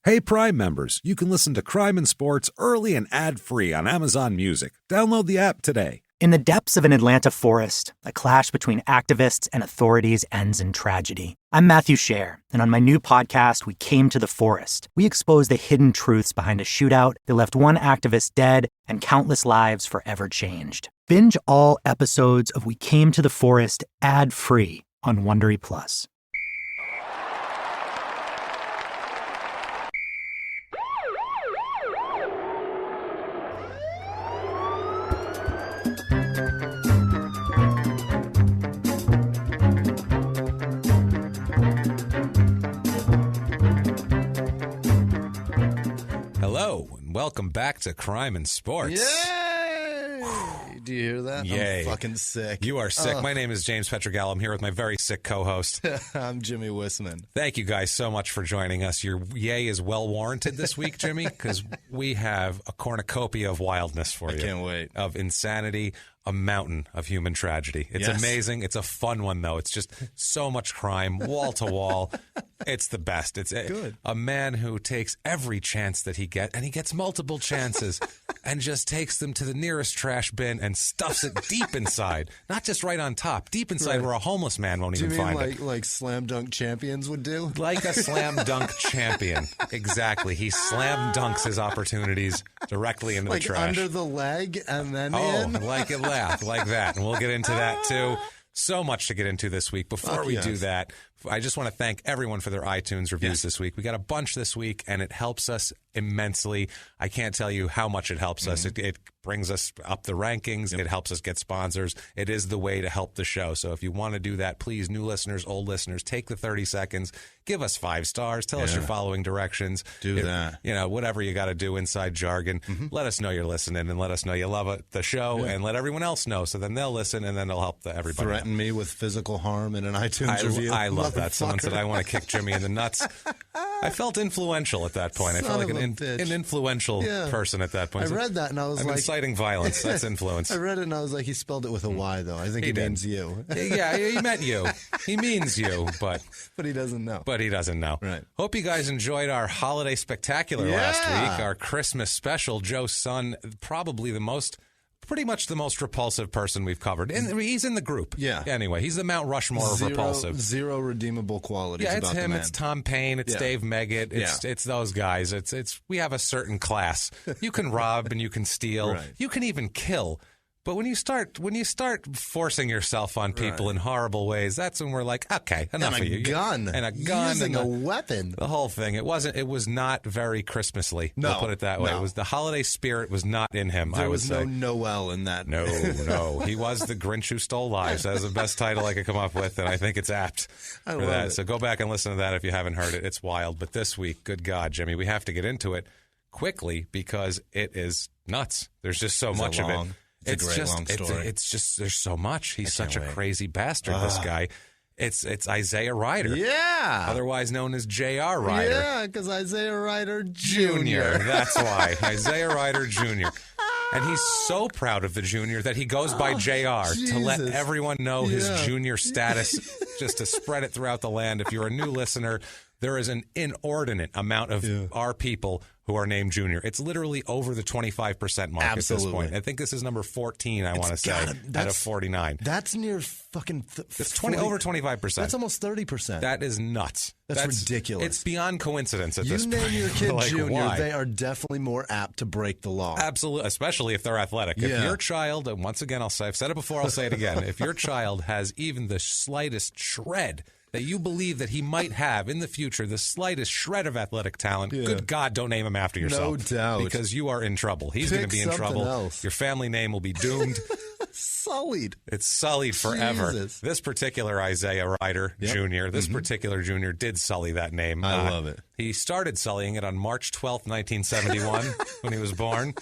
Hey, Prime members, you can listen to Crime and Sports early and ad-free on Amazon Music. Download the app today. In the depths of an Atlanta forest, a clash between activists and authorities ends in tragedy. I'm Matthew Scher, and on my new podcast, We Came to the Forest, we expose the hidden truths behind a shootout that left one activist dead and countless lives forever changed. Binge all episodes of We Came to the Forest ad-free on Wondery Plus. Hello, and welcome back to Crime and Sports. Yay! Do you hear that? Yay. I'm fucking sick. You are sick. My name is James Pietragallo. I'm here with my very sick co-host. I'm Jimmie Whisman. Thank you guys so much for joining us. Your yay is well warranted this week, Jimmie, because we have a cornucopia of wildness for you. I can't wait. Of insanity, a mountain of human tragedy. It's amazing. It's a fun one, though. It's just so much crime, wall to wall. It's the best. It's good. A man who takes every chance that he gets, and he gets multiple chances, and just takes them to the nearest trash bin and stuffs it deep inside. Not just right on top, deep inside where a homeless man won't even find it. Like slam dunk champions would do? Like a slam dunk champion. Exactly. He slam dunks his opportunities directly into the trash. Like under the leg and then in? Like it laughed, like that. And we'll get into that, too. So much to get into this week. Before we do that, I just want to thank everyone for their iTunes reviews this week. We got a bunch this week, and it helps us immensely. I can't tell you how much it helps us. It brings us up the rankings. It helps us get sponsors. It is the way to help the show. So if you want to do that, please, new listeners, old listeners, take the 30 seconds. Give us 5 stars. Tell us your following directions. Do that. You know, whatever you got to do inside jargon. Let us know you're listening, and let us know you love the show, and let everyone else know. So then they'll listen, and then they'll help everybody. Threaten me with physical harm in an iTunes review. I love that. Someone said, I want to kick Jimmie in the nuts. I felt influential at that point. I felt like an influential person at that point. I read that, and I was I'm like... inciting violence. That's influence. I read it, and I was like, he spelled it with a Y, though. I think he means you. Yeah, he meant you. He means you, but he doesn't know. But he doesn't know. Right. Hope you guys enjoyed our holiday spectacular last week, our Christmas special. Joe's son, pretty much the most repulsive person we've covered. And he's in the group. Yeah. Anyway, he's the Mount Rushmore of repulsive. Zero redeemable qualities about it's him, the man. it's Tom Paine, it's Dave Meggett, it's those guys. It's we have a certain class. You can rob and you can steal. Right. You can even kill. But when you start forcing yourself on people in horrible ways, that's when we're like, okay, enough of you. And a gun. Using a weapon. The whole thing. It was not very Christmassly. No. We'll put it that way. No. It was the holiday spirit was not in him, There I would was say. no Noel in that. No. He was the Grinch who stole lives. That was the best title I could come up with, and I think it's apt for that. So go back and listen to that if you haven't heard it. It's wild. But this week, good God, Jimmie, we have to get into it quickly because it is nuts. There's just so much of it. It's a great long story. It's just there's so much. He's such a crazy bastard. This guy. It's Isaiah Ryder. Yeah. Otherwise known as J.R. Ryder. Yeah, because Isaiah Ryder Jr. That's why. Isaiah Ryder Jr. And he's so proud of the junior that he goes by JR to let everyone know his junior status, just to spread it throughout the land. If you're a new listener, there is an inordinate amount of our people who are named Junior. It's literally over the 25% mark at this point. I think this is number 14, I want to say, out of 49. That's near fucking... It's over 25%. That's almost 30%. That is nuts. That's ridiculous. It's beyond coincidence at this point. You name your kid like, Junior, why? they are definitely more apt to break the law. Absolutely, especially if they're athletic. If your child, and once again, I've said it before, I'll say it again, if your child has even the slightest shred that you believe that he might have in the future, the slightest shred of athletic talent, good God, don't name him after yourself. No doubt. Because you are in trouble. He's going to be in trouble. Else. Your family name will be doomed. Sullied. It's sullied forever. Jesus. This particular Isaiah Ryder Jr., this particular junior did sully that name. I love it. He started sullying it on March 12th, 1971, when he was born.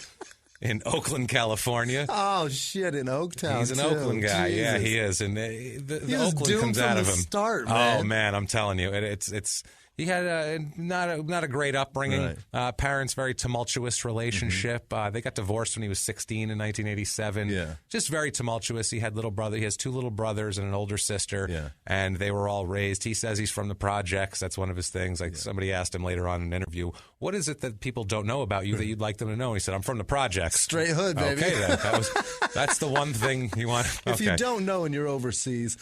In Oakland, California. Oh, shit, in Oaktown, He's an Oakland guy. Jesus. Yeah, he is. And the he was Oakland doomed comes from out of the him. Start, man. Oh, man, I'm telling you. It's He had not a great upbringing. Right. Parents, very tumultuous relationship. They got divorced when he was 16 in 1987. Yeah. Just very tumultuous. He had He has 2 little brothers and an older sister, and they were all raised. He says he's from the projects. That's one of his things. Like somebody asked him later on in an interview, what is it that people don't know about you that you'd like them to know? And he said, I'm from the projects. Straight hood, baby. Okay, then. That's the one thing you want. If you don't know and you're overseas,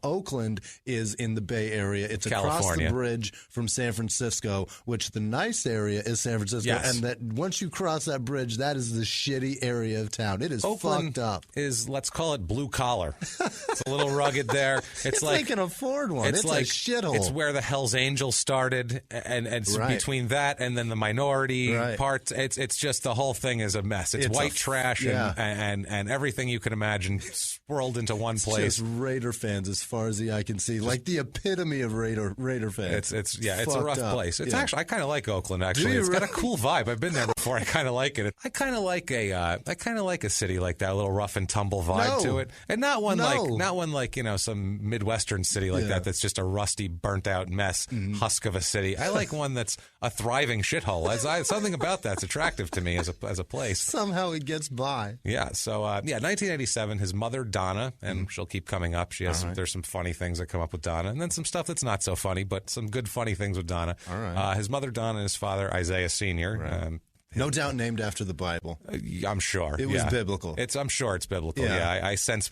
Oakland is in the Bay Area. It's California. Across the bridge from San Francisco, which the nice area is San Francisco. Yes. And that once you cross that bridge, that is the shitty area of town. It is Oakland fucked up. Is, let's call it blue collar. It's a little rugged there. It's like they can afford one. It's like a shithole. It's where the Hells Angels started, and it's between that and then the minority parts. It's just the whole thing is a mess. It's white trash and everything you can imagine swirled into one place. Just Raider fans, as far as the eye can see, like the epitome of Raider fans. It's a rough place. It's actually, I kind of like Oakland. Actually, it's got a cool vibe. I've been there before. I kind of like it. I kind of like a city like that, a little rough and tumble vibe to it, and not one like some Midwestern city like that. That's just a rusty, burnt out mess, husk of a city. I like one that's a thriving shithole. Something about that's attractive to me as a place. Somehow it gets by. Yeah. So 1987. His mother Donna, and she'll keep coming up. There's some funny things that come up with Donna, and then some stuff that's not so funny, but some good funny things with Donna. All right. His mother Donna and his father Isaiah Sr. Right. No doubt named after the Bible. I'm sure it was biblical. I'm sure it's biblical. Yeah, I sense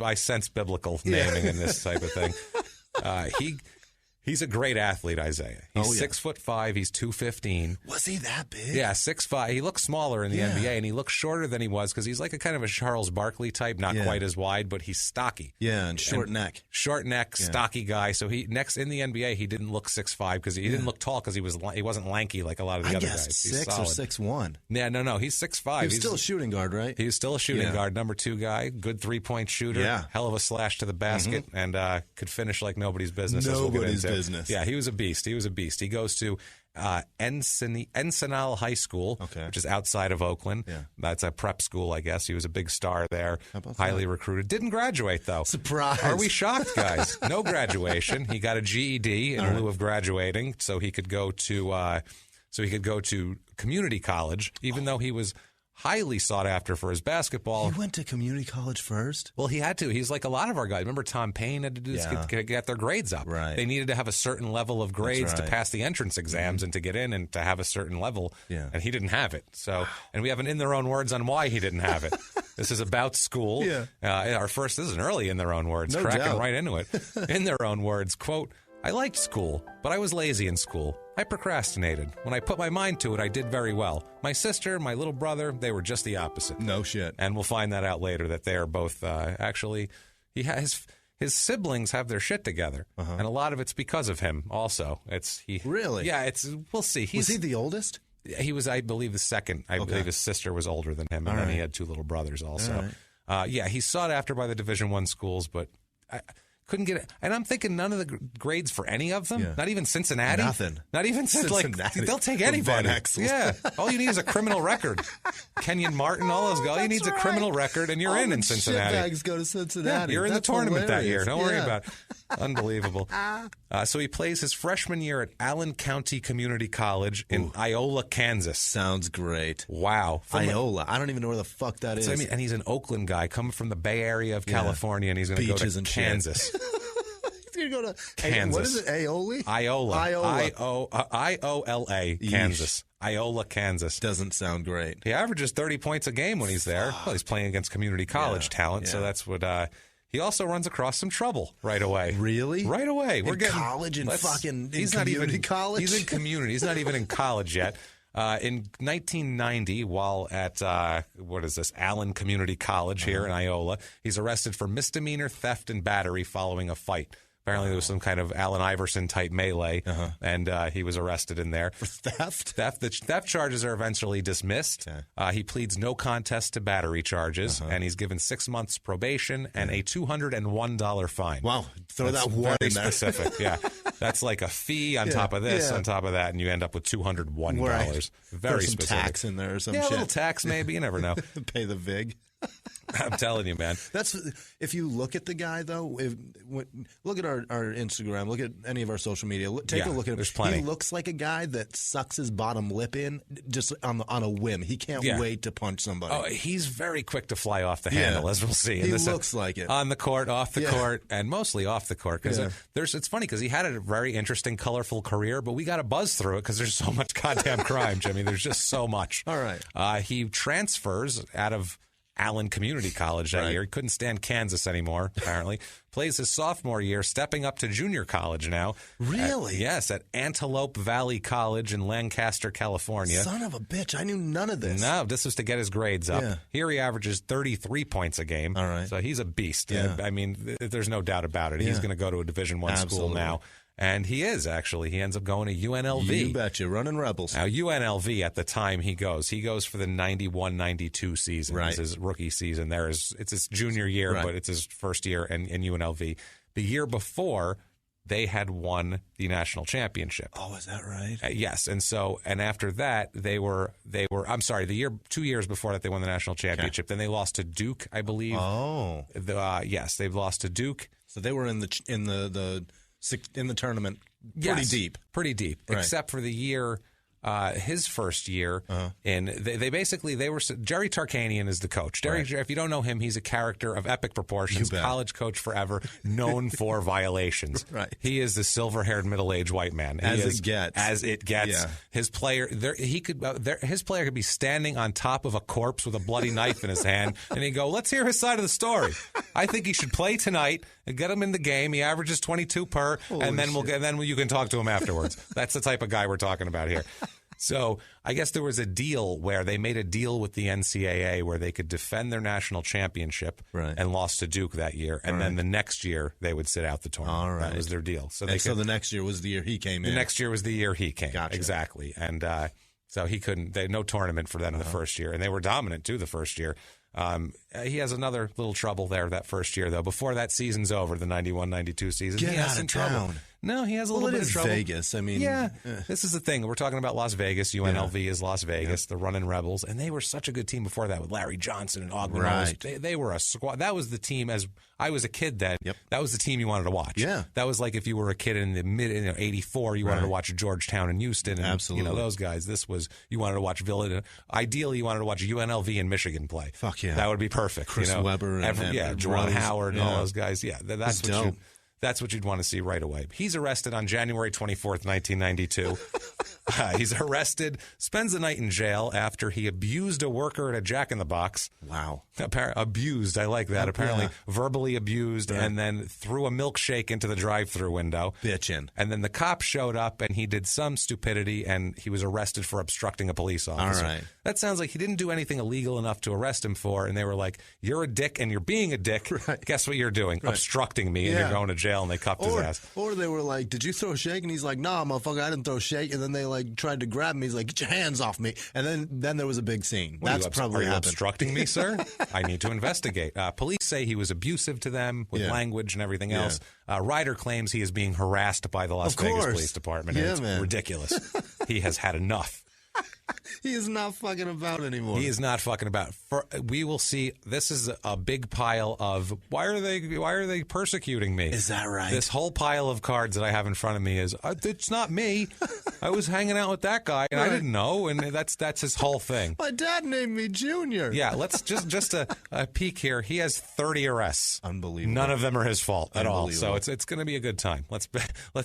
biblical naming in this type of thing. He's a great athlete, Isaiah. He's 6'5". He's 215. Was he that big? Yeah, 6'5". He looks smaller in the NBA, and he looks shorter than he was because he's like a kind of a Charles Barkley type, not quite as wide, but he's stocky. Yeah, and short neck, stocky guy. So next in the NBA, he didn't look 6'5" because he didn't look tall because he wasn't lanky like a lot of the other guys. He's 6 or 6'1". Yeah, no, he's 6'5". He's still a shooting guard, right? He was still a shooting guard, number 2 guy, good 3-point shooter, hell of a slash to the basket, and could finish like nobody's business. Nobody's business. Yeah, he was a beast. He goes to Ensenal High School, which is outside of Oakland. Yeah. That's a prep school, I guess. He was a big star there, highly recruited. Didn't graduate, though. Surprise. Are we shocked, guys? No graduation. He got a GED in lieu of graduating, so he could go to community college, even though he was highly sought after for his basketball. He went to community college first? Well, he had to. He's like a lot of our guys. Remember Tom Payne had to do this, get their grades up. Right. They needed to have a certain level of grades to pass the entrance exams and to get in and to have a certain level. Yeah. And he didn't have it. So, and we have an in their own words on why he didn't have it. This is about school. Yeah. This is an early in their own words, cracking right into it. In their own words, quote, I liked school, but I was lazy in school. I procrastinated. When I put my mind to it, I did very well. My sister, my little brother, they were just the opposite. No shit. And we'll find that out later, that they are both actually, his siblings have their shit together. And a lot of it's because of him also. Really? Yeah, we'll see. Was he the oldest? He was, I believe, the second. I believe his sister was older than him, and then he had 2 little brothers also. He's sought after by the Division I schools, but couldn't get it. And I'm thinking none of the grades for any of them. Not even Cincinnati. Nothing. Not even Cincinnati. They'll take anybody. Yeah. All you need is a criminal record. Kenyon Martin, all those guys. All you need is a criminal record, and you're in Cincinnati. Shitbags go to Cincinnati. Yeah, you're in the tournament that year. Don't worry about it. Unbelievable. So he plays his freshman year at Allen County Community College in Iola, Kansas. Sounds great. Wow. Iola. I don't even know where the fuck that is. I mean, and he's an Oakland guy coming from the Bay Area of California, and he's going to go to Kansas. He's going to go to Kansas. What is it? Aioli? Iola. I-O-L-A. Kansas. Iola, Kansas. Doesn't sound great. He averages 30 points a game when he's there. Well, he's playing against community college talent, so that's what... he also runs across some trouble right away. Really? Right away. We're getting college and fucking community college? He's in community. He's not even in college yet. In 1990, while at, Allen Community College here in Iola, he's arrested for misdemeanor theft and battery following a fight. Apparently there was some kind of Allen Iverson-type melee, and he was arrested in there. For theft? The theft charges are eventually dismissed. Okay. He pleads no contest to battery charges, and he's given 6 months probation and a $201 fine. Wow. Throw that one in there. Specific, yeah. That's like a fee on top of this, on top of that, and you end up with $201. Right. Very some specific. Tax in there or some shit. Yeah, a little tax maybe. You never know. Pay the VIG. I'm telling you, man. That's if you look at the guy though. Look at our Instagram. Look at any of our social media. Take a look at him. There's plenty. He looks like a guy that sucks his bottom lip in just on a whim. He can't wait to punch somebody. Oh, he's very quick to fly off the handle, as we'll see. He looks like it on the court, off the court, and mostly off the court. Because it's funny because he had a very interesting, colorful career, but we got to buzz through it because there's so much goddamn crime, Jimmy. There's just so much. All right. He transfers out of Allen Community College that year. He couldn't stand Kansas anymore, apparently. Plays his sophomore year, stepping up to junior college now. Really? Yes, at Antelope Valley College in Lancaster, California. Son of a bitch. I knew none of this. No, this was to get his grades up. Yeah. Here he averages 33 points a game. All right. So he's a beast. Yeah. I mean, there's no doubt about it. He's going to go to a Division I school now. And he is, actually. He ends up going to UNLV. You betcha. Running Rebels. Now, UNLV, at the time he goes for the 91-92 season. Right. It's his rookie season. It's his junior year, but it's his first year in UNLV. The year before, they had won the national championship. Oh, is that right? Yes. And after that, they were 2 years before that, they won the national championship. Okay. Then they lost to Duke, I believe. Oh. Yes, they've lost to Duke. So they were in the tournament pretty deep, right. Except for the year, his first year. And they were Jerry Tarkanian is the coach. Jerry, if you don't know him, he's a character of epic proportions, college coach forever, known for violations. Right. He is the silver-haired middle-aged white man. As it gets. Yeah. His player could be standing on top of a corpse with a bloody knife in his hand, and he'd go, "Let's hear his side of the story. I think he should play tonight and get him in the game. He averages 22 per, and then you can talk to him afterwards." That's the type of guy we're talking about here. So I guess there was a deal where they made a deal with the NCAA where they could defend their national championship and lost to Duke that year. And then the next year they would sit out the tournament. All right. That was their deal. So the next year was the year he came in. The next year was the year he came. Gotcha. Exactly. And so he couldn't, no tournament for them in the first year. And they were dominant too the first year. He has another little trouble there that first year, though. Before that season's over, the 91-92 season, Get he has out some of trouble. town. No, he has a little bit of trouble. Vegas. I mean, this is the thing. We're talking about Las Vegas. UNLV is Las Vegas. The Runnin' Rebels, and they were such a good team before that with Larry Johnson and Ogden. Right. They were a squad. That was the team as I was a kid then. Yep. That was the team you wanted to watch. Yeah. That was like if you were a kid in the mid 84, you wanted to watch Georgetown and Houston and Absolutely. those guys. This was you wanted to watch Villa. Ideally, you wanted to watch UNLV and Michigan play. Fuck yeah. That would be perfect. Chris Webber and Juwan Howard and all those guys. Yeah, that's what dope. That's what you'd want to see right away. He's arrested on January 24th, 1992. He's arrested, spends the night in jail after he abused a worker at a Jack in the Box. Wow. Abused. I like that. Apparently verbally abused and then threw a milkshake into the drive-thru window. Bitchin'. And then the cop showed up and he did some stupidity and he was arrested for obstructing a police officer. All right. That sounds like he didn't do anything illegal enough to arrest him for. And they were like, "You're a dick and you're being a dick. Right. Guess what you're doing? Right. Obstructing me and you're going to jail." And they cuffed his ass. Or they were like, "Did you throw a shake?" And he's like, "Nah, motherfucker, I didn't throw a shake." And then they tried to grab him. He's like, "Get your hands off me!" And then there was a big scene. That's probably happened. Obstructing me, sir? I need to investigate. Police say he was abusive to them with language and everything else. Ryder claims he is being harassed by the Las Vegas Police Department. And it's ridiculous. He has had enough. He is not fucking about anymore. He is not fucking about. We will see. This is a big pile of why are they persecuting me? Is that right? This whole pile of cards that I have in front of me is it's not me. I was hanging out with that guy and I didn't know, and that's his whole thing. My dad named me Junior. Yeah, let's just a peek here. He has 30 arrests. Unbelievable. None of them are his fault at all. So it's going to be a good time. Let's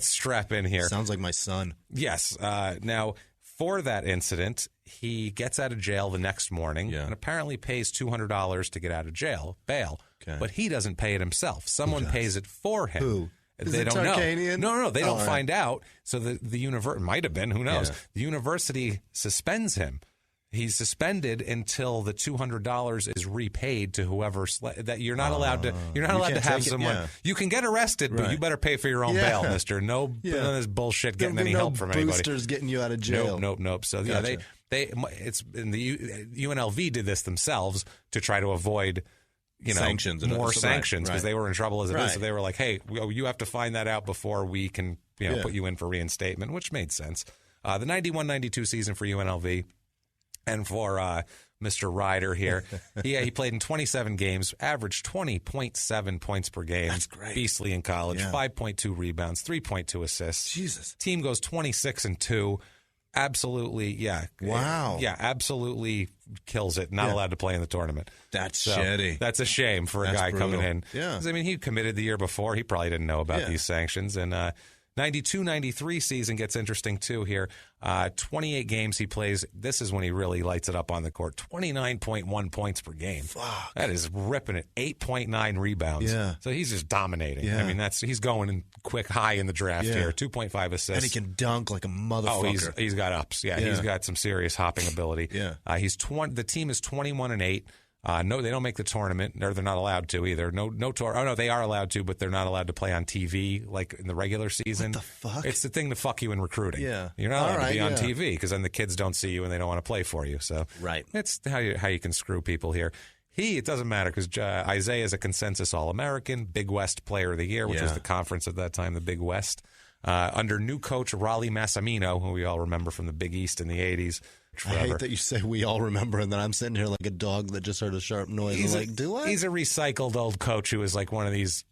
strap in here. Sounds like my son. Yes. Now. For that incident, he gets out of jail the next morning and apparently pays $200 to get out of jail, bail. Okay. But he doesn't pay it himself. Someone pays it for him. Who? They don't Tarkanian? know. No, they don't find out. So the university might have been. Who knows? Yeah. The university suspends him. He's suspended until the $200 is repaid to whoever. That you're not allowed to. You're not allowed to have someone. You can get arrested, but you better pay for your own bail, Mister. None of this bullshit getting any help from anybody. Boosters getting you out of jail. Nope. So gotcha. It's in the UNLV did this themselves to try to avoid. Sanctions, more sanctions because they were in trouble as it is. So they were like, "Hey, you have to find that out before we can, put you in for reinstatement," which made sense. The 91-92 season for UNLV. And for Mr. Ryder here, he played in 27 games, averaged 20.7 points per game. That's great. Beastly in college, 5.2 rebounds, 3.2 assists. Jesus. Team goes 26-2. Absolutely, yeah. Wow. Yeah, absolutely kills it. Not allowed to play in the tournament. That's So, shitty. That's a shame for a guy brutal. coming in. Yeah. 'Cause, I mean, he committed the year before. He probably didn't know about these sanctions. And 92-93 season gets interesting, too, here. 28 games he plays. This is when he really lights it up on the court. 29.1 points per game. Fuck. That is ripping it. 8.9 rebounds. Yeah. So he's just dominating. Yeah. I mean, he's going in quick high in the draft here. 2.5 assists. And he can dunk like a motherfucker. Oh, he's got ups. Yeah, he's got some serious hopping ability. Yeah. The team is 21-8. No, they don't make the tournament, or they're not allowed to either. No tour. Oh no, they are allowed to, but they're not allowed to play on TV like in the regular season. What the fuck? It's the thing to fuck you in recruiting. Yeah. You're not allowed to be on yeah. TV because then the kids don't see you and they don't want to play for you. So Right. it's how you can screw people here. It doesn't matter because Isaiah is a consensus All-American, Big West Player of the Year, which was the conference at that time, the Big West. Under new coach Raleigh Massimino, who we all remember from the Big East in the 80s. I hate that you say we all remember, and then I'm sitting here like a dog that just heard a sharp noise. Do I? He's a recycled old coach who is like one of these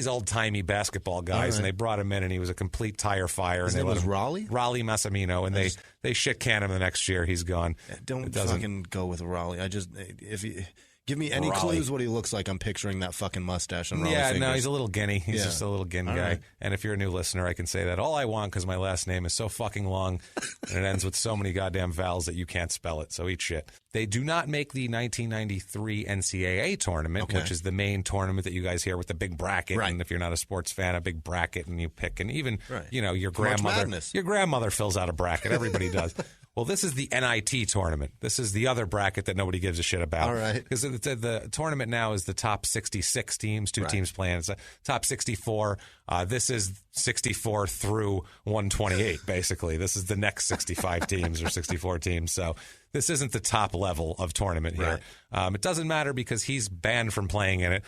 old-timey basketball guys, and they brought him in, and he was a complete tire fire. His and name was Raleigh? Raleigh Massimino, and they shit can him the next year. He's gone. Don't fucking go with Raleigh. If you give me any clues what he looks like, I'm picturing that fucking mustache and Raleigh fingers. No, he's a little guinea. He's just a little gin guy. Right. And if you're a new listener, I can say that all I want because my last name is so fucking long and it ends with so many goddamn vowels that you can't spell it. So eat shit. They do not make the 1993 NCAA tournament, which is the main tournament that you guys hear with the big bracket. Right. And if you're not a sports fan, a big bracket, and you pick, and even your March grandmother, Madness. your grandmother fills out a bracket. Everybody does. Well, this is the NIT tournament. This is the other bracket that nobody gives a shit about. All right. Because the tournament now is the top 66 teams, two teams playing. It's a top 64. This is 64 through 128, basically. This is the next 65 teams or 64 teams. So this isn't the top level of tournament here. Right. It doesn't matter because he's banned from playing in it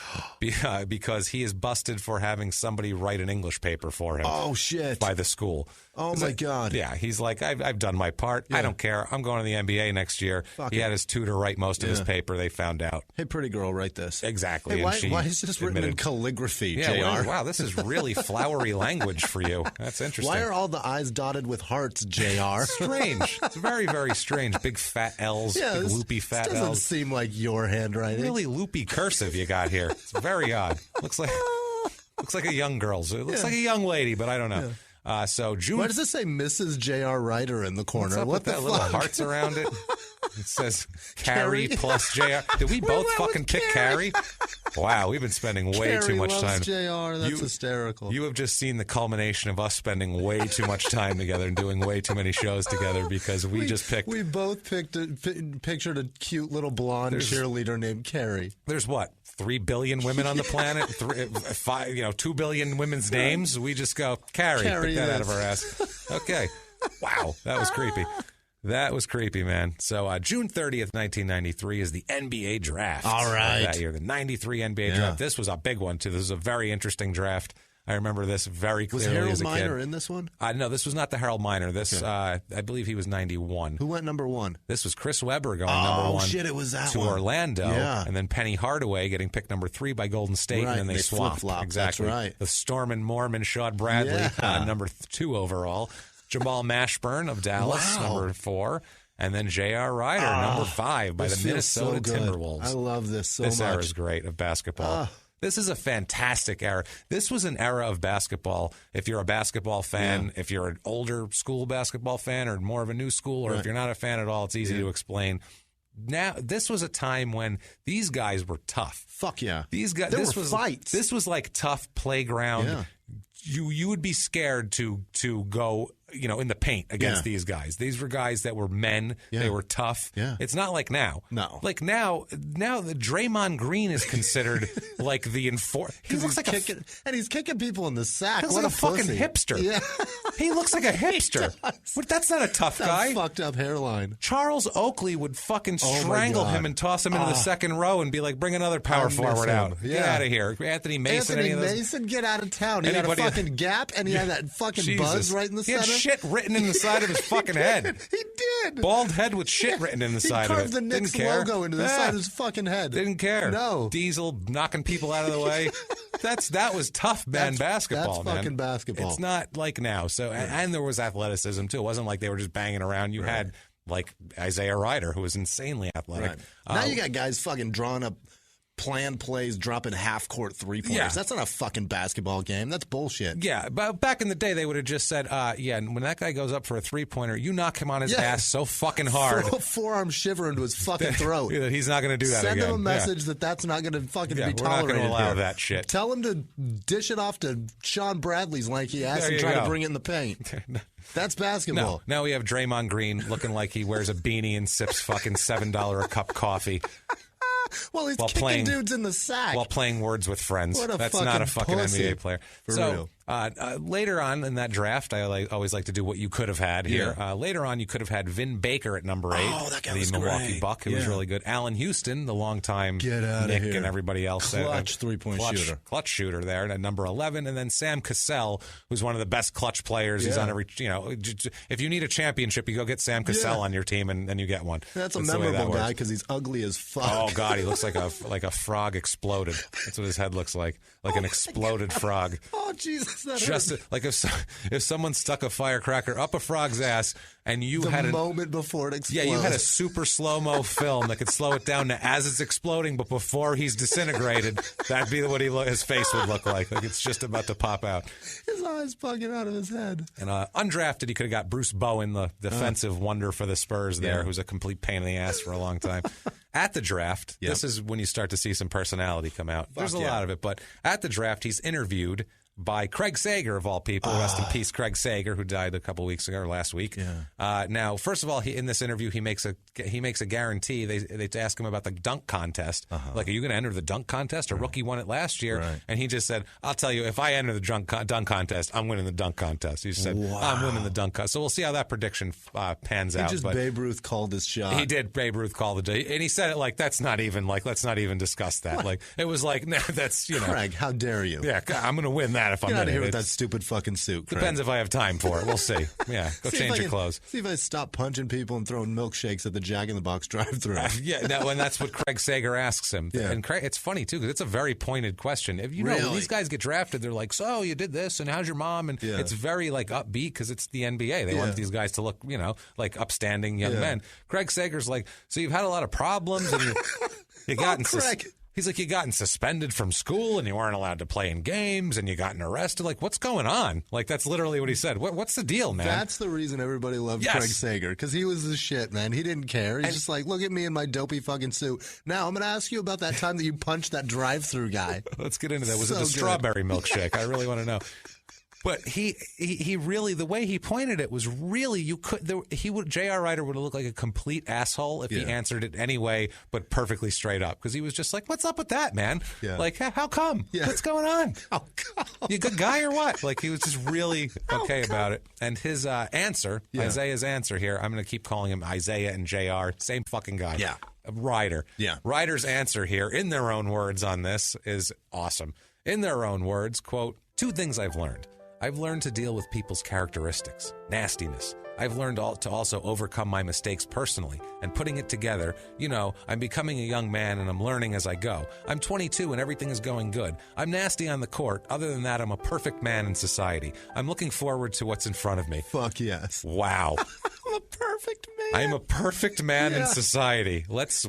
because he is busted for having somebody write an English paper for him. Oh, shit. By the school. Oh, my God. Yeah, he's like, I've done my part. I don't care. I'm going to the NBA next year. He had his tutor write most of his paper. They found out. Hey, pretty girl, write this. Exactly. Hey, and why is this written in calligraphy, JR? Wow, this is really flowery language for you. That's interesting. Why are all the I's dotted with hearts, JR? Strange. It's very, very strange. Big fat L's, big loopy fat this doesn't L's. seem like your handwriting. Really loopy cursive you got here. It's very odd. Looks like a young girl's. It looks like a young lady, but I don't know. So June. Why does it say Mrs. J.R. Ryder in the corner? What's up what with the that fuck? little hearts around it? It says Carrie plus JR. Did we both fucking pick Carrie? Wow, we've been spending way too much time. JR. That's hysterical. You have just seen the culmination of us spending way too much time together and doing way too many shows together because we just picked. We both pictured a cute little blonde cheerleader named Carrie. There's what? 3 billion women on the planet, 2 billion women's names. We just go, Carrie pick that out of our ass. Okay. Wow. That was creepy. That was creepy, man. So June 30th, 1993 is the NBA draft. All right. That year, the 93 NBA draft. This was a big one, too. This was a very interesting draft. I remember this very clearly as a kid. Was Harold Miner in this one? No, this was not the Harold Miner. This, I believe he was 91. Who went number one? This was Chris Webber going number one. Oh, shit, it was that to one. Orlando. Yeah. And then Penny Hardaway getting picked number 3 by Golden State, and then they swapped. flip-flopped. Exactly. That's right. The Stormin' Mormon Shad Bradley, number 2 overall. Jamal Mashburn of Dallas, number 4. And then J.R. Ryder, number 5 by the Minnesota Timberwolves. I love this so much. This era is great of basketball. This is a fantastic era. This was an era of basketball. If you're a basketball fan, if you're an older school basketball fan or more of a new school, or if you're not a fan at all, it's easy to explain. Now, this was a time when these guys were tough. Fuck yeah. These guys. There this were was fights. This was like tough playground. Yeah. You would be scared to go in the paint against these guys. These were guys that were men. Yeah. They were tough. Yeah. It's not like now. No. Like now the Draymond Green is considered like the He looks like and he's kicking people in the sack. Looks What like a fucking pussy. hipster. Yeah. He looks like a hipster. But that's not a tough guy. Fucked up hairline. Charles Oakley would fucking strangle him and toss him into the second row and be like, bring another power forward out. Yeah. Get out of here. Anthony Mason. Anthony Mason, get out of town. He had a fucking gap, and he had that fucking buzz right in the center. shit written in the side of his fucking head. He did. Bald head with shit written in the side of it. He carved the Knicks logo into the side of his fucking head. Didn't care. No. Diesel knocking people out of the way. That was tough man basketball, that's man. fucking basketball. It's not like now. So and there was athleticism too. It wasn't like they were just banging around. You had like Isaiah Ryder, who was insanely athletic. Right. Now you got guys fucking drawing up planned plays, dropping half-court three-pointers. Yeah. That's not a fucking basketball game. That's bullshit. Yeah, but back in the day, they would have just said, when that guy goes up for a three-pointer, you knock him on his ass so fucking hard. Throw a forearm shiver into his fucking throat. He's not going to do that again. Send him a message that's not going to fucking be tolerated. We're not going to allow here. that shit. Tell him to dish it off to Sean Bradley's lanky ass and try to bring it in the paint. That's basketball. No, now we have Draymond Green looking like he wears a beanie and sips fucking $7 a cup coffee. Well, he's kicking dudes in the sack. While playing Words with Friends. That's not a fucking pussy. NBA player. For real. Later on in that draft, I always like to do what you could have had here. Later on, you could have had Vin Baker at number 8. Oh, that guy was the Milwaukee great. Buck, who was really good. Allen Houston, the longtime Nick and everybody else. Clutch three-point shooter. Clutch shooter there at number 11. And then Sam Cassell, who's one of the best clutch players. He's on every, if you need a championship, you go get Sam Cassell on your team and you get one. That's a memorable guy because he's ugly as fuck. Oh, God, he looks like a frog exploded. That's what his head looks like an exploded frog. Oh, Jesus, that Just hurt. like if someone stuck a firecracker up a frog's ass and you had a moment before it explodes. Yeah, you had a super slow-mo film that could slow it down to as it's exploding, but before he's disintegrated, that'd be what his face would look like it's just about to pop out. His eyes bugging out of his head. And undrafted, he could have got Bruce Bowen, the defensive wonder for the Spurs there, who's a complete pain in the ass for a long time. At the draft, this is when you start to see some personality come out. There's a lot of it, but at the draft, he's interviewed by Craig Sager, of all people. Rest in peace, Craig Sager, who died a couple weeks ago or last week. Yeah. Now, first of all, in this interview, he makes a guarantee. They ask him about the dunk contest. Like, are you going to enter the dunk contest? A rookie won it last year. Right. And he just said, I'll tell you, if I enter the dunk contest, I'm winning the dunk contest. He just said, I'm winning the dunk contest. So we'll see how that prediction pans out. Babe Ruth called his shot. He did. Babe Ruth called the day. And he said it like, let's not even discuss that. What? Like, it was like, nah, that's, Craig, how dare you? Yeah, I'm going to win that if I'm Get out of here with it. that stupid fucking suit, Craig. Depends if I have time for it. We'll see. Yeah, go change your clothes. See if I stop punching people and throwing milkshakes at the Jack in the Box drive-thru. And that's what Craig Sager asks him. Yeah. And Craig, it's funny too because it's a very pointed question. If when these guys get drafted, they're like, "So you did this, and how's your mom?" And it's very like upbeat because it's the NBA. They want these guys to look, like upstanding young men. Craig Sager's like, "So you've had a lot of problems, and you got Craig. He's like, you gotten suspended from school and you weren't allowed to play in games and you gotten arrested. Like, what's going on? Like, that's literally what he said. What's the deal, man? That's the reason everybody loved Craig Sager, because he was the shit, man. He didn't care. He's just like, look at me in my dopey fucking suit. Now, I'm going to ask you about that time that you punched that drive-through guy. Let's get into that. Was it the strawberry milkshake? I really want to know. But he really, the way he pointed it was really, J.R. Ryder would have looked like a complete asshole if he answered it anyway, but perfectly straight up. Because he was just like, what's up with that, man? Yeah. Like, how come? Yeah. What's going on? How come? You a good guy or what? Like, he was just really okay about it. And his answer, Isaiah's answer here, I'm going to keep calling him Isaiah and J.R., same fucking guy. Yeah. Ryder. Yeah. Ryder's answer here, in their own words on this, is awesome. In their own words, quote, 2 things I've learned. I've learned to deal with people's characteristics, nastiness. I've learned to also overcome my mistakes personally and putting it together. I'm becoming a young man and I'm learning as I go. I'm 22 and everything is going good. I'm nasty on the court. Other than that, I'm a perfect man in society. I'm looking forward to what's in front of me. Fuck yes. Wow. I'm a perfect man. I'm a perfect man in society. Let's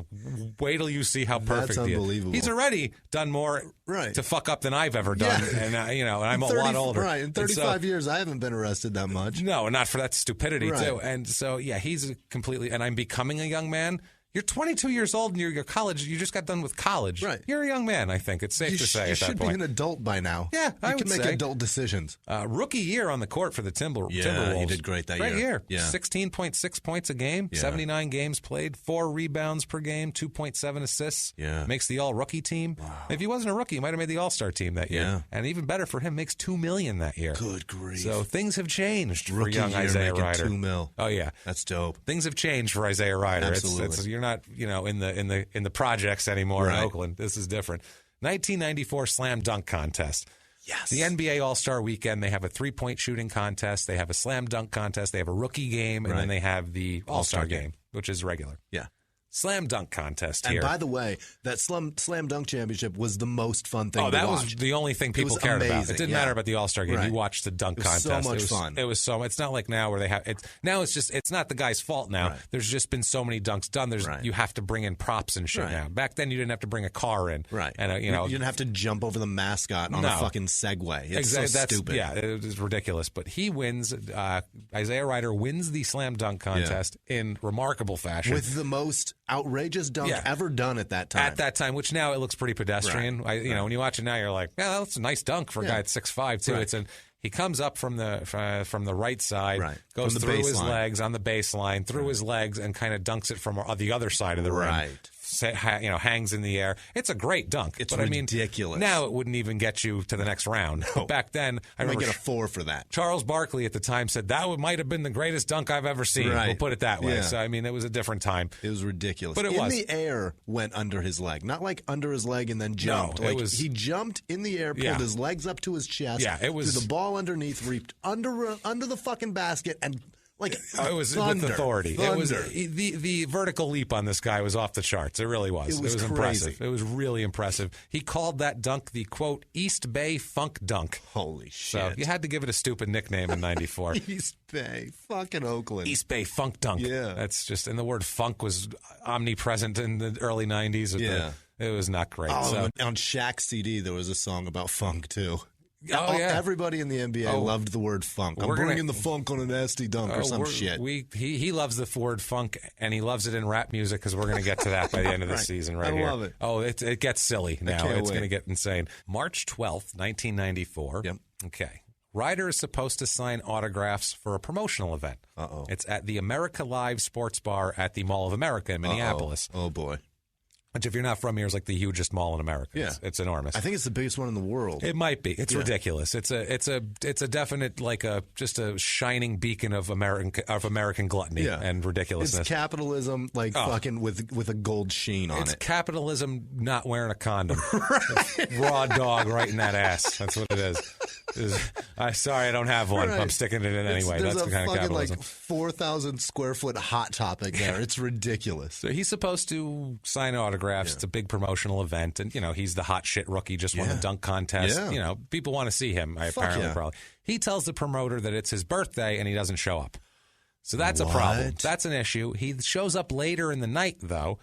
wait till you see how perfect he is. Unbelievable. He's already done more to fuck up than I've ever done. Yeah. And, and I'm a lot older. Right. In 35 years, I haven't been arrested that much. No, not for that stupidity, too. And so, he's completely, and I'm becoming a young man. You're 22 years old and you're college. You just got done with college. Right. You're a young man, I think. It's safe to say at that point. You should be an adult by now. Yeah, I would say. You can make adult decisions. Rookie year on the court for the Timberwolves. Yeah, he did great that year. Great year. Yeah. 16.6 points a game, 79 games played, 4 rebounds per game, 2.7 assists. Yeah. Makes the all-rookie team. Wow. If he wasn't a rookie, he might have made the all-star team that year. Yeah. And even better for him, makes $2 million that year. Good grief. So things have changed for Rookie young year Isaiah Ryder. $2 million. Oh, yeah. That's dope. Things have changed for Isaiah Ryder. Absolutely. You're not, in the projects anymore in Oakland. This is different. 1994 slam dunk contest. Yes. The NBA All-Star Weekend, they have a three-point shooting contest, they have a slam dunk contest, they have a rookie game, and then they have the All-Star game, which is regular. Yeah. Slam dunk contest here. And by the way, that slam dunk championship was the most fun thing to watch. That was the only thing people cared about. It didn't matter about the All-Star game. You watched the dunk contest. So much fun. It was so. It's not like now where they have. It's not the guy's fault now. Right. There's just been so many dunks done. You have to bring in props and shit now. Back then, you didn't have to bring a car in. Right. And you didn't have to jump over the mascot on a fucking Segway. It's so stupid. Yeah, it was ridiculous. But he wins. Isaiah Ryder wins the slam dunk contest in remarkable fashion with the most outrageous dunk ever done at that time. At that time, which now it looks pretty pedestrian. Right. When you watch it now, you're like, yeah, that's a nice dunk for a guy at 6'5", too. Right. He comes up from the right side, goes from the through baseline. his legs on the baseline, through his legs, and kind of dunks it from the other side of the rim. Hangs in the air. It's a great dunk. It's I ridiculous. mean, now it wouldn't even get you to the next round. No. But back then, I might remember get a 4 for that. Charles Barkley at the time said that might have been the greatest dunk I've ever seen. Right. We'll put it that way. Yeah. So I mean, it was a different time. It was ridiculous. But in the air went under his leg, not like under his leg and then jumped. No, he jumped in the air, pulled his legs up to his chest. Yeah, it was threw the ball underneath, reaped under the fucking basket, and. It was thunder, with authority. Thunder. It was the vertical leap on this guy was off the charts. It really was. It was crazy. Impressive. It was really impressive. He called that dunk the quote East Bay Funk dunk. Holy shit! So you had to give it a stupid nickname in '94. East Bay, fucking Oakland. East Bay Funk dunk. Yeah, that's just. And the word funk was omnipresent in the early '90s. It was not great. Oh, on Shaq's CD there was a song about funk too. Oh, yeah. Everybody in the NBA loved the word funk. I'm bringing the funk on a nasty dunk or some shit. He loves the word funk, and he loves it in rap music because we're going to get to that by the end of the season right here. I love it. Oh, it gets silly now. It's going to get insane. March 12th, 1994. Yep. Okay. Ryder is supposed to sign autographs for a promotional event. Uh-oh. It's at the America Live Sports Bar at the Mall of America in Minneapolis. Oh, boy. Which, if you're not from here, is like the hugest mall in America. Yeah. It's enormous. I think it's the biggest one in the world. It might be. It's ridiculous. It's a definite just a shining beacon of American gluttony and ridiculousness. It's capitalism, fucking with a gold sheen on it. It's capitalism not wearing a condom. Raw dog right in that ass. That's what it is. Sorry, I don't have one. Right. I'm sticking it in anyway. That's the kind of capitalism. 4,000 square foot hot topic there. It's ridiculous. So he's supposed to sign autographs. Yeah. It's a big promotional event, and he's the hot shit rookie. Just won the dunk contest. Yeah. People want to see him. Probably. He tells the promoter that it's his birthday, and he doesn't show up. So that's a problem. That's an issue. He shows up later in the night, though,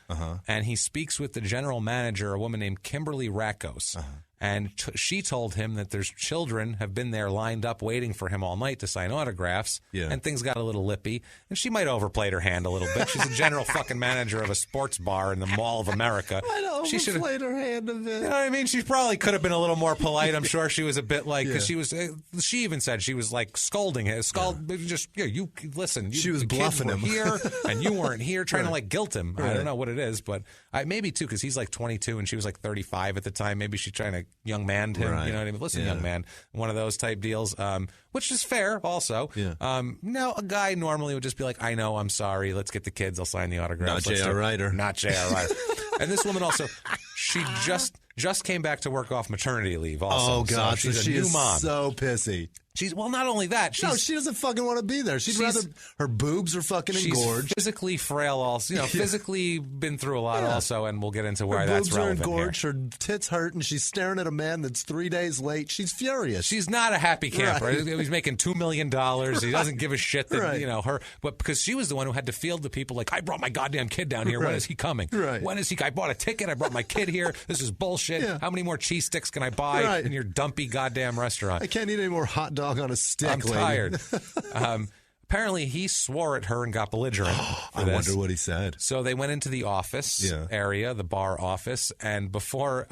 and he speaks with the general manager, a woman named Kimberly Rakos. And she told him that there's children have been there lined up waiting for him all night to sign autographs. Yeah. And things got a little lippy. And she might have overplayed her hand a little bit. She's a general fucking manager of a sports bar in the Mall of America. She overplayed her hand a bit. You know what I mean? She probably could have been a little more polite. I'm sure she was a bit because she even said she was like scolding him. You listen. She was bluffing him. Here, and you weren't here, trying to guilt him. Right. I don't know what it is, but maybe too, because he's like 22 and she was like 35 at the time. Maybe she's trying to young man him. Right. You know what I mean? Listen, young man, one of those type deals, which is fair also. Yeah. Now, a guy normally would just be like, I know, I'm sorry. Let's get the kids. I'll sign the autographs. Not J.R. Ryder. Not J.R. Ryder. And this woman also, she just came back to work off maternity leave also. Oh, God. So she's a new mom. So pissy. Not only that. She doesn't fucking want to be there. She'd rather her boobs are fucking engorged. She's physically frail also. Physically been through a lot also, and we'll get into why that's relevant. Her boobs are engorged, here. her tits hurt, and she's staring at a man that's 3 days late. She's furious. She's not a happy camper. Right. He's making $2 million. He doesn't give a shit that, her. But because she was the one who had to field the people like, I brought my goddamn kid down here. When is he coming? Right. When is he? I bought a ticket. I brought my kid here. This is bullshit. How many more cheese sticks can I buy in your dumpy goddamn restaurant? I can't eat any more hot dog on a stick. I'm tired. Apparently, he swore at her and got belligerent. I wonder what he said. So they went into the office area, the bar office, and before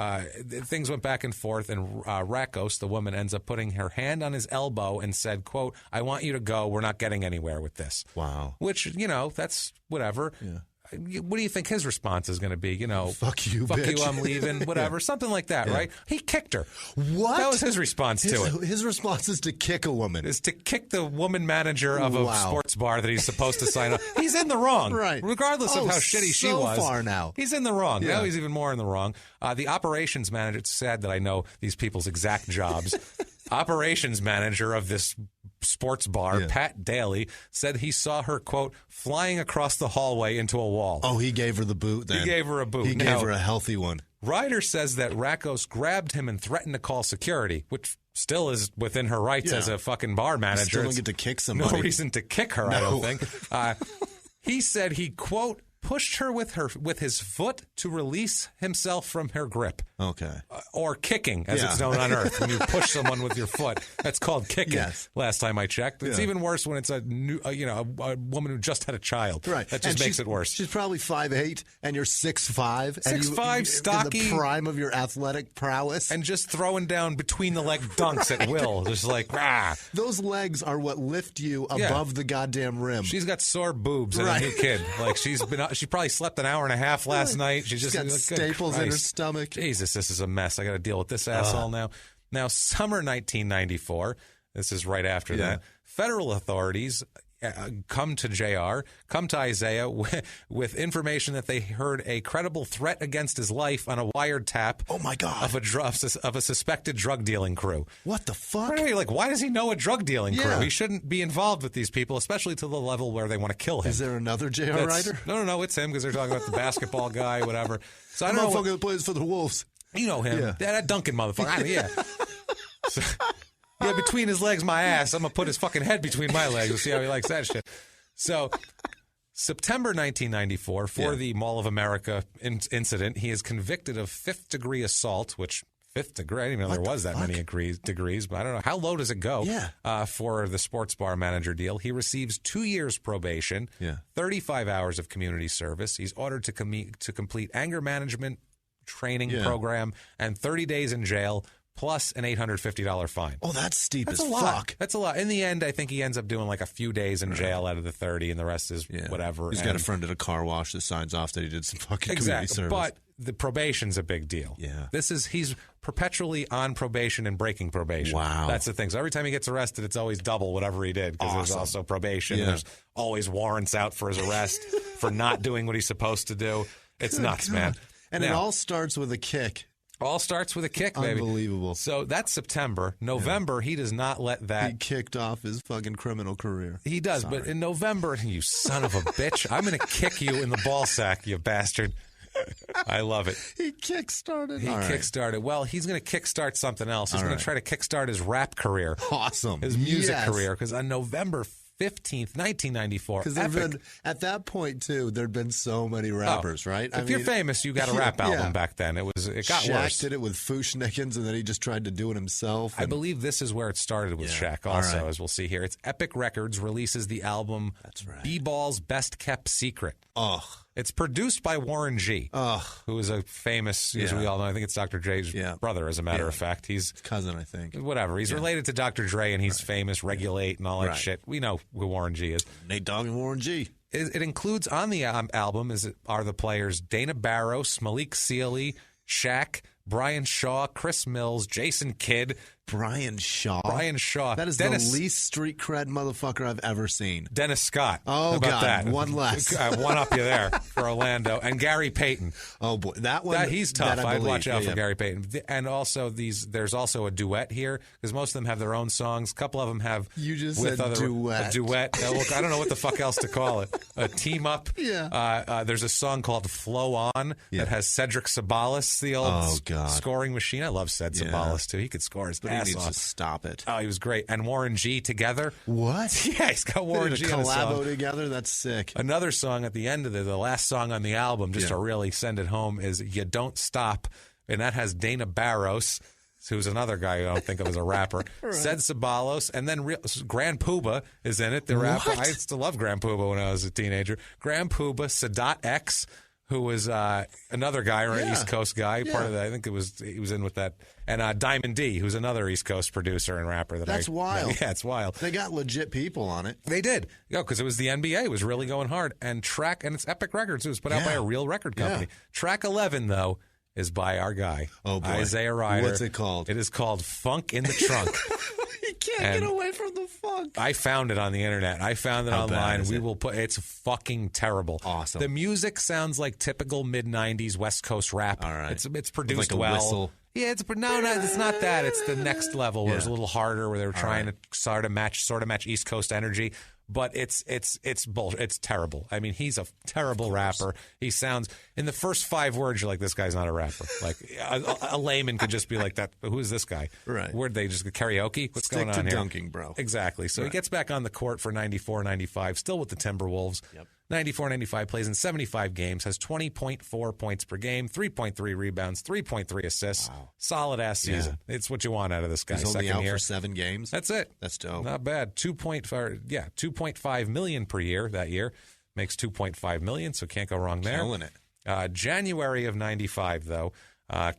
things went back and forth, and Rakos, the woman, ends up putting her hand on his elbow and said, quote, I want you to go. We're not getting anywhere with this. Wow. Which, that's whatever. Yeah. What do you think his response is going to be? Fuck you, fuck bitch. you, I'm leaving, whatever, something like that, right? He kicked her. What? That was his response to it. His response is to kick a woman. Is to kick the woman manager of a sports bar that he's supposed to sign up. He's in the wrong, right? Regardless of how shitty she was. So far now, he's in the wrong. Now he's even more in the wrong. The operations manager. It's sad that I know these people's exact jobs. Operations manager of this sports bar, Pat Daly, said he saw her, quote, flying across the hallway into a wall. Oh, he gave her the boot then. He gave her a boot. He gave her a healthy one. Ryder says that Rakos grabbed him and threatened to call security, which still is within her rights as a fucking bar manager. You still don't get to kick somebody. No reason to kick her, I don't think. He said he, quote, pushed her with his foot to release himself from her grip. Okay. Or kicking, as it's known on Earth. When you push someone with your foot, that's called kicking. Yes. Last time I checked, it's even worse when it's a woman who just had a child. Right. That just makes it worse. She's probably 5'8", and you're 6'5". 6'5", stocky, in the prime of your athletic prowess, and just throwing down between the leg dunks at will, just like rah. Those legs are what lift you above the goddamn rim. She's got sore boobs and a new kid. Like she probably slept an hour and a half last night. She's got staples in her stomach. Jesus, this is a mess. I got to deal with this asshole now. Now, summer 1994. This is right after that. Federal authorities come to Isaiah with information that they heard a credible threat against his life on a wiretap. Oh my God! Of a suspected drug dealing crew. What the fuck? Right, like, why does he know a drug dealing crew? He shouldn't be involved with these people, especially to the level where they want to kill him. Is there another J.R. Ryder? No, it's him because they're talking about the basketball guy, whatever. So I don't know. Motherfucker that plays for the Wolves. You know him. Yeah, that Duncan motherfucker. So, between his legs, my ass. I'm going to put his fucking head between my legs. We'll see how he likes that shit. So, September 1994, for the Mall of America incident, he is convicted of fifth-degree assault, which fifth degree, I didn't even know there was that many degrees, but I don't know. How low does it go for the sports bar manager deal? He receives 2 years probation, 35 hours of community service. He's ordered to complete anger management training program and 30 days in jail, plus an $850 fine. Oh, that's steep that's as a lot. Fuck. That's a lot. In the end, I think he ends up doing like a few days in jail out of the 30, and the rest is whatever. He's got a friend at a car wash that signs off that he did some fucking community service. But the probation's a big deal. Yeah. He's perpetually on probation and breaking probation. Wow. That's the thing. So every time he gets arrested, it's always double whatever he did, because there's also probation. There's always warrants out for his arrest for not doing what he's supposed to do. It's nuts, man. And it all starts with a kick. All starts with a kick, baby. Unbelievable. So that's September. November, he does not let that. He kicked off his fucking criminal career. He does, but in November, you son of a bitch, I'm going to kick you in the ball sack, you bastard. I love it. He kickstarted. Kickstarted. Well, he's going to kickstart something else. He's going to try to kickstart his rap career. Awesome. His music career. Because on November 15th, 1994. Because at that point, too, there'd been so many rappers, right? If you're famous, you got a rap album back then. It got Shaq worse. did it with Fushnikins, and then he just tried to do it himself. I believe this is where it started with Shaq also, as we'll see here. It's Epic Records releases the album B-Ball's Best Kept Secret. Ugh. It's produced by Warren G, who is a famous, as we all know, I think it's Dr. Dre's brother, as a matter of fact. He's cousin, I think. Whatever. He's related to Dr. Dre, and he's famous, Regulate, and all that shit. We know who Warren G is. Nate Dogg and Warren G. It includes on the album are the players Dana Barros, Malik Sealy, Shaq, Brian Shaw, Chris Mills, Jason Kidd. Brian Shaw. That is the least street cred motherfucker I've ever seen. Dennis Scott. Oh, How about God. that? One less. One up you there for Orlando. And Gary Payton. Oh, boy. That one. He's tough. I'd watch out for Gary Payton. And also, there's also a duet here, because most of them have their own songs. A couple of them have. You just said duet. A duet. Look, I don't know what the fuck else to call it. A team up. Yeah. There's a song called Flow On that has Cedric Sabalas, the old scoring machine. I love Ced Sabalas, too. He could score his ass off. He needs to stop it. Oh, he was great. And Warren G together. What? Yeah, he's got Warren G on a collabo together. That's sick. Another song at the end of the last song on the album, just to really send it home, is You Don't Stop. And that has Dana Barros, who's another guy I don't think of as a rapper. Ced Sabalos. And then Grand Puba is in it, the rapper. I used to love Grand Puba when I was a teenager. Grand Puba, Sadat X, who was another guy, right? Yeah. East Coast guy. Yeah. Part of that, I think he was in with that. And Diamond D, who's another East Coast producer and rapper. That's wild. Yeah, it's wild. They got legit people on it. They did. Because it was the NBA. It was really going hard. And it's Epic Records. It was put out by a real record company. Yeah. Track 11, though, is by our guy, Isaiah Ryder. What's it called? It is called Funk in the Trunk. You can't get away from the funk. I found it on the internet. I found it online. We will put. It's fucking terrible. Awesome. The music sounds like typical mid-90s West Coast rap. All right. It's produced like a well. Whistle. Yeah, it's not that. It's the next level where it's a little harder, where they were trying to sort of match East Coast energy. But it's bullshit. It's terrible. I mean, he's a terrible rapper. He sounds, in the first 5 words, you're like, this guy's not a rapper. Like a layman could just be like that. Who is this guy? Right. Where'd they just karaoke? What's Stick going on to here? dunking, bro. Exactly. So he gets back on the court for 94-95, still with the Timberwolves. Yep. 94-95, plays in 75 games, has 20.4 points per game, 3.3 rebounds, 3.3 assists. Wow. Solid-ass season. Yeah. It's what you want out of this guy. He's only out year. for 7 games? That's it. That's dope. Not bad. $2.5 million per year that year. Makes $2.5 million, so can't go wrong there. Killing it. January of 95, though,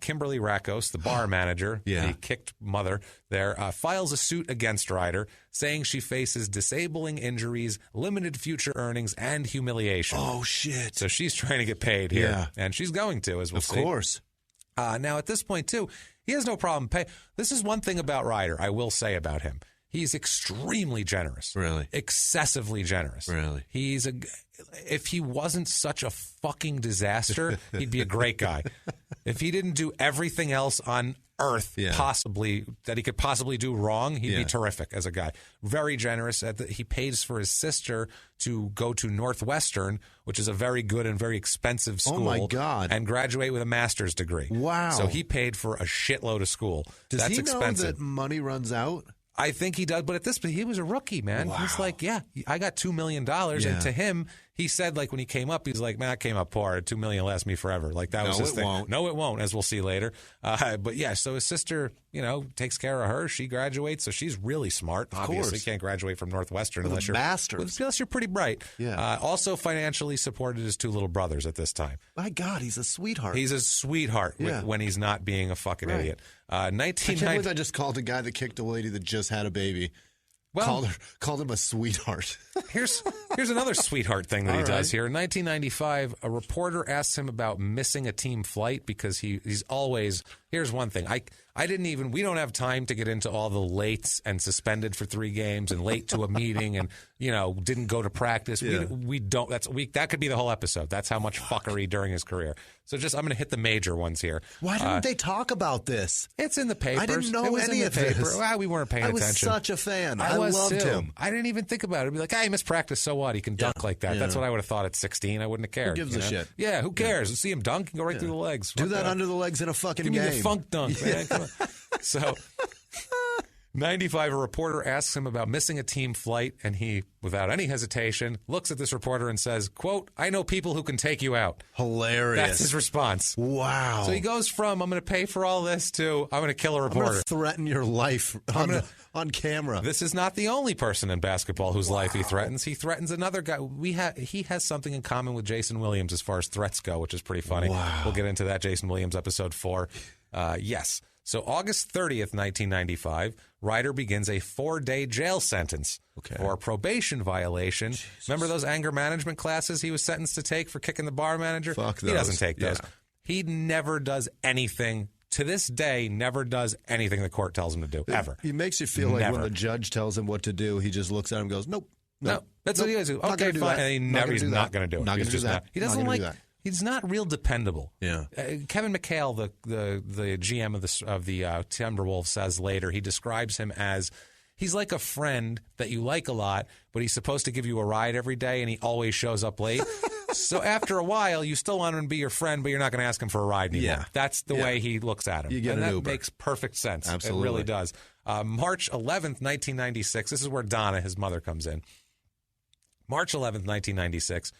Kimberly Rakos, the bar manager, the kicked mother there, files a suit against Ryder, saying she faces disabling injuries, limited future earnings, and humiliation. Oh, shit. So she's trying to get paid here. Yeah. And she's going to, as we'll see. Of course. Now, at this point, too, he has no problem paying. This is one thing about Ryder I will say about him. He's extremely generous. Really? Excessively generous. Really? If he wasn't such a fucking disaster, he'd be a great guy. If he didn't do everything else on earth that he could possibly do wrong, he'd be terrific as a guy. Very generous. He pays for his sister to go to Northwestern, which is a very good and very expensive school. Oh, my God. And graduate with a master's degree. Wow. So he paid for a shitload of school. Does That's he expensive. know that money runs out? I think he does, but at this point, he was a rookie, man. Wow. He's like, I got $2 million. And to him, he said, like, when he came up, he's like, man, I came up poor. $2 million lasts me forever. Like, that was his thing. Won't. No, it won't, as we'll see later. But yeah, so his sister, takes care of her. She graduates, so she's really smart. Obviously, you can't graduate from Northwestern unless you're pretty bright. Yeah. Also financially supported his 2 little brothers at this time. My God, he's a sweetheart. He's a sweetheart when he's not being a fucking idiot. I can't believe I just called a guy that kicked a lady that just had a baby. Well, called him a sweetheart. Here's another sweetheart thing that he does here. In 1995, a reporter asks him about missing a team flight because he's always. Here's one thing. We don't have time to get into all the lates and suspended for 3 games and late to a meeting and, didn't go to practice. Yeah. We don't. That could be the whole episode. That's how much fuckery during his career. So I'm going to hit the major ones here. Why didn't they talk about this? It's in the papers. I didn't know any of this. this. Well, we weren't paying attention. I was such a fan. I loved him. I didn't even think about it. I'd be like, he missed practice, so what? He can dunk like that. That's what I would have thought at 16. I wouldn't have cared. Who gives a shit? Yeah, who cares? See him dunk and go right through the legs. Do that under the legs in a fucking game. Give me the funk dunk, man. Come on. So, 95, a reporter asks him about missing a team flight, and he, without any hesitation, looks at this reporter and says, quote, I know people who can take you out. Hilarious. That's his response. Wow. So he goes from, I'm going to pay for all this, to, I'm going to kill a reporter. I'm going to threaten your life on camera. This is not the only person in basketball whose life he threatens. He threatens another guy. He has something in common with Jason Williams as far as threats go, which is pretty funny. Wow. We'll get into that, Jason Williams, episode 4. Yes. So August 30th, 1995, Ryder begins a 4-day jail sentence for a probation violation. Jesus. Remember those anger management classes he was sentenced to take for kicking the bar manager? Fuck those. He doesn't take those. He never does anything. To this day, never does anything the court tells him to do, ever. He makes you feel like when the judge tells him what to do, he just looks at him and goes, nope. No, that's what he does. Okay, fine. And he's not going to do it. Not going to do that. He doesn't like that. He's not real dependable. Yeah. Kevin McHale, the GM of the Timberwolves, says later, he describes him as he's like a friend that you like a lot, but he's supposed to give you a ride every day, and he always shows up late. So after a while, you still want him to be your friend, but you're not going to ask him for a ride anymore. Yeah. That's the way he looks at him. You get and an that Uber. Makes perfect sense. Absolutely. It really does. March 11th, 1996. This is where Donna, his mother, comes in. March 11th, 1996.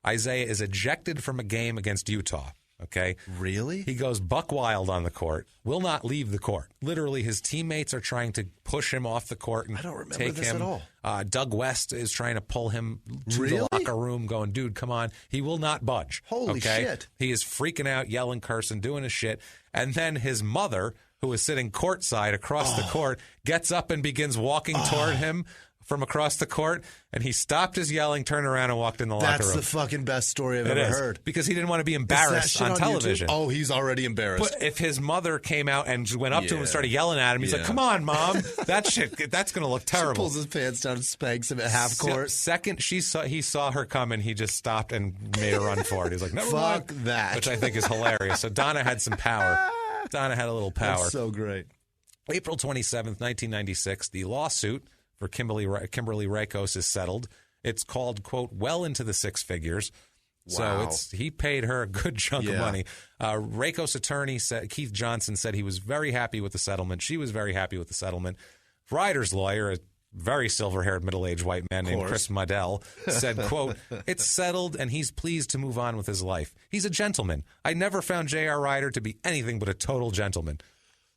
Isaiah is ejected from a game against Utah. Okay. Really? He goes buck wild on the court, will not leave the court. Literally, his teammates are trying to push him off the court and I don't remember take this him. At all. Doug West is trying to pull him to Really? the locker room going, dude, come on. He will not budge. Holy shit. He is freaking out, yelling, cursing, doing his shit. And then his mother, who is sitting courtside across the court, gets up and begins walking toward him from across the court, and he stopped his yelling, turned around, and walked in the locker room. That's the fucking best story I've ever heard. Because he didn't want to be embarrassed on television. Oh, he's already embarrassed. But if his mother came out and went up to him and started yelling at him, he's like, come on, Mom. That's going to look terrible. She pulls his pants down and spanks him at half court. Second, he saw her coming, he just stopped and made a run for it. He's like, never mind. Fuck that. Which I think is hilarious. So Donna had some power. Donna had a little power. That's so great. April 27th, 1996, the lawsuit for Kimberly Rakos is settled. It's called, quote, well into the six figures. Wow. So he paid her a good chunk of money. Rakos' attorney, Keith Johnson, said he was very happy with the settlement. She was very happy with the settlement. Ryder's lawyer, a very silver-haired middle-aged white man named Chris Muddell, said, quote, it's settled and he's pleased to move on with his life. He's a gentleman. I never found J.R. Ryder to be anything but a total gentleman.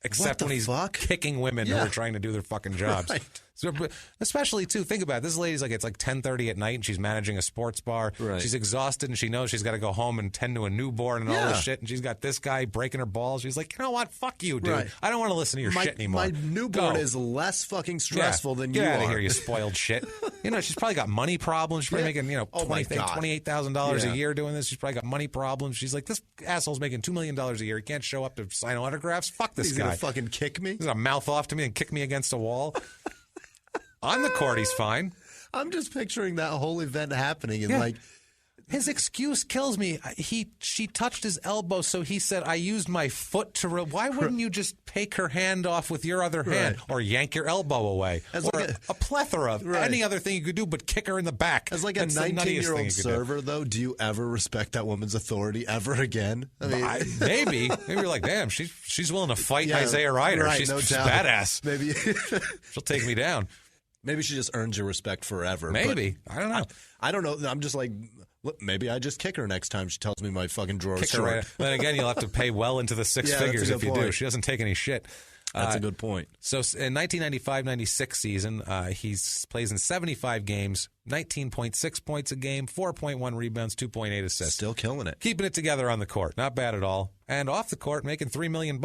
Except when he's kicking women who are trying to do their fucking jobs. Right. So, especially, too, think about it. This lady's like, it's like 10:30 at night, and she's managing a sports bar. Right. She's exhausted, and she knows she's got to go home and tend to a newborn and all this shit. And she's got this guy breaking her balls. She's like, you know what? Fuck you, dude. Right. I don't want to listen to your shit anymore. My newborn is less fucking stressful than you are. Get out of here, you spoiled shit. She's probably got money problems. She's probably making, $28,000 a year doing this. She's probably got money problems. She's like, this asshole's making $2 million a year. He can't show up to sign autographs. Fuck this guy. He's going to fucking kick me? He's going to mouth off to me and kick me against a wall. On the court, he's fine. I'm just picturing that whole event happening and his excuse kills me. She touched his elbow, so he said, I used my foot to... Why wouldn't you just take her hand off with your other hand or yank your elbow away? A plethora of any other thing you could do but kick her in the back. As like a 19-year-old server, though, do you ever respect that woman's authority ever again? I mean, maybe you're like, damn, she's willing to fight Isaiah Ryder. Right, she's doubt. badass. Maybe she'll take me down. Maybe she just earns your respect forever. Maybe. I don't know. I don't know. I'm just like, look, maybe I just kick her next time she tells me my fucking drawer is short. Right. Then again, you'll have to pay well into the six figures if you do. She doesn't take any shit. That's a good point. So in 1995-96 season, he plays in 75 games, 19.6 points a game, 4.1 rebounds, 2.8 assists. Still killing it. Keeping it together on the court. Not bad at all. And off the court, making $3 million.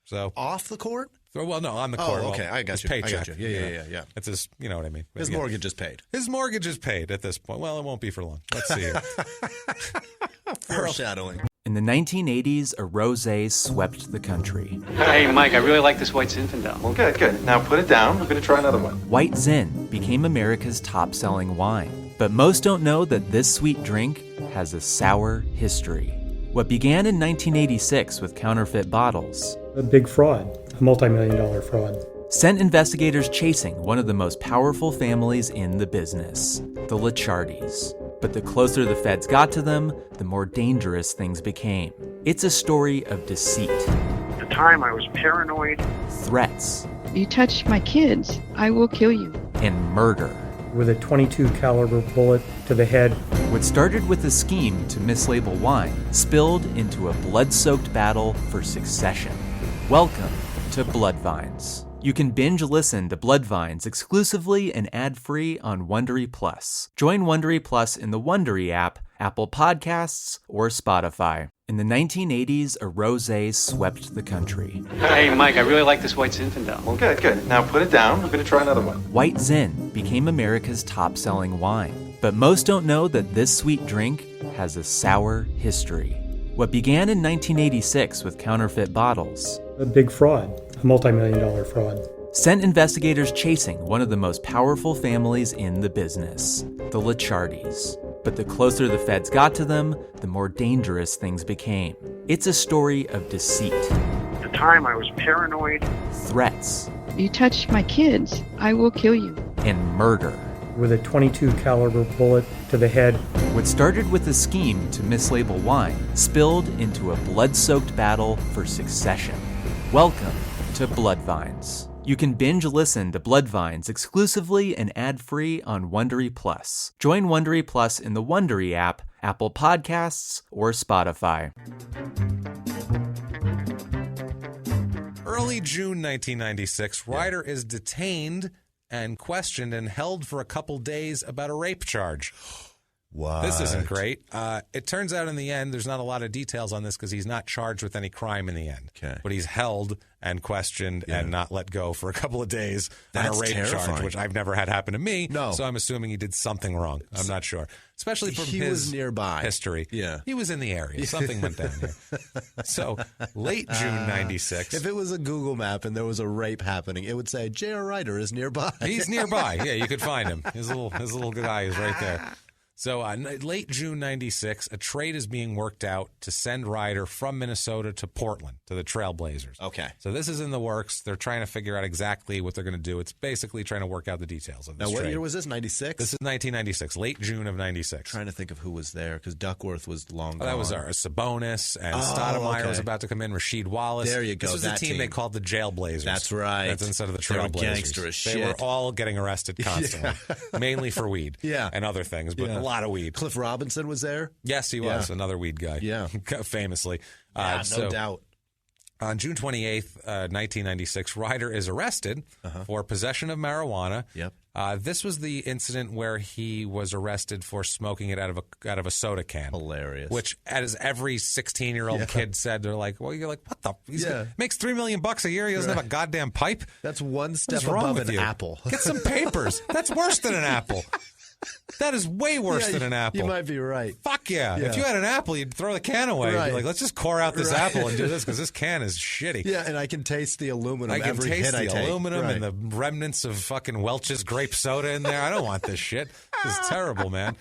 So off the court? Well, no, on the court. Oh, okay. I got you. Paycheck. Yeah. It's his, you know what I mean. His mortgage is paid. His mortgage is paid at this point. Well, it won't be for long. Let's see here. Foreshadowing. In the 1980s, a rosé swept the country. Hey, Mike, I really like this White Zinfandel. Well, good. Now put it down. We're going to try another one. White Zin became America's top-selling wine. But most don't know that this sweet drink has a sour history. What began in 1986 with counterfeit bottles... A big fraud, a multi-million-dollar fraud. Sent investigators chasing one of the most powerful families in the business, the Licciardis. But the closer the feds got to them, the more dangerous things became. It's a story of deceit. At the time, I was paranoid. Threats. You touch my kids, I will kill you. And murder. With a .22 caliber bullet to the head. What started with a scheme to mislabel wine spilled into a blood-soaked battle for succession. Welcome to Bloodvines. You can binge listen to Bloodvines exclusively and ad-free on Wondery Plus. Join Wondery Plus in the Wondery app, Apple Podcasts, or Spotify. In the 1980s, a rosé swept the country. Hey, Mike, I really like this White Zinfandel. Well, good. Now put it down. We're going to try another one. White Zin became America's top-selling wine. But most don't know that this sweet drink has a sour history. What began in 1986 with counterfeit bottles... A big fraud, a multi-million-dollar fraud. Sent investigators chasing one of the most powerful families in the business, the Licciardis. But the closer the feds got to them, the more dangerous things became. It's a story of deceit. At the time, I was paranoid. Threats. You touch my kids, I will kill you. And murder. With a .22 caliber bullet to the head. What started with a scheme to mislabel wine spilled into a blood-soaked battle for succession. Welcome to Bloodvines. You can binge listen to Bloodvines exclusively and ad-free on Wondery Plus. Join Wondery Plus in the Wondery app, Apple Podcasts, or Spotify. Early June 1996, Ryder is detained and questioned and held for a couple days about a rape charge. What? This isn't great. It turns out in the end, there's not a lot of details on this because he's not charged with any crime in the end. Okay. But he's held and questioned and not let go for a couple of days on That's a rape terrifying. charge, which I've never had happen to me. No. So I'm assuming he did something wrong. I'm not sure. Especially from He his was nearby. history. Yeah. He was in the area. Something went down here. So late June 96. If it was a Google map and there was a rape happening, it would say J.R. Ryder is nearby. He's nearby. Yeah, you could find him. His little guy is right there. So late June 96, a trade is being worked out to send Ryder from Minnesota to Portland, to the Trailblazers. Okay. So this is in the works. They're trying to figure out exactly what they're going to do. It's basically trying to work out the details of this Now, what trade. year was this? 96? This is 1996, late June of 96. Trying to think of who was there because Duckworth was long gone. That was our Sabonis, and Stoudemire was about to come in, Rasheed Wallace. There you go, This was that the team team. they called the Jailblazers. That's right. That's instead of the They were Trailblazers. gangster as They were shit. all getting arrested constantly, mainly for weed and other things, but a lot of weed. Cliff Robinson was there? Yes, he was. Another weed guy. Yeah. Famously. No doubt. On June 28th, 1996, Ryder is arrested for possession of marijuana. Yep. This was the incident where he was arrested for smoking it out of a soda can. Hilarious. Which, as every 16-year-old kid said, they're like, well, you're like, what the? He makes $3 million a year. He doesn't have a goddamn pipe. That's one step What's wrong above with an you? apple. Get some papers. That's worse than an apple. That is way worse than an apple. You might be right. Fuck yeah. If you had an apple, you'd throw the can away. You'd be like, let's just core out this apple and do this because this can is shitty. Yeah, and I can taste the aluminum I can every taste hit I the take. aluminum and the remnants of fucking Welch's grape soda in there. I don't want this shit. This is terrible, man.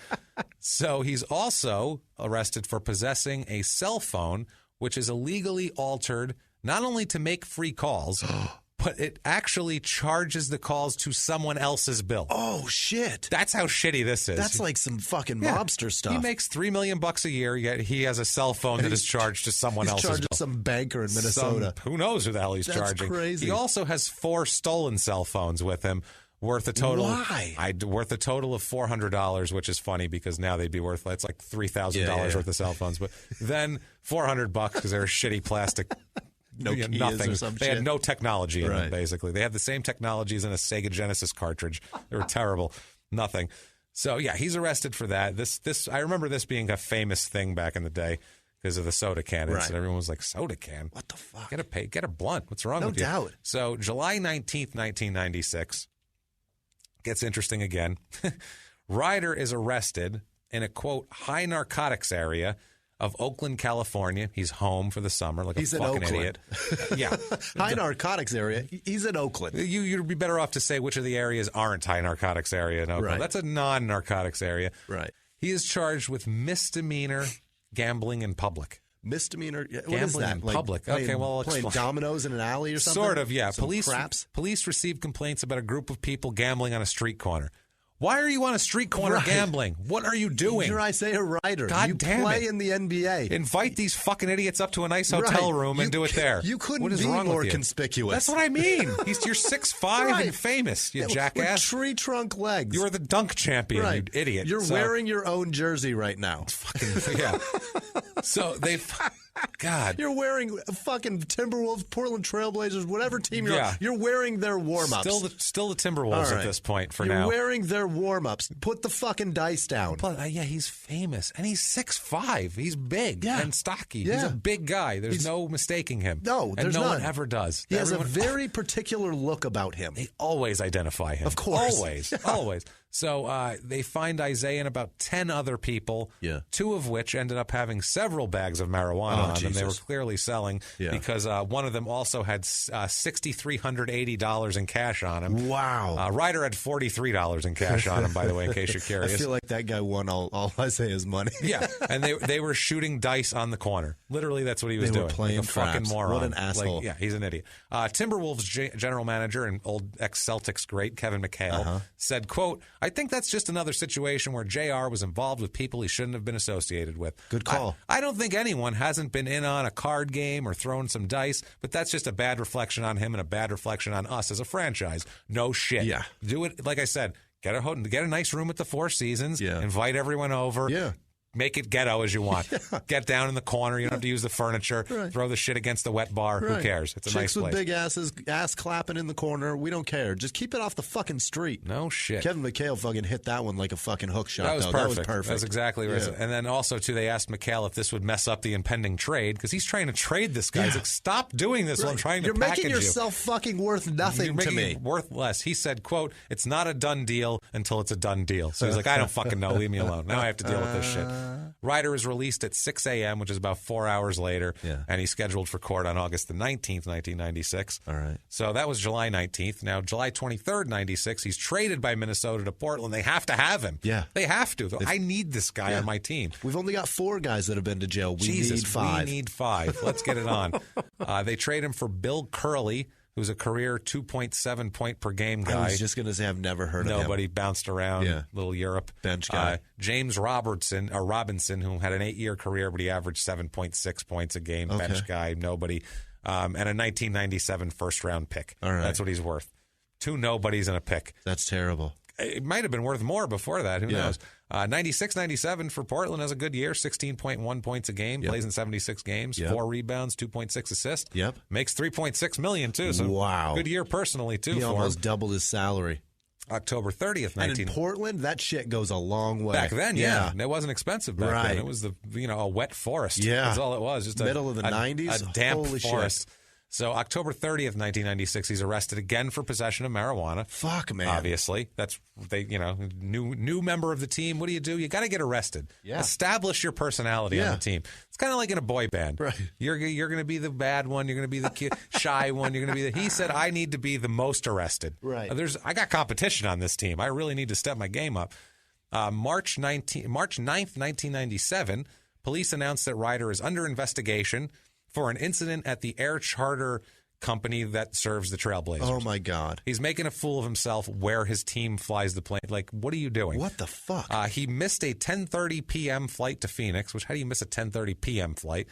So he's also arrested for possessing a cell phone, which is illegally altered not only to make free calls, but it actually charges the calls to someone else's bill. Oh, shit. That's how shitty this is. That's like some fucking mobster stuff. He makes $3 million a year, yet he has a cell phone that is charged to someone else's charging bill. some banker in Minnesota. Who knows who the hell he's That's charging? crazy. He also has 4 stolen cell phones with him, worth a total. Why? Worth a total of $400, which is funny because now they'd be worth it's like $3,000 worth of cell phones, but then $400 because they're shitty plastic. Nothing. Or some they shit. had no technology in them, Right. basically. They had the same technologies in a Sega Genesis cartridge. They were terrible. Nothing. So, yeah, he's arrested for that. This I remember this being a famous thing back in the day because of the soda can incident. Everyone was like, soda can? What the fuck? Get a blunt. What's wrong with you? No doubt. So, July 19th, 1996, gets interesting again. Ryder is arrested in a, quote, high narcotics area of Oakland, California. He's home for the summer like He's a in fucking Oakland. idiot. Yeah. High narcotics area. He's in Oakland. You'd be better off to say which of the areas aren't high narcotics area in Oakland. Right. That's a non-narcotics area. Right. He is charged with misdemeanor gambling in public. Misdemeanor. What Gambling is that? in Like public. Playing, Okay, well, I'll playing explain. dominoes in an alley or something. Sort of, yeah. Some Police craps. received complaints about a group of people gambling on a street corner. Why are you on a street corner gambling? What are you doing? You're Isaiah Ryder. God you damn play it. in the NBA. Invite these fucking idiots up to a nice hotel room and do it there. You couldn't What is be wrong more with you? conspicuous. That's what I mean. You're 6'5" Right. and famous, you With jackass. tree trunk legs. You are the dunk champion, right. you idiot. You're So- wearing your own jersey right now. fucking yeah. So God. You're wearing a fucking Timberwolves, Portland Trailblazers, whatever team you're wearing their warm-ups. Still the Timberwolves All right. at this point for you're now. wearing their warm-ups. Put the fucking dice down. But yeah, he's famous and he's 6'5". He's big and stocky. He's Yeah. a big guy. There's no mistaking him. No, and there's no one none. ever does. He has a Everyone- very particular look about him. They always identify him. Of course. Always. Always. So they find Isaiah and about 10 other people, 2 of which ended up having several bags of marijuana on them. They were clearly selling because one of them also had $6,380 in cash on him. Wow. Ryder had $43 in cash on him, by the way, in case you're I curious. feel like that guy won all Isaiah's money. Yeah, and they were shooting dice on the corner. Literally, that's what he was They were doing. playing like a fucking craps. moron. What an asshole. Like, yeah, he's an idiot. Timberwolves general manager and old ex-Celtics great Kevin McHale said, quote, I think that's just another situation where JR was involved with people he shouldn't have been associated with. Good call. I don't think anyone hasn't been in on a card game or thrown some dice, but that's just a bad reflection on him and a bad reflection on us as a franchise. No shit. Yeah. Do it, like I said, get a nice room at the Four Seasons, invite everyone over. Yeah. make it ghetto as you want. Get down in the corner. You don't have to use the furniture. Right. Throw the shit against the wet bar. Who cares? It's a nice Chicks with place. big asses, ass clapping in the corner. We don't care. Just keep it off the fucking street. No shit. Kevin McHale fucking hit that one like a fucking hook shot. That was though. perfect. That was perfect. That's exactly right. Yeah. And then also, too, they asked McHale if this would mess up the impending trade because he's trying to trade this guy. He's like, stop doing this while I'm trying to You're package making yourself fucking worth nothing You're making to me. it worth less. He said, quote, it's not a done deal until it's a done deal. So he's like, I don't fucking know. Leave me alone. Now I have to deal with this shit. Ryder is released at 6 a.m., which is about 4 hours later. Yeah. And he's scheduled for court on August the 19th, 1996. All right. So that was July 19th. Now, July 23rd, 96, he's traded by Minnesota to Portland. They have to have him. Yeah. They have to. I need this guy on my team. We've only got 4 guys that have been to jail. We need 5. We need 5. Let's get it on. They trade him for Bill Curley, who's a career 2.7 point per game guy. I was just going to say I've never heard of him. Nobody bounced around, little Europe. Bench guy. James Robinson, who had an 8-year career, but he averaged 7.6 points a game. Okay. Bench guy, nobody. And a 1997 first-round pick. All right. That's what he's worth. 2 nobodies and a pick. That's terrible. It might have been worth more before that. Who knows? 96-97 for Portland has a good year, 16.1 points a game, plays in 76 games, 4 rebounds, 2.6 assists. Yep. Makes $3.6 million, too. So wow. Good year personally, too, He for almost him. doubled his salary. October 30th, And in Portland, that shit goes a long way. Back then, yeah. It wasn't expensive back then. It was a wet forest. Yeah. That's all it was. Just Middle of the 90s? A damp Holy forest. shit. So October 30th, 1996, he's arrested again for possession of marijuana. Fuck, man. Obviously. That's, new member of the team. What do? You got to get arrested. Yeah. Establish your personality on the team. It's kind of like in a boy band. Right. You're going to be the bad one. You're going to be the shy one. You're going to be he said, I need to be the most arrested. Right. I got competition on this team. I really need to step my game up. March 9th, 1997, police announced that Ryder is under investigation for an incident at the air charter company that serves the Trailblazers. Oh, my God. He's making a fool of himself where his team flies the plane. Like, what are you doing? What the fuck? He missed a 10:30 p.m. flight to Phoenix, which how do you miss a 10:30 p.m. flight?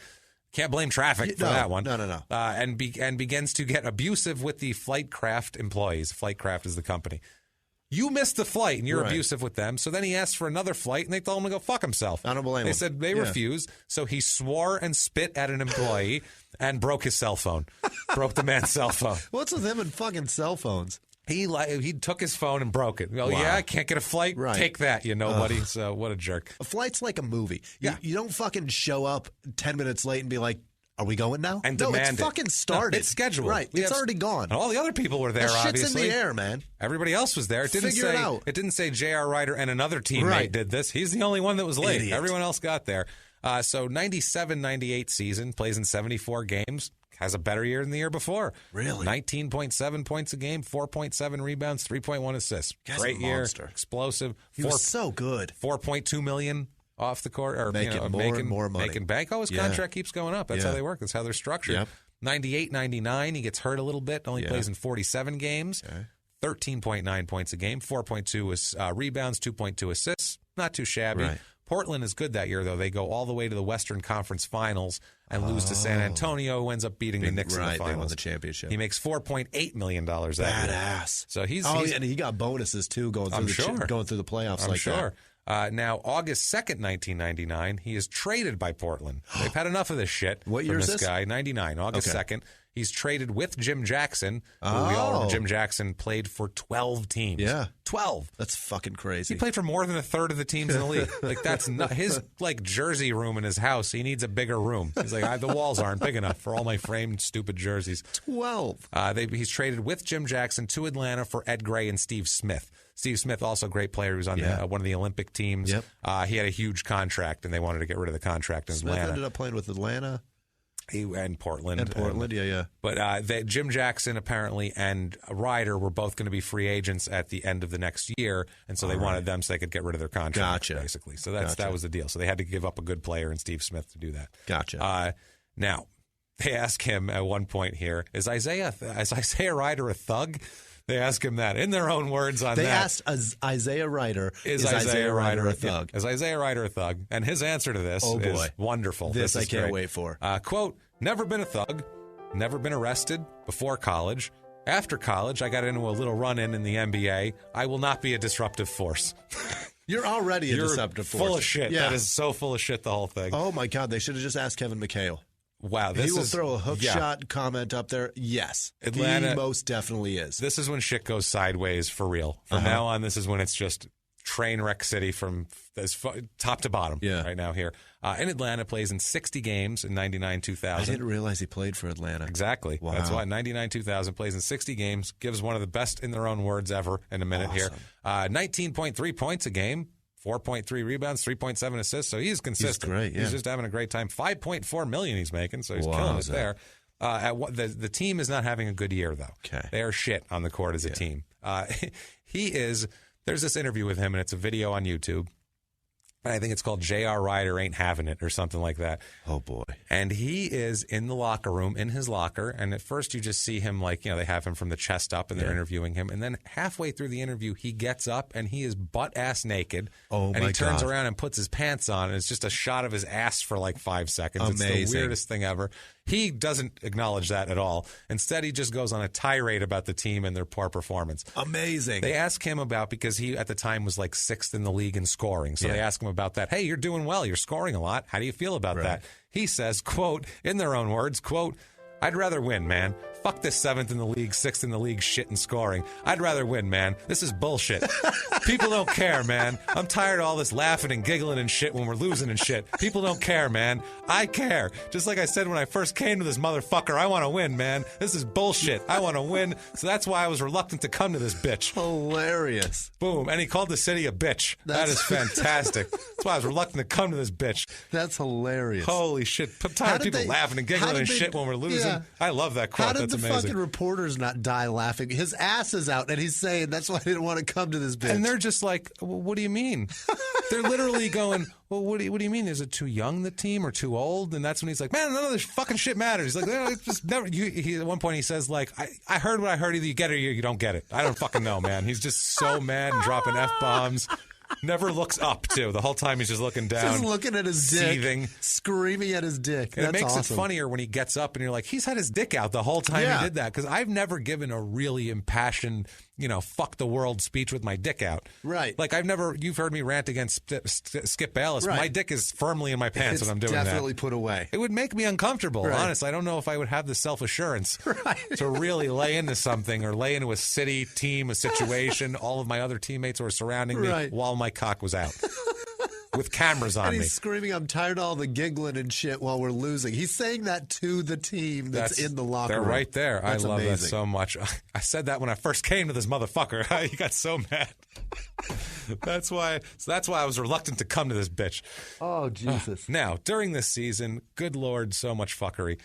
Can't blame traffic for that one. No. And begins to get abusive with the Flightcraft employees. Flightcraft is the company. You missed the flight, and you're abusive with them. So then he asked for another flight, and they told him to go fuck himself. I don't blame him. They said they refused. So he swore and spit at an employee and broke his cell phone. Broke the man's cell phone. What's with him and fucking cell phones? He took his phone and broke it. Oh, yeah, I can't get a flight? Right. Take that, you nobody. So what a jerk. A flight's like a movie. Yeah. You don't fucking show up 10 minutes late and be like, are we going now? And no, demand it's fucking started. No, it's scheduled. Right. It's already gone. And all the other people were there, that shit's obviously. in the air, man. Everybody else was there. It didn't Figure it out. It didn't say J.R. Ryder and another teammate did this. He's the only one that was late. Idiot. Everyone else got there. So 97-98 season, plays in 74 games. Has a better year than the year before. Really? 19.7 points a game, 4.7 rebounds, 3.1 assists. Guy's Great a year. monster. Explosive. He was so good. $4.2 million off the court. Or, Making more and more money. Making bank. Oh, his contract keeps going up. That's how they work. That's how they're structured. Yep. 98-99, he gets hurt a little bit. Only plays in 47 games. Okay. 13.9 points a game, 4.2 rebounds, 2.2 assists. Not too shabby. Right. Portland is good that year, though. They go all the way to the Western Conference Finals and lose to San Antonio, who ends up beating the Knicks in the finals. They won the championship. He makes $4.8 million that year. Badass. So he's and he got bonuses, too, going through the playoffs I'm like sure. Now, August 2nd, 1999, he is traded by Portland. They've had enough of this shit What from year is this this? guy. 99, August 2nd. He's traded with Jim Jackson. Jim Jackson played for 12 teams. Yeah. 12. That's fucking crazy. He played for more than a third of the teams in the league. Like, that's not his jersey room in his house. He needs a bigger room. He's like, the walls aren't big enough for all my framed stupid jerseys. 12. He's traded with Jim Jackson to Atlanta for Ed Gray and Steve Smith. Steve Smith, also a great player, who's on one of the Olympic teams. Yep. He had a huge contract, and they wanted to get rid of the contract in Smith Atlanta. ended up playing with Atlanta. And Portland. Yeah. But Jim Jackson apparently and Ryder were both going to be free agents at the end of the next year, and so they wanted them so they could get rid of their contract, basically. So that was the deal. So they had to give up a good player in Steve Smith to do that. Gotcha. Now, they ask him at one point here, is Isaiah Ryder a thug? They ask him that in their own words on they that. They asked Isaiah Ryder, is Isaiah Ryder a thug? Yeah. Is Isaiah Ryder a thug? And his answer to this is wonderful. This I can't great. wait for. Quote, never been a thug, never been arrested before college. After college, I got into a little run-in the NBA. I will not be a disruptive force. You're already a You're deceptive force. full of shit. Yeah. That is so full of shit, the whole thing. Oh, my God. They should have just asked Kevin McHale. Wow. He will throw a hook shot comment up there. Yes. Atlanta, he most definitely is. This is when shit goes sideways for real. From now on, this is when it's just train wreck city from top to bottom right now here. In Atlanta, plays in 60 games in 99-2000. I didn't realize he played for Atlanta. Exactly. Wow. That's why 99-2000 plays in 60 games, gives one of the best in their own words ever in a minute here. 19.3 points a game, 4.3 rebounds, 3.7 assists. So he's consistent. He's great, yeah. He's just having a great time. $5.4 million he's making, so he's killing it there. The team is not having a good year, though. Okay. They are shit on the court as a team. There's this interview with him, and it's a video on YouTube. I think it's called J.R. Ryder Ain't Having It or something like that. Oh, boy. And he is in the locker room, in his locker. And at first you just see him like, they have him from the chest up and they're interviewing him. And then halfway through the interview, he gets up and he is butt-ass naked. Oh, my God. And he turns around and puts his pants on. And it's just a shot of his ass for like 5 seconds. Amazing. It's the weirdest thing ever. He doesn't acknowledge that at all. Instead, he just goes on a tirade about the team and their poor performance. Amazing. They ask him about, because he at the time was like 6th in the league in scoring. So they ask him about that. Hey, you're doing well. You're scoring a lot. How do you feel about that? He says, quote, in their own words, quote, I'd rather win, man. Fuck this 7th in the league, 6th in the league shit and scoring. I'd rather win, man. This is bullshit. People don't care, man. I'm tired of all this laughing and giggling and shit when we're losing and shit. People don't care, man. I care. Just like I said when I first came to this motherfucker, I want to win, man. This is bullshit. I want to win. So that's why I was reluctant to come to this bitch. Hilarious. Boom. And he called the city a bitch. That is fantastic. That's why I was reluctant to come to this bitch. That's hilarious. Holy shit. I'm tired of people laughing and giggling and shit when we're losing. Yeah. I love that quote. That's amazing. Fucking reporters not die laughing? His ass is out, and he's saying that's why I didn't want to come to this bitch. And they're just like, well, what do you mean? They're literally going, well, what do you mean? Is it too young, the team, or too old? And that's when he's like, man, none of this fucking shit matters. He's like, no, it's just never. At one point he says, like, I heard what I heard. Either you get it or you don't get it. I don't fucking know, man. He's just so mad and dropping F-bombs. Never looks up, too. The whole time he's just looking down. Just looking at his dick. Seething. Screaming at his dick. And That's it makes awesome. it funnier when he gets up and you're like, he's had his dick out the whole time he did that. Because I've never given a really impassioned, fuck the world speech with my dick out. Right. Like you've heard me rant against Skip Bayless. Right. My dick is firmly in my pants when I'm doing that. It's definitely put away. It would make me uncomfortable, honestly. I don't know if I would have the self-assurance to really lay into something or lay into a city, team, a situation, all of my other teammates who are surrounding me while my cock was out. With cameras on me. And he's screaming, I'm tired of all the giggling and shit while we're losing. He's saying that to the team that's in the locker room. They're right there. That's I love amazing. that so much. I said that when I first came to this motherfucker. He got so mad. That's why I was reluctant to come to this bitch. Oh, Jesus. Now, during this season, good Lord, so much fuckery.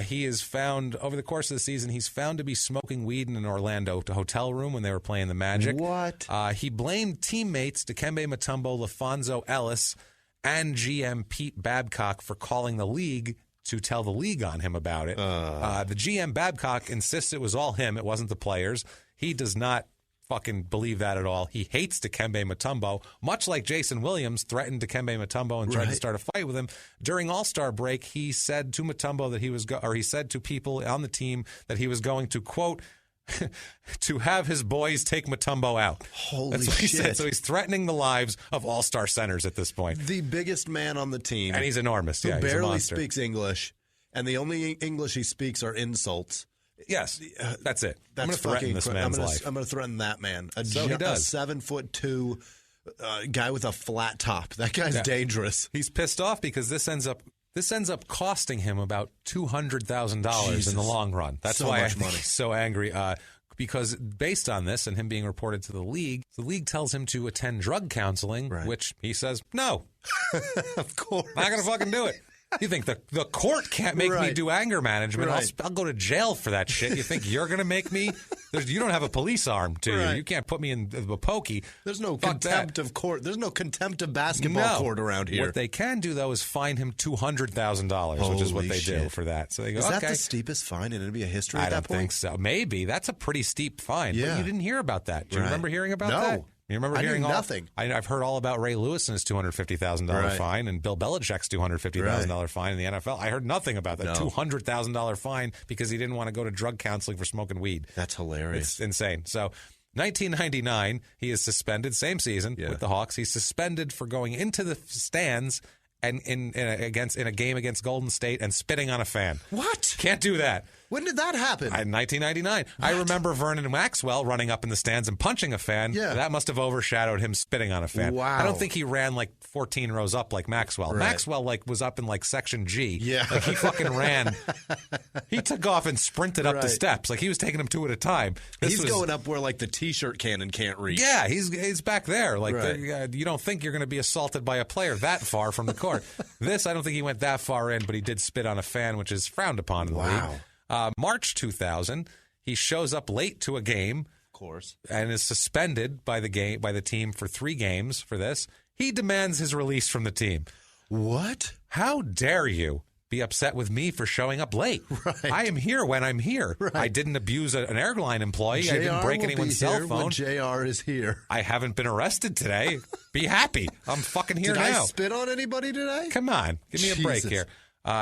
He is found, over the course of the season, he's found to be smoking weed in an Orlando hotel room when they were playing the Magic. What? He blamed teammates Dikembe Mutombo, LaFonso Ellis, and GM Pete Babcock for calling the league to tell the league on him about it. The GM Babcock insists it was all him. It wasn't the players. He does not fucking believe that at all. He hates Dikembe Mutombo, much like Jason Williams threatened Dikembe Mutombo and tried to start a fight with him. During All-Star break, he said to Mutombo that he said to people on the team that he was going to, quote, to have his boys take Mutombo out. Holy That's what he shit. said. So he's threatening the lives of all-star centers at this point. The biggest man on the team. And he's enormous. Who Yeah, he's a barely monster. speaks English, and the only English he speaks are insults. Yes, that's it. That's I'm going to threaten this man's life. I'm going to threaten that man. A So he does. 7'2" guy with a flat top. That guy's dangerous. He's pissed off because this ends up costing him about $200,000 in the long run. That's So why much I think money. he's so angry. Because based on this and him being reported to the league tells him to attend drug counseling, which he says, no. Of course. Not going to fucking do it. You think the court can't make me do anger management? I'll go to jail for that shit. You think you're going to make me? You don't have a police arm, do you? You can't put me in the pokey. There's no contempt of court. There's no contempt of basketball court around here. What they can do, though, is fine him $200,000, which is what they do for that. So they go, is that okay. the steepest fine in NBA history I at that don't point? think so. Maybe. That's a pretty steep fine. Yeah. But you didn't hear about that. Do you remember hearing about No. that? You remember hearing knew nothing. I've heard all about Ray Lewis and his $250,000 fine and Bill Belichick's $250,000 fine in the NFL. I heard nothing about that $200,000 fine because he didn't want to go to drug counseling for smoking weed. That's hilarious. It's insane. So 1999, he is suspended, same season with the Hawks. He's suspended for going into the stands and in a game against Golden State and spitting on a fan. What? Can't do that. When did that happen? In 1999. What? I remember Vernon Maxwell running up in the stands and punching a fan. Yeah. That must have overshadowed him spitting on a fan. Wow. I don't think he ran like 14 rows up like Maxwell. Right. Maxwell was up in like section G. Yeah. Like he fucking ran. He took off and sprinted up the steps. Like he was taking them two at a time. He's going up where like the T-shirt cannon can't reach. Yeah, he's back there. Like you don't think you're going to be assaulted by a player that far from the court. This, I don't think he went that far in, but he did spit on a fan, which is frowned upon in the league. March 2000, he shows up late to a game, of course, and is suspended by the team for 3 games for this. He demands his release from the team. What? How dare you be upset with me for showing up late? Right. I am here when I'm here. Right. I didn't abuse an airline employee. JR I didn't break anyone's cell phone. When JR is here. I haven't been arrested today. Be happy. I'm fucking here now. Did I spit on anybody today? Come on. Give me a break here.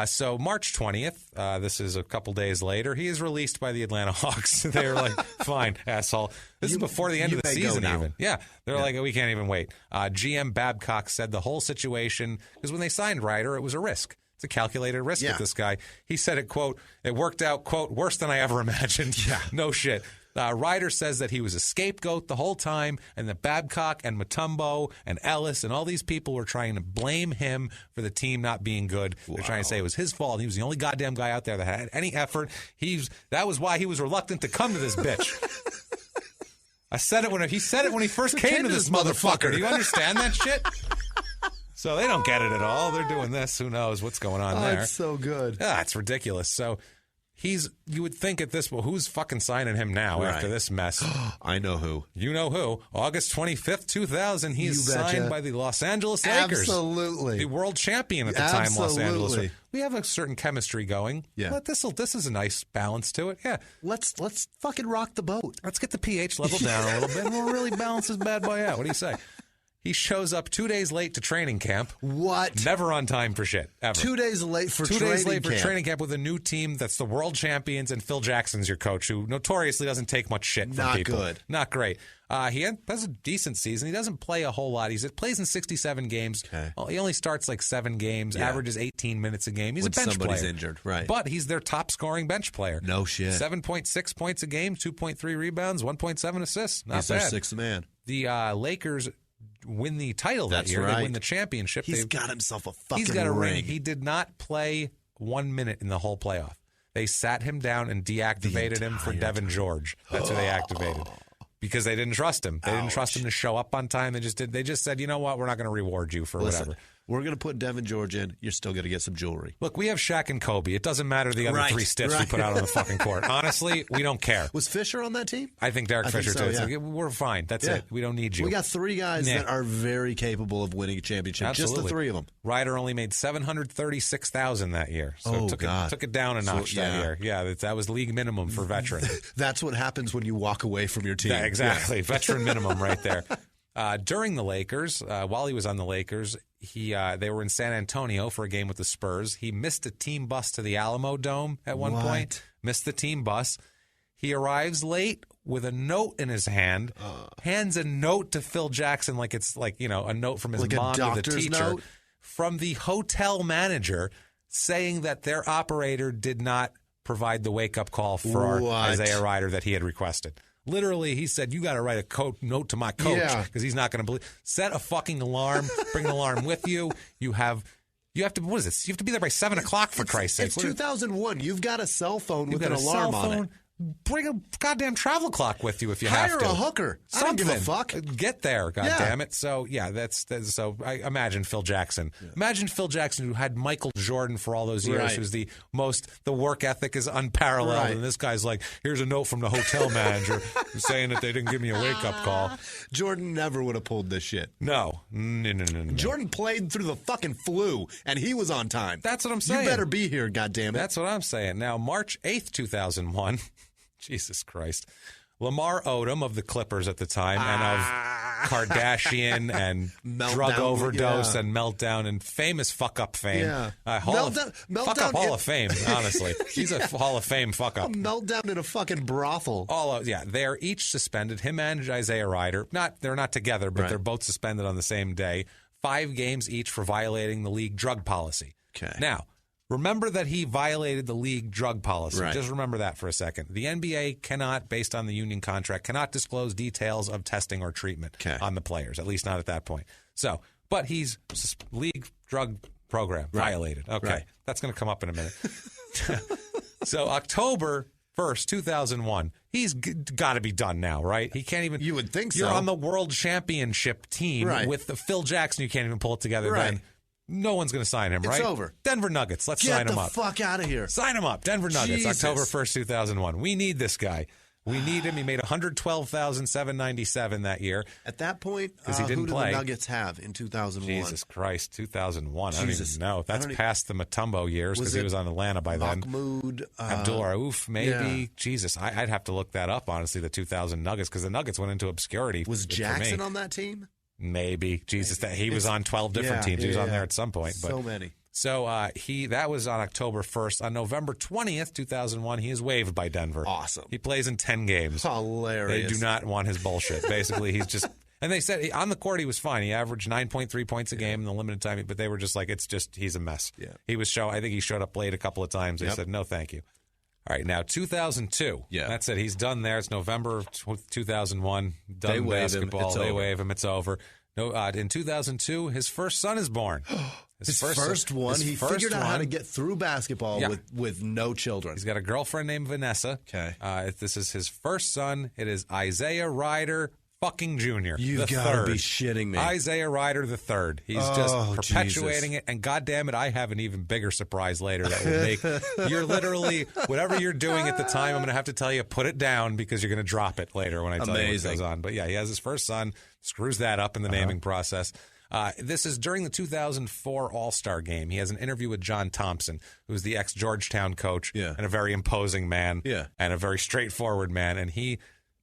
So March 20th, this is a couple days later, he is released by the Atlanta Hawks. They're like, fine, asshole. This is before the end of the season even. Yeah, they're like, we can't even wait. GM Babcock said the whole situation, because when they signed Ryder, it was a risk. It's a calculated risk with this guy. He said it, quote, it worked out, quote, worse than I ever imagined. Yeah. No shit. Ryder says that he was a scapegoat the whole time, and that Babcock and Mutombo and Ellis and all these people were trying to blame him for the team not being good. Wow. They're trying to say it was his fault. He was the only goddamn guy out there that had any effort. That was why he was reluctant to come to this bitch. I said it when he first came to this motherfucker. Do you understand that shit? So they don't get it at all. They're doing this. Who knows what's going on there? It's so good. Yeah, it's ridiculous. So you would think at this, well, who's fucking signing him now after this mess? I know who. You know who. August 25th, 2000, he's signed by the Los Angeles Lakers. Absolutely. The world champion at the time, Los Angeles. We have a certain chemistry going. Yeah. But this is a nice balance to it. Yeah. Let's fucking rock the boat. Let's get the pH level down a little bit, and we'll really balance this bad boy out. What do you say? He shows up 2 days late to training camp. What? Never on time for shit, ever. 2 days late for training camp. 2 days late for training camp with a new team that's the world champions, and Phil Jackson's your coach, who notoriously doesn't take much shit from people. Not good. Not great. He has a decent season. He doesn't play a whole lot. He plays in 67 games. Okay. Well, he only starts like 7 games, averages 18 minutes a game. He's a bench player. Somebody's injured, right. But he's their top-scoring bench player. No shit. 7.6 points a game, 2.3 rebounds, 1.7 assists. Not bad. He's their sixth man. The Lakers win the title that year. Right. They win the championship. He's got himself a fucking He's got a ring. He did not play 1 minute in the whole playoff. They sat him down and deactivated him for Devin George. That's who they activated. Because they didn't trust him. They didn't trust him to show up on time. They just said, you know what, we're not going to reward you for whatever. We're going to put Devin George in. You're still going to get some jewelry. Look, we have Shaq and Kobe. It doesn't matter the other 3 stiffs we put out on the fucking court. Honestly, we don't care. Was Fisher on that team? I think Derek Fisher so, too. Yeah. Like, we're fine. That's it. We don't need you. We got 3 guys that are very capable of winning a championship. Absolutely. Just the 3 of them. Ryder only made $736,000 that year. So took it down a notch that year. Yeah, that was league minimum for veteran. That's what happens when you walk away from your team. Yeah, exactly. Veteran minimum right there. During the Lakers, while he was on the Lakers, they were in San Antonio for a game with the Spurs. He missed a team bus to the Alamo Dome at one point. Missed the team bus. He arrives late with a note in his hand, hands a note to Phil Jackson like it's like, a note from his mom to the teacher, from the hotel manager saying that their operator did not provide the wake-up call for Isaiah Ryder that he had requested. Literally, he said, you got to write a note to my coach because he's not going to believe. Set a fucking alarm. Bring an alarm with you. You have to, what is this? You have to be there by 7 o'clock for Christ's sake. It's 2001. You've got a cell phone with an alarm on it. Bring a goddamn travel clock with you if you have to. Hire a hooker. Something. I don't give a fuck. Get there, goddammit. So, that's so I imagine Phil Jackson. Yeah. Imagine Phil Jackson, who had Michael Jordan for all those years, who's the work ethic is unparalleled. And this guy's like, here's a note from the hotel manager saying that they didn't give me a wake-up call. Jordan never would have pulled this shit. No. Jordan played through the fucking flu, and he was on time. That's what I'm saying. You better be here, goddammit. That's what I'm saying. Now, March 8th, 2001... Jesus Christ. Lamar Odom of the Clippers at the time and of Kardashian and drug overdose and meltdown and famous fuck up fame. Yeah. Fuck up Hall of Fame, honestly. He's a Hall of Fame fuck up. Meltdown in a fucking brothel. They're each suspended. Him and Isaiah Ryder. They're not together, but they're both suspended on the same day. 5 games each for violating the league drug policy. Okay. Now, remember that he violated the league drug policy. Right. Just remember that for a second. The NBA cannot, based on the union contract, cannot disclose details of testing or treatment on the players, at least not at that point. So, but he's league drug program violated. Okay. Right. That's going to come up in a minute. So October 1st, 2001, he's got to be done now, right? He can't even. You would think so. You're on the world championship team with the Phil Jackson. You can't even pull it together then. No one's going to sign him, right? It's over. Denver Nuggets. Let's sign him up. Get the fuck out of here. Sign him up. Denver Nuggets, Jesus. October 1st, 2001. We need this guy. We need him. He made $112,797 that year. At that point, he didn't who play. did the Nuggets have in 2001? Jesus Christ, 2001. I don't even know. That's past the Mutombo years because he was on Atlanta by then. Mahmoud, Abdul Rauf, maybe. Yeah. Jesus, I'd have to look that up, honestly, the 2000 Nuggets, because the Nuggets went into obscurity. Was Jackson on that team? Maybe. Jesus, he was on 12 different teams. He was on there at some point. So many. So that was on October 1st. On November 20th, 2001, he is waived by Denver. Awesome. He plays in 10 games. Hilarious. They do not want his bullshit. Basically, he's just... And they said on the court he was fine. He averaged 9.3 points a game in the limited time. But they were just like, he's a mess. Yeah. I think he showed up late a couple of times. They said, no, thank you. All right, now 2002. Yeah. That's it. He's done there. It's November of 2001. Done they basketball. They wave him. It's over. No, in 2002, his first son is born. His first one. He figured out how to get through basketball with no children. He's got a girlfriend named Vanessa. Okay. This is his first son. It is Isaiah Ryder fucking Jr. You've got to be shitting me. Isaiah Ryder the third. He's just perpetuating it. And goddamn it, I have an even bigger surprise later that will make you're literally whatever you're doing at the time. I'm going to have to tell you, put it down because you're going to drop it later when I tell you what goes on. But yeah, he has his first son. Screws that up in the naming process. This is during the 2004 All-Star Game. He has an interview with John Thompson, who's the ex-Georgetown coach and a very imposing man and a very straightforward man. And he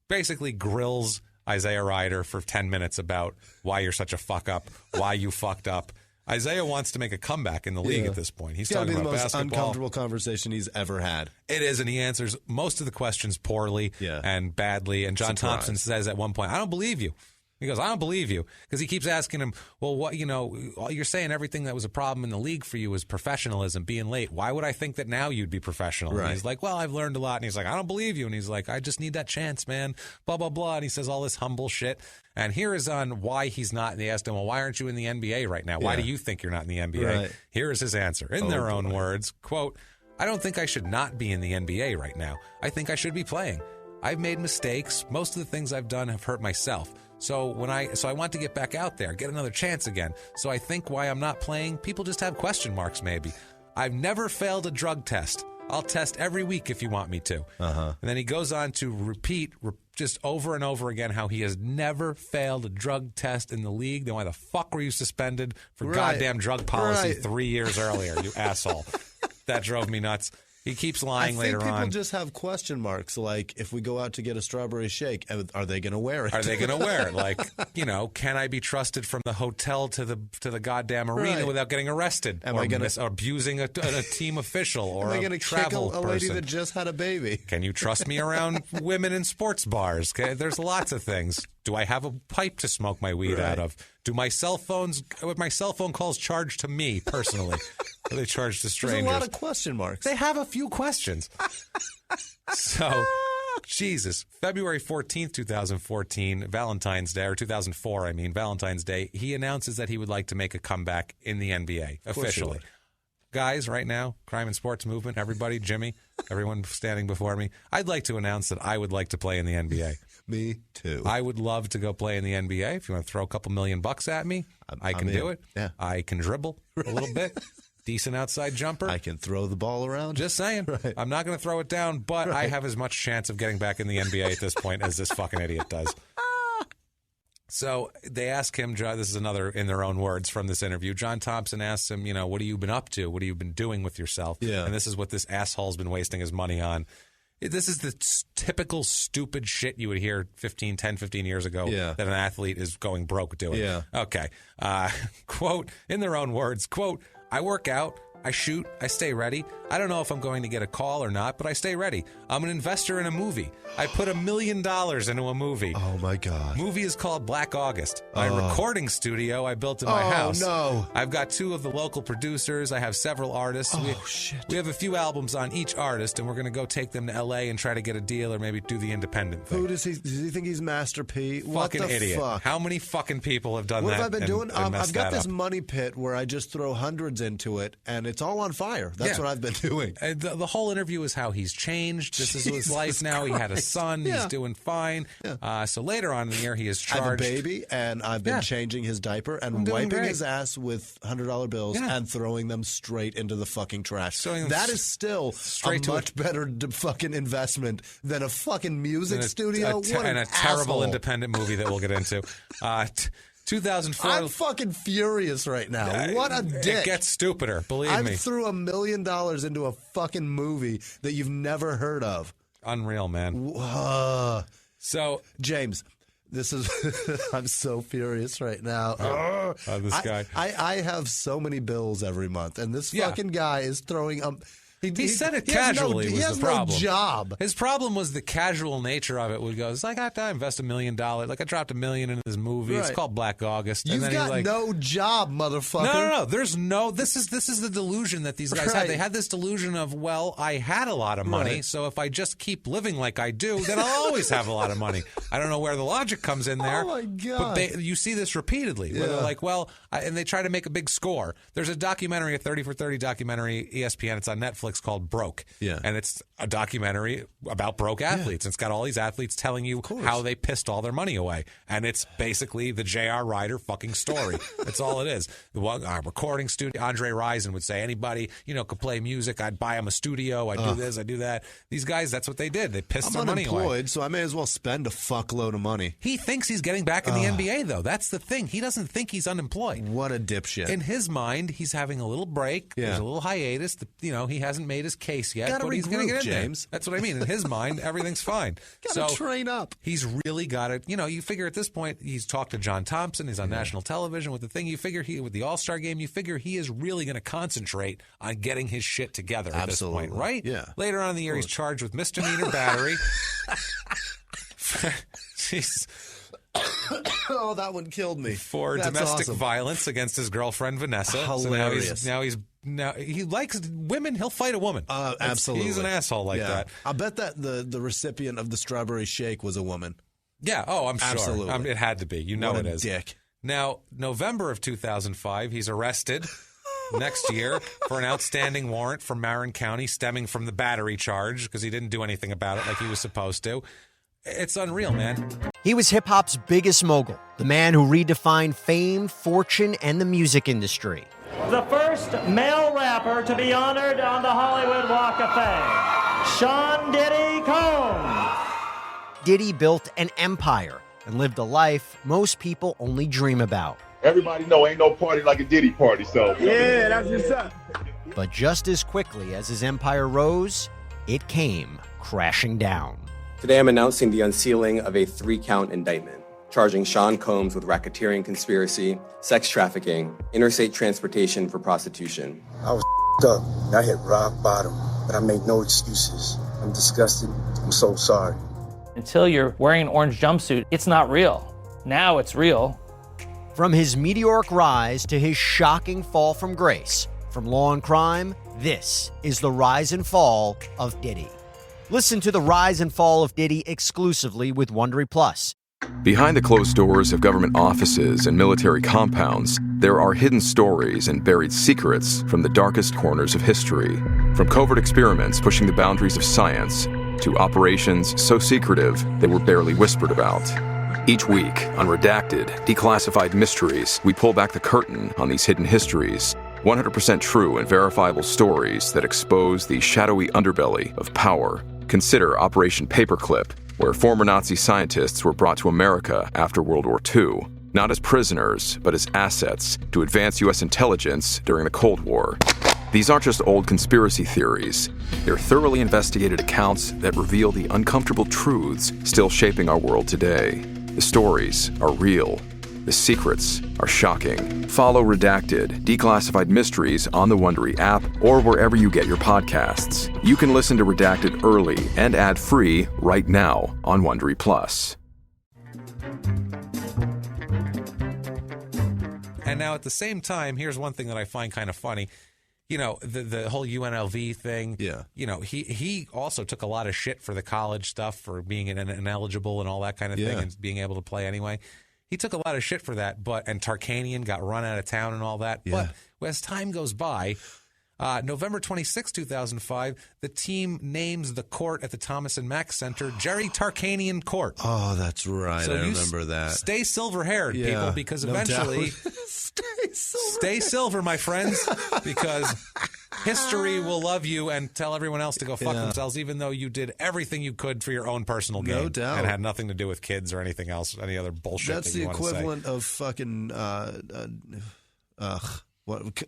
basically grills Isaiah Ryder for 10 minutes about why you're such a fuck up, why you fucked up. Isaiah wants to make a comeback in the league at this point. He's talking about basketball. It's the most uncomfortable conversation he's ever had. It is, and he answers most of the questions poorly and badly. And John Thompson says at one point, I don't believe you. He goes, I don't believe you. Because he keeps asking him, well, what, you're saying everything that was a problem in the league for you was professionalism, being late. Why would I think that now you'd be professional? Right. And he's like, well, I've learned a lot. And he's like, I don't believe you. And he's like, I just need that chance, man. Blah, blah, blah. And he says all this humble shit. And here is on why he's not. And they asked him, well, why aren't you in the NBA right now? Why do you think you're not in the NBA? Right. Here is his answer in their own words. Quote, I don't think I should not be in the NBA right now. I think I should be playing. I've made mistakes. Most of the things I've done have hurt myself. So I want to get back out there, get another chance again. So I think why I'm not playing, people just have question marks maybe. I've never failed a drug test. I'll test every week if you want me to. And then he goes on to repeat just over and over again how he has never failed a drug test in the league. Then why the fuck were you suspended for goddamn drug policy 3 years earlier, you asshole? That drove me nuts. He keeps lying later on. I think people just have question marks, like, if we go out to get a strawberry shake, are they going to wear it? Are they going to wear it? Like, can I be trusted from the hotel to the goddamn arena without getting arrested? Am I going to abusing a team official or am I going to kick a lady that just had a baby? Can you trust me around women in sports bars? Okay, there's lots of things. Do I have a pipe to smoke my weed out of? Do my cell phone calls charged to me personally? Or are they charged to strangers? There's a lot of question marks. They have a few questions. So, Jesus. February 14th, 2014, Valentine's Day, or 2004, I mean, Valentine's Day, he announces that he would like to make a comeback in the NBA, officially. Guys, right now, crime and sports movement, everybody, Jimmie, everyone standing before me, I'd like to announce that I would like to play in the NBA. Me too. I would love to go play in the NBA. If you want to throw a couple $1 million at me, I can do it. Yeah. I can dribble a little bit. Decent outside jumper. I can throw the ball around. Just saying. Right. I'm not going to throw it down, but I have as much chance of getting back in the NBA at this point as this fucking idiot does. So they ask him, this is another in their own words from this interview. John Thompson asks him, what have you been up to? What have you been doing with yourself? Yeah. And this is what this asshole's been wasting his money on. This is the typical stupid shit you would hear 10, 15 years ago that an athlete is going broke doing. Yeah. Okay. Quote, in their own words, quote, I work out, I shoot, I stay ready. I don't know if I'm going to get a call or not, but I stay ready. I'm an investor in a movie. I put $1 million into a movie. Oh, my God. Movie is called Black August. My recording studio I built in my house. Oh, no. I've got 2 of the local producers. I have several artists. Shit. We have a few albums on each artist, and we're going to go take them to L.A. and try to get a deal or maybe do the independent thing. Who does he think he's Master P? What Fucking the idiot. fuck? How many fucking people have done What that? have I been doing? I've got this up? money pit where I just throw hundreds into it, and it's all on fire. That's what I've been doing. And the whole interview is how he's changed. This is his life now. He had a son. He's doing fine. Yeah. So later on in the year, he is charged. I have a baby, and I've been changing his diaper and wiping his ass with $100 bills and throwing them straight into the fucking trash. That is still a much better fucking investment than a fucking music studio. And a terrible independent movie that we'll get into. 2004. I'm fucking furious right now. What a dick. It gets stupider, believe me. I threw $1 million into a fucking movie that you've never heard of. Unreal, man. So, James, this is I'm so furious right now. This guy. I have so many bills every month, and this fucking guy is throwing He said it casually was the problem. He has no job. His problem was the casual nature of it. Would go, it's like, I invest $1 million. Like, I dropped $1 million into this movie. It's called Black August. You've and then got no job, motherfucker. No. There's no. This is the delusion that these guys had. They had this delusion of, well, I had a lot of money, so if I just keep living like I do, then I'll always have a lot of money. I don't know where the logic comes in there. Oh my God! But you see this repeatedly. Where they're like, well, and they try to make a big score. There's a documentary, a 30 for 30 documentary, ESPN. It's on Netflix called Broke. Yeah. And it's a documentary about broke athletes. It's got all these athletes telling you how they pissed all their money away. And it's basically the J.R. Ryder fucking story. That's all it is. The one recording studio, Andre Rison would say, anybody, could play music. I'd buy them a studio. I'd do this. I'd do that. These guys, that's what they did. They pissed their money away. I'm unemployed, so I may as well spend a fuckload of money. He thinks he's getting back in the NBA, though. That's the thing. He doesn't think he's unemployed. What a dipshit. In his mind, he's having a little break. There's a little hiatus. He hasn't made his case yet. Gotta but he's going to get in James. there. That's what I mean. In his mind, everything's fine. Gotta train up. He's really got it. You figure at this point, he's talked to John Thompson. He's on national television with the thing. You figure with the All-Star game, you figure he is really going to concentrate on getting his shit together at this point, right? Yeah. Later on in the year, he's charged with misdemeanor battery. Jeez. Oh, that one killed me. For That's domestic awesome. violence against his girlfriend Vanessa. Hilarious. So now he likes women. He'll fight a woman. Absolutely, he's an asshole like that. I bet that the recipient of the strawberry shake was a woman. Yeah. Oh, I'm sure. Absolutely. It had to be. What it is. Dick. Now, November of 2005, he's arrested next year for an outstanding warrant from Marin County stemming from the battery charge because he didn't do anything about it like he was supposed to. It's unreal, man. He was hip-hop's biggest mogul, the man who redefined fame, fortune, and the music industry. The first male rapper to be honored on the Hollywood Walk of Fame, Sean Diddy Combs. Diddy built an empire and lived a life most people only dream about. Everybody know ain't no party like a Diddy party, so. Yeah, that's what's up. But just as quickly as his empire rose, it came crashing down. Today I'm announcing the unsealing of a 3-count indictment, charging Sean Combs with racketeering conspiracy, sex trafficking, interstate transportation for prostitution. I was up. I hit rock bottom, but I made no excuses. I'm disgusted. I'm so sorry. Until you're wearing an orange jumpsuit, it's not real. Now it's real. From his meteoric rise to his shocking fall from grace, from law and crime, this is the rise and fall of Diddy. Listen to the rise and fall of Diddy exclusively with Wondery Plus. Behind the closed doors of government offices and military compounds, there are hidden stories and buried secrets from the darkest corners of history. From covert experiments pushing the boundaries of science to operations so secretive they were barely whispered about. Each week, on Redacted, Declassified Mysteries, we pull back the curtain on these hidden histories. 100% true and verifiable stories that expose the shadowy underbelly of power. Consider Operation Paperclip, where former Nazi scientists were brought to America after World War II, not as prisoners, but as assets to advance U.S. intelligence during the Cold War. These aren't just old conspiracy theories. They're thoroughly investigated accounts that reveal the uncomfortable truths still shaping our world today. The stories are real. The secrets are shocking. Follow Redacted, Declassified Mysteries on the Wondery app or wherever you get your podcasts. You can listen to Redacted early and ad-free right now on Wondery Plus. And now at the same time, here's one thing that I find kind of funny. You know, the whole UNLV thing. Yeah. You know, he also took a lot of shit for the college stuff, for being ineligible and all that kind of thing, and being able to play anyway. He took a lot of shit for that, and Tarkanian got run out of town and all that. Yeah. But as time goes by, November 26, 2005, the team names the court at the Thomas and Mack Center Jerry Tarkanian Court. Oh, that's right. So I remember that. Stay silver-haired, people, because eventually... Stay silver, my friends, because history will love you and tell everyone else to go fuck themselves, even though you did everything you could for your own personal gain. No doubt. And had nothing to do with kids or anything else, any other bullshit. That's that you the equivalent of fucking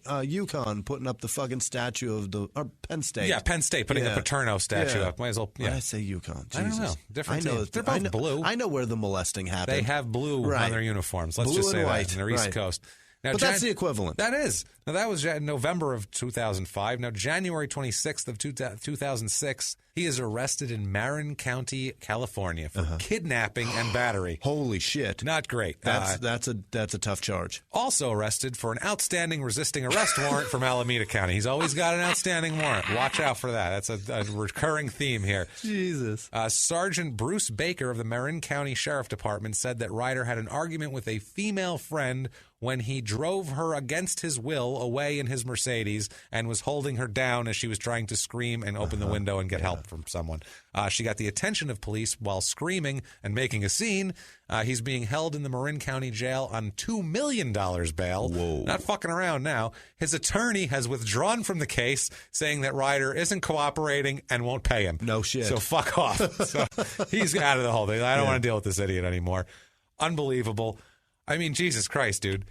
UConn putting up the fucking statue of Penn State. Yeah, Penn State putting the Paterno statue up. Might as well. Why did I say UConn? Jesus. I don't know. Different teams. They're both blue. I know where the molesting happened. They have blue on their uniforms. Let's blue just say and that. white. And they're East Coast. Now, but that's the equivalent. That is. Now, that was November of 2005. Now, January 26th of 2006, he is arrested in Marin County, California for kidnapping and battery. Holy shit. Not great. That's a tough charge. Also arrested for an outstanding resisting arrest warrant from Alameda County. He's always got an outstanding warrant. Watch out for that. That's a recurring theme here. Jesus. Sergeant Bruce Baker of the Marin County Sheriff Department said that Ryder had an argument with a female friend when he drove her against his will away in his Mercedes and was holding her down as she was trying to scream and open the window and get help from someone. She got the attention of police while screaming and making a scene. He's being held in the Marin County Jail on $2 million bail. Whoa. Not fucking around now. His attorney has withdrawn from the case, saying that Ryder isn't cooperating and won't pay him. No shit. So fuck off. So he's out of the whole thing. I don't want to deal with this idiot anymore. Unbelievable. I mean, Jesus Christ, dude.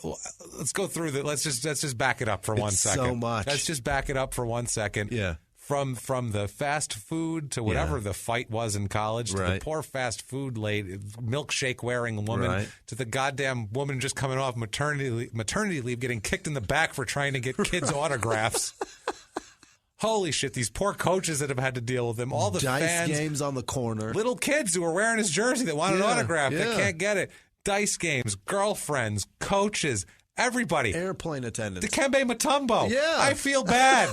Let's go through that. Let's just back it up for 1 second. So much. Let's just back it up for 1 second. Yeah. From the fast food to whatever the fight was in college, to the poor fast food lady, milkshake wearing woman, to the goddamn woman just coming off maternity leave, getting kicked in the back for trying to get kids' autographs. Holy shit, these poor coaches that have had to deal with him. All the dice fans, games on the corner. Little kids who are wearing his jersey that want an autograph that can't get it. Dice games, girlfriends, coaches, everybody. Airplane attendants. Dikembe Mutombo. Yeah. I feel bad.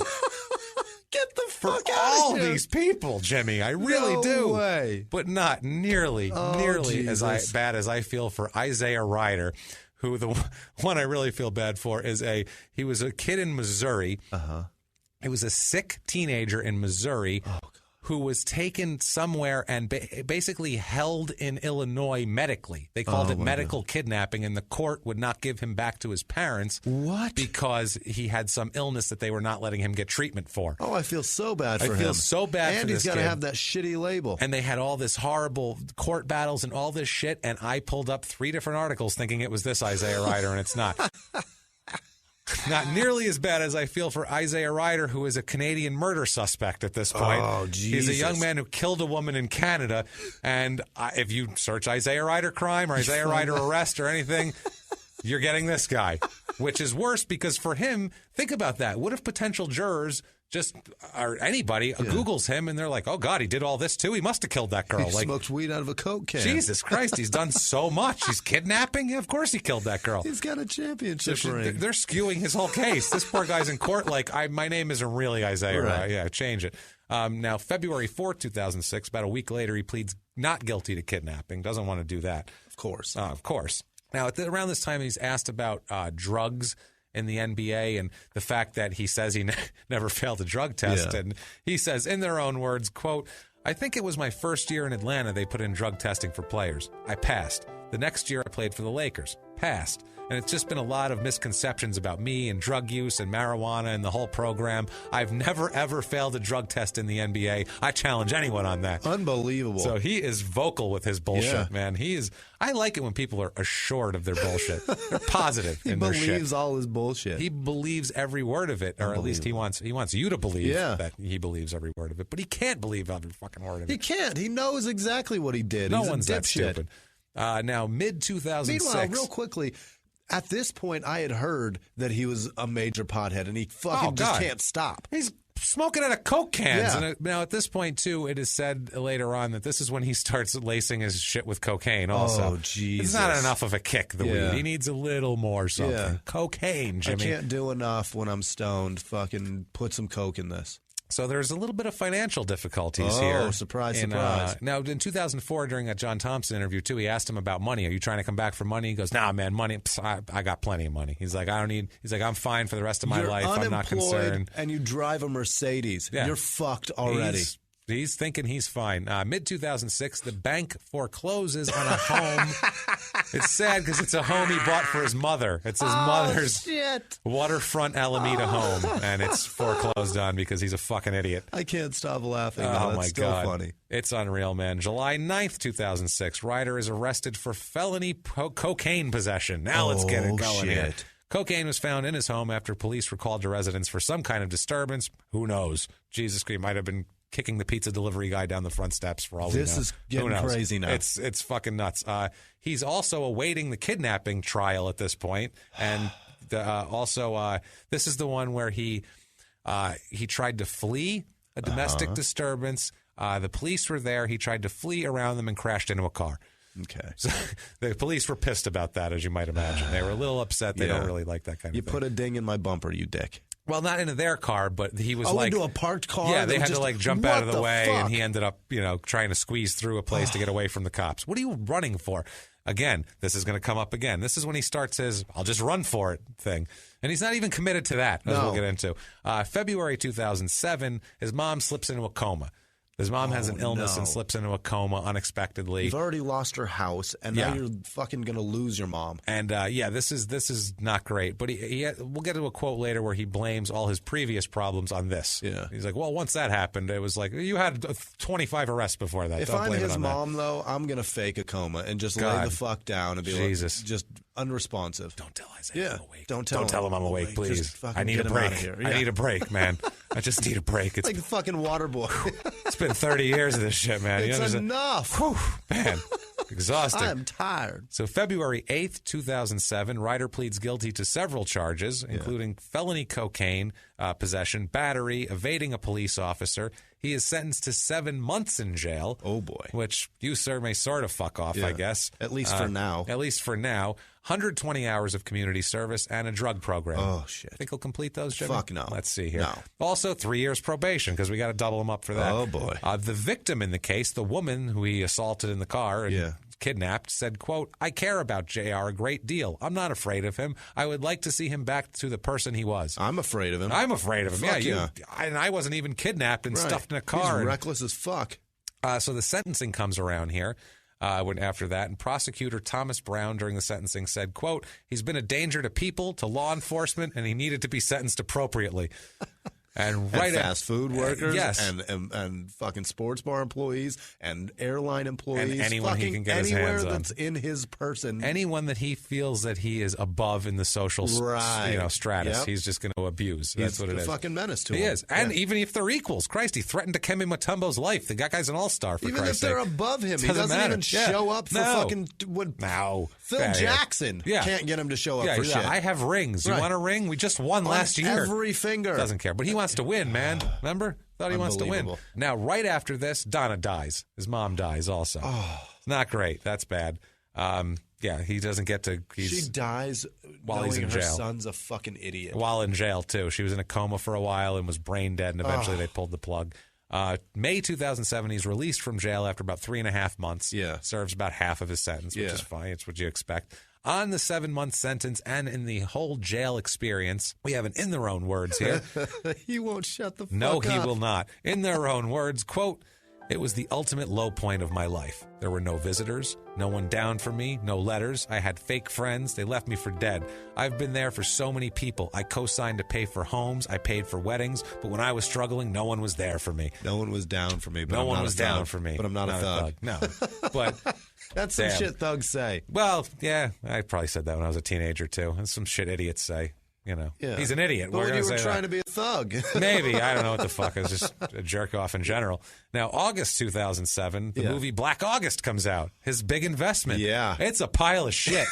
Get the fuck out all of here. These people, Jimmy. I really do. Way. But not nearly as bad as I feel for Isaiah Ryder, who the one I really feel bad for is he was a kid in Missouri. He was a sick teenager in Missouri who was taken somewhere and basically held in Illinois medically. They called it medical kidnapping, and the court would not give him back to his parents. What? Because he had some illness that they were not letting him get treatment for. Oh, I feel so bad for him. I feel so bad for this kid. And he's got to have that shitty label. And they had all this horrible court battles and all this shit, and I pulled up 3 different articles thinking it was this Isaiah Ryder, and it's not. Not nearly as bad as I feel for Isaiah Ryder, who is a Canadian murder suspect at this point. Oh, Jesus. He's a young man who killed a woman in Canada, and if you search Isaiah Ryder crime or Isaiah Ryder arrest or anything, you're getting this guy, which is worse because for him, think about that. What if potential jurors or anybody Googles him and they're like, oh, God, he did all this too? He must have killed that girl. He smoked weed out of a Coke can. Jesus Christ, he's done so much. He's kidnapping? Of course he killed that girl. He's got a championship ring. They're skewing his whole case. This poor guy's in court like, my name isn't really Isaiah. Right. Yeah, change it. Now, February 4th, 2006, about a week later, he pleads not guilty to kidnapping. Doesn't want to do that. Of course. Of course. Now, around this time, he's asked about drugs in the NBA and the fact that he says he never failed a drug test. Yeah. And he says, in their own words, quote, I think it was my first year in Atlanta they put in drug testing for players. I passed. The next year I played for the Lakers. passed. And it's just been a lot of misconceptions about me and drug use and marijuana and the whole program. I've never, ever failed a drug test in the NBA. I challenge anyone on that. Unbelievable. So he is vocal with his bullshit, Yeah. man. I like it when people are assured of their bullshit. They're positive in their shit. He believes all his bullshit. He believes every word of it, or at least he wants you to believe that he believes every word of it. But he can't believe every fucking word of it. He can't. He knows exactly what he did. No He's one's a that dipshit. stupid. Now, mid-2006. Meanwhile, real quickly, at this point, I had heard that he was a major pothead, and he fucking just can't stop. He's smoking out of Coke cans. Yeah. And now, at this point, too, it is said later on that this is when he starts lacing his shit with cocaine also. Oh, Jesus. It's not enough of a kick, the Yeah. weed. He needs a little more something. Yeah. Cocaine, Jimmy. I can't do enough when I'm stoned. Fucking put some Coke in this. So there's a little bit of financial difficulties Oh, here. surprise, surprise. Now, in 2004, during a John Thompson interview, too, he asked him about money. Are you trying to come back for money? He goes, nah, man, money, I got plenty of money. He's like, I'm fine for the rest of my You're life. I'm not unemployed concerned. and you drive a Mercedes. Yeah. You're fucked already. He's thinking he's fine. Mid-2006, the bank forecloses on a home. It's sad because it's a home he bought for his mother. It's his mother's waterfront Alameda home, and it's foreclosed on because he's a fucking idiot. I can't stop laughing. Oh, That's my still God. funny. It's unreal, man. July 9th, 2006, Ryder is arrested for felony cocaine possession. Now let's get it going here. Shit. Cocaine was found in his home after police were called to residence for some kind of disturbance. Who knows? Jesus, he might have been kicking the pizza delivery guy down the front steps for all we know. This is getting crazy now. It's fucking nuts. He's also awaiting the kidnapping trial at this point, and this is the one where he tried to flee a domestic disturbance. The police were there. He tried to flee around them and crashed into a car. Okay. So the police were pissed about that, as you might imagine. They were a little upset. They don't really like that kind of thing. You put a ding in my bumper, you dick. Well, not into their car, but he was into a parked car? Yeah, they had just, to jump out of the way, fuck? and he ended up, trying to squeeze through a place to get away from the cops. What are you running for? Again, this is going to come up again. This is when he starts his "I'll just run for it" thing. And he's not even committed to that, as we'll get into. February 2007, his mom slips into a coma. His mom has an illness and slips into a coma unexpectedly. You've already lost her house, and now you're fucking going to lose your mom. And this is not great. But we'll get to a quote later where he blames all his previous problems on this. Yeah. He's like, well, once that happened, it was like, you had 25 arrests before that. If Don't I'm blame it his on mom, though, I'm going to fake a coma and just lay the fuck down and be Jesus. like, just unresponsive. Don't tell Isaiah I'm awake. Don't tell him I'm awake, please. Just fucking I need get a him break. outta here. I need a break, man. I just need a break. It's like the fucking water boy. It's been 30 years of this shit, man. It's enough. Whew, man, exhausted. I am tired. So February 8th, 2007, Ryder pleads guilty to several charges, including felony cocaine possession, battery, evading a police officer. He is sentenced to 7 months in jail. Oh, boy. Which you, sir, may sort of fuck off, I guess. At least for now. At least for now. 120 hours of community service and a drug program. Oh, shit. Think he'll complete those, Jimmy? Fuck no. Let's see here. No. Also, 3 years probation, because we got to double him up for that. Oh, boy. The victim in the case, the woman who he assaulted in the car and kidnapped, said, quote, I care about JR a great deal. I'm not afraid of him. I would like to see him back to the person he was. I'm afraid of him. I'm afraid of him. Fuck And I wasn't even kidnapped and stuffed in a car. He's reckless as fuck. So the sentencing comes around here. After that, and prosecutor Thomas Brown during the sentencing said, quote, he's been a danger to people, to law enforcement, and he needed to be sentenced appropriately. And fast food workers, yes, and fucking sports bar employees, and airline employees, and anyone he can get his anywhere hands on. that's in his person, anyone that he feels that he is above in the social, stratus, he's just going to abuse. That's what it is. He's a fucking menace to him. He is, and even if they're equals, Christ, he threatened to Kemi Mutombo's life. The guy's an all-star. For even Christ's if they're sake. above him, he Doesn't doesn't matter. even show up for fucking. Phil Jackson can't get him to show up for shit. I have rings. You want a ring? We just won last year. Every finger. Doesn't care, but he wants to win, man. Remember? Thought he wants to win. Now, right after this, Donna dies. His mom dies also. It's not great. That's bad. He doesn't get to. She dies while he's in her jail. Son's a fucking idiot. While in jail, too. She was in a coma for a while and was brain dead, and eventually they pulled the plug. May 2007, he's released from jail after about 3.5 months. Yeah. Serves about half of his sentence, which is fine. It's what you expect. On the 7-month sentence and in the whole jail experience, we have an in their own words here. He won't shut the fuck up. No, he will not. In their own words, quote, It was the ultimate low point of my life. There were no visitors, no one down for me, no letters. I had fake friends. They left me for dead. I've been there for so many people. I co-signed to pay for homes. I paid for weddings. But when I was struggling, no one was there for me. No one was down for me. But no I'm one not was a thug. down for me. But I'm not a thug. No. But that's some damn. shit thugs say. Well, yeah, I probably said that when I was a teenager, too. That's some shit idiots say. You know, he's an idiot. But when you were trying to be a thug. Maybe. I don't know what the fuck. I was just a jerk off in general. Now, August 2007, the movie Black August comes out. His big investment. Yeah. It's a pile of shit.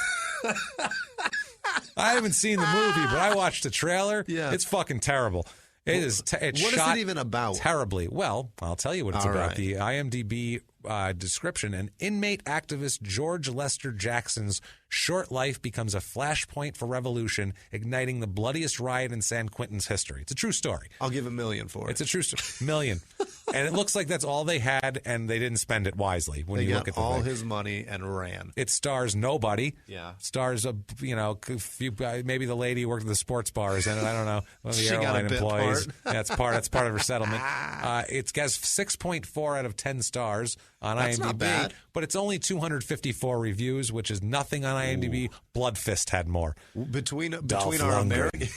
I haven't seen the movie, but I watched the trailer. Yeah. It's fucking terrible. It is. It's what shot is it even about? Terribly. Well, I'll tell you what it's All about. right. The IMDb description: an inmate activist George Lester Jackson's short life becomes a flashpoint for revolution, igniting the bloodiest riot in San Quentin's history. It's a true story. I'll give $1 million for it. It's a true story. $1 million. And it looks like that's all they had, and they didn't spend it wisely. When they you got look at the all thing. his money and ran. It stars nobody. Yeah. Stars maybe the lady who worked at the sports bars in it. I don't know. One of the airline employees. That's part of her settlement. It has 6.4 out of 10 stars on That's IMDb. not bad. But it's only 254 reviews, which is nothing on IMDb. Bloodfist had more. Between Dolph our Lundgren. American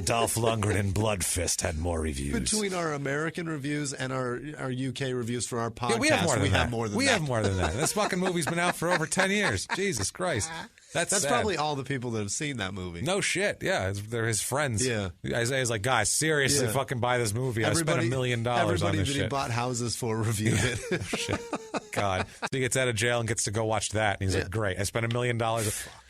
Dolph Lundgren and Bloodfist had more reviews. between our American reviews and our UK reviews for our podcast, Yeah, we have more than that. We have more than that. This fucking movie's been out for over 10 years. Jesus Christ. That's sad. probably all the people that have seen that movie. No shit. Yeah, they're his friends. Yeah. Isaiah's like, guys, seriously, fucking buy this movie. I spent $1 million on everybody this that shit. he bought houses for reviewed it. Shit. God. So he gets out of jail and gets to go watch that. And he's like, great. I spent $1 million.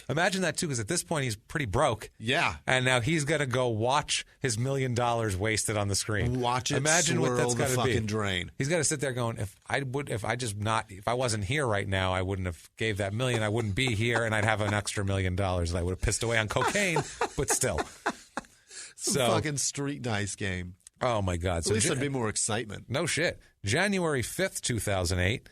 Imagine that, too, because at this point, he's pretty broke. Yeah. And now he's going to go watch his $1 million wasted on the screen. Watch it Imagine swirl what that's the got to fucking be. drain. He's got to sit there going, if I wasn't here right now, I wouldn't have gave that $1 million. I wouldn't be here, and I'd have an extra $1 million that I would have pissed away on cocaine, but still. Some fucking street dice game. Oh, my God. At least there'd be more excitement. No shit. January 5th, 2008,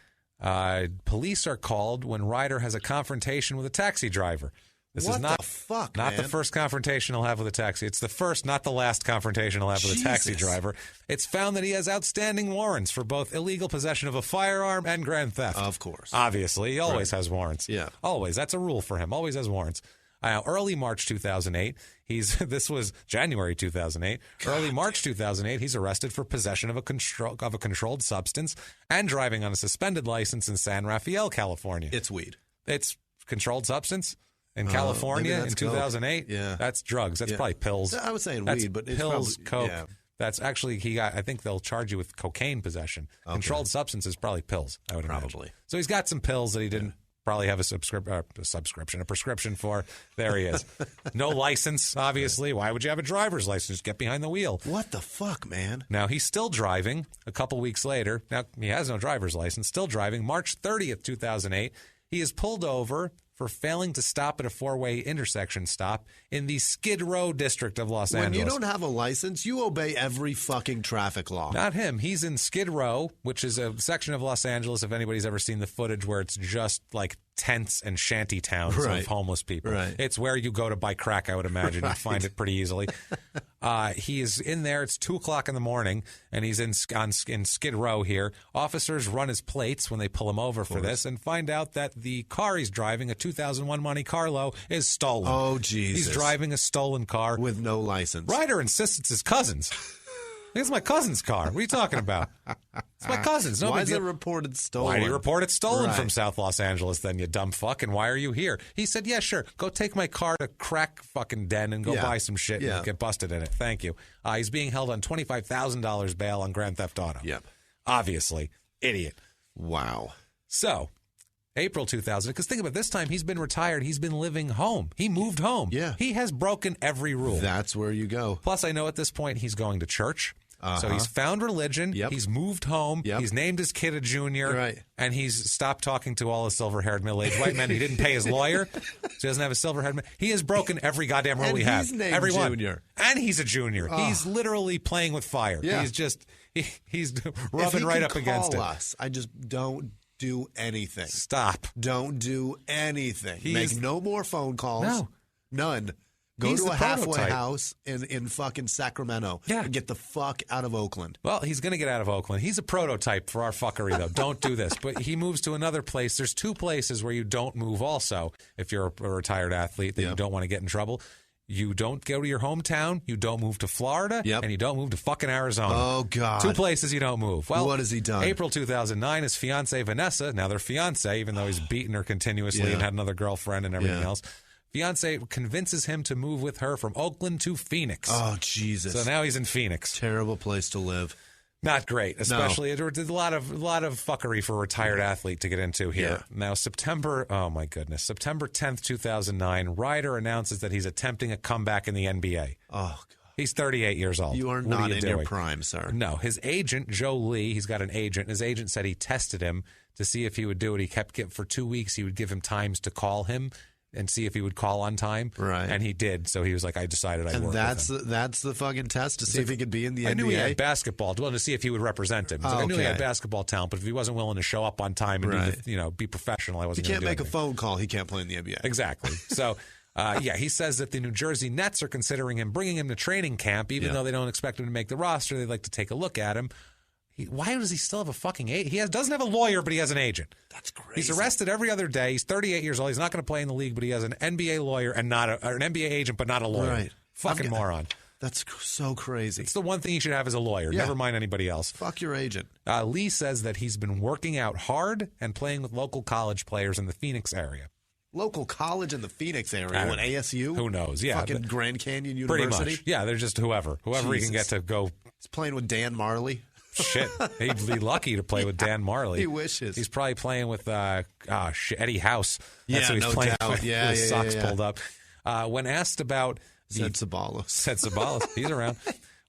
police are called when Ryder has a confrontation with a taxi driver. This what is not the fuck, not man? the first confrontation he'll have with a taxi. It's the first, not the last confrontation he'll have with a taxi driver. It's found that he has outstanding warrants for both illegal possession of a firearm and grand theft. Of course. Obviously. He always has warrants. Yeah. Always. That's a rule for him. Always has warrants. Early March 2008, this was January 2008. Early March 2008, he's arrested for possession of a controlled substance and driving on a suspended license in San Rafael, California. It's weed. It's controlled substance in California in 2008. Yeah. That's drugs. That's probably pills. I was saying That's weed, but it's pills, probably, coke. yeah. That's actually I think they'll charge you with cocaine possession. Okay. Controlled substance is probably pills. I would imagine. Probably. So he's got some pills that he didn't. Probably have a prescription for. There he is. No license, obviously. Why would you have a driver's license? Get behind the wheel. What the fuck, man? Now, he's still driving a couple weeks later. Now, he has no driver's license, still driving. March 30th, 2008, he is pulled over for failing to stop at a four-way intersection stop in the Skid Row district of Los Angeles. When you don't have a license, you obey every fucking traffic law. Not him. He's in Skid Row, which is a section of Los Angeles, if anybody's ever seen the footage, where it's just like tents and shanty towns of homeless people. Right. It's where you go to buy crack, I would imagine. You'd find it pretty easily. He is in there. It's 2 o'clock in the morning, and he's in Skid Row here. Officers run his plates when they pull him over for this and find out that the car he's driving, a 2001 Monte Carlo, is stolen. Oh, Jesus. He's driving a stolen car. With no license. Ryder insists it's his cousin's. It's my cousin's car. What are you talking about? It's my cousin's. Why is it reported stolen? Why do you report it stolen from South Los Angeles then, you dumb fuck? And why are you here? He said, yeah, sure. Go take my car to crack fucking den and go buy some shit and get busted in it. Thank you. He's being held on $25,000 bail on Grand Theft Auto. Yep. Obviously. Idiot. Wow. So, April 2000, because think about it, this time he's been retired. He's been living home. He moved home. Yeah. He has broken every rule. That's where you go. Plus, I know at this point he's going to church. So he's found religion. Yep. He's moved home. Yep. He's named his kid a junior. Right. And he's stopped talking to all the silver-haired middle-aged white men. He didn't pay his lawyer, so he doesn't have a silver-haired man. He has broken every goddamn rule we have. He's named Everyone. Junior. And he's a junior. He's literally playing with fire. Yeah. He's just, he's rubbing right up against it. Us, I just don't do anything. Stop. Don't do anything. Make no more phone calls. No. None. Go to a halfway house in fucking Sacramento and get the fuck out of Oakland. Well, he's going to get out of Oakland. He's a prototype for our fuckery, though. Don't do this. But he moves to another place. There's 2 places where you don't move also if you're a retired athlete that you don't want to get in trouble. You don't go to your hometown, you don't move to Florida, and you don't move to fucking Arizona. Oh, God. 2 places you don't move. Well, what has he done? April 2009, his fiancée Vanessa, now they're fiancé, even though he's beaten her continuously and had another girlfriend and everything else. Fiancé convinces him to move with her from Oakland to Phoenix. Oh, Jesus. So now he's in Phoenix. Terrible place to live. Not great, especially there's a lot of fuckery for a retired athlete to get into here. Yeah. Now, September 10th, 2009, Ryder announces that he's attempting a comeback in the NBA. Oh, God. He's 38 years old. You are not in your prime, sir. No. His agent, Joe Lee, he's got an agent. His agent said he tested him to see if he would do it. He kept for 2 weeks. He would give him times to call him and see if he would call on time. Right. And he did. So he was like, I decided I'd work with him. That's the fucking test to see if he could be in the NBA? I knew he had basketball. Well, to see if he would represent him. I knew he had basketball talent, but if he wasn't willing to show up on time and be professional, I wasn't going to do He can't make a phone call. He can't play in the NBA. Exactly. So, he says that the New Jersey Nets are considering bringing him to training camp, even though they don't expect him to make the roster. They'd like to take a look at him. Why does he still have a fucking agent? He doesn't have a lawyer, but he has an agent. That's crazy. He's arrested every other day. He's 38 years old. He's not going to play in the league, but he has an NBA lawyer and not an NBA agent, but not a lawyer. Right. Fucking moron. That's so crazy. It's the one thing he should have as a lawyer. Never mind anybody else. Fuck your agent. Lee says that he's been working out hard and playing with local college players in the Phoenix area. Local college in the Phoenix area? What, ASU? Who knows? Yeah. Fucking Grand Canyon University? Pretty much. Yeah, they're just whoever he can get to go. He's playing with Dan Marley. Shit, he'd be lucky to play with Dan Marley. He wishes. He's probably playing with Eddie House. That's who he's no playing doubt. with. His socks pulled up. When asked about Setsabalos, he's around.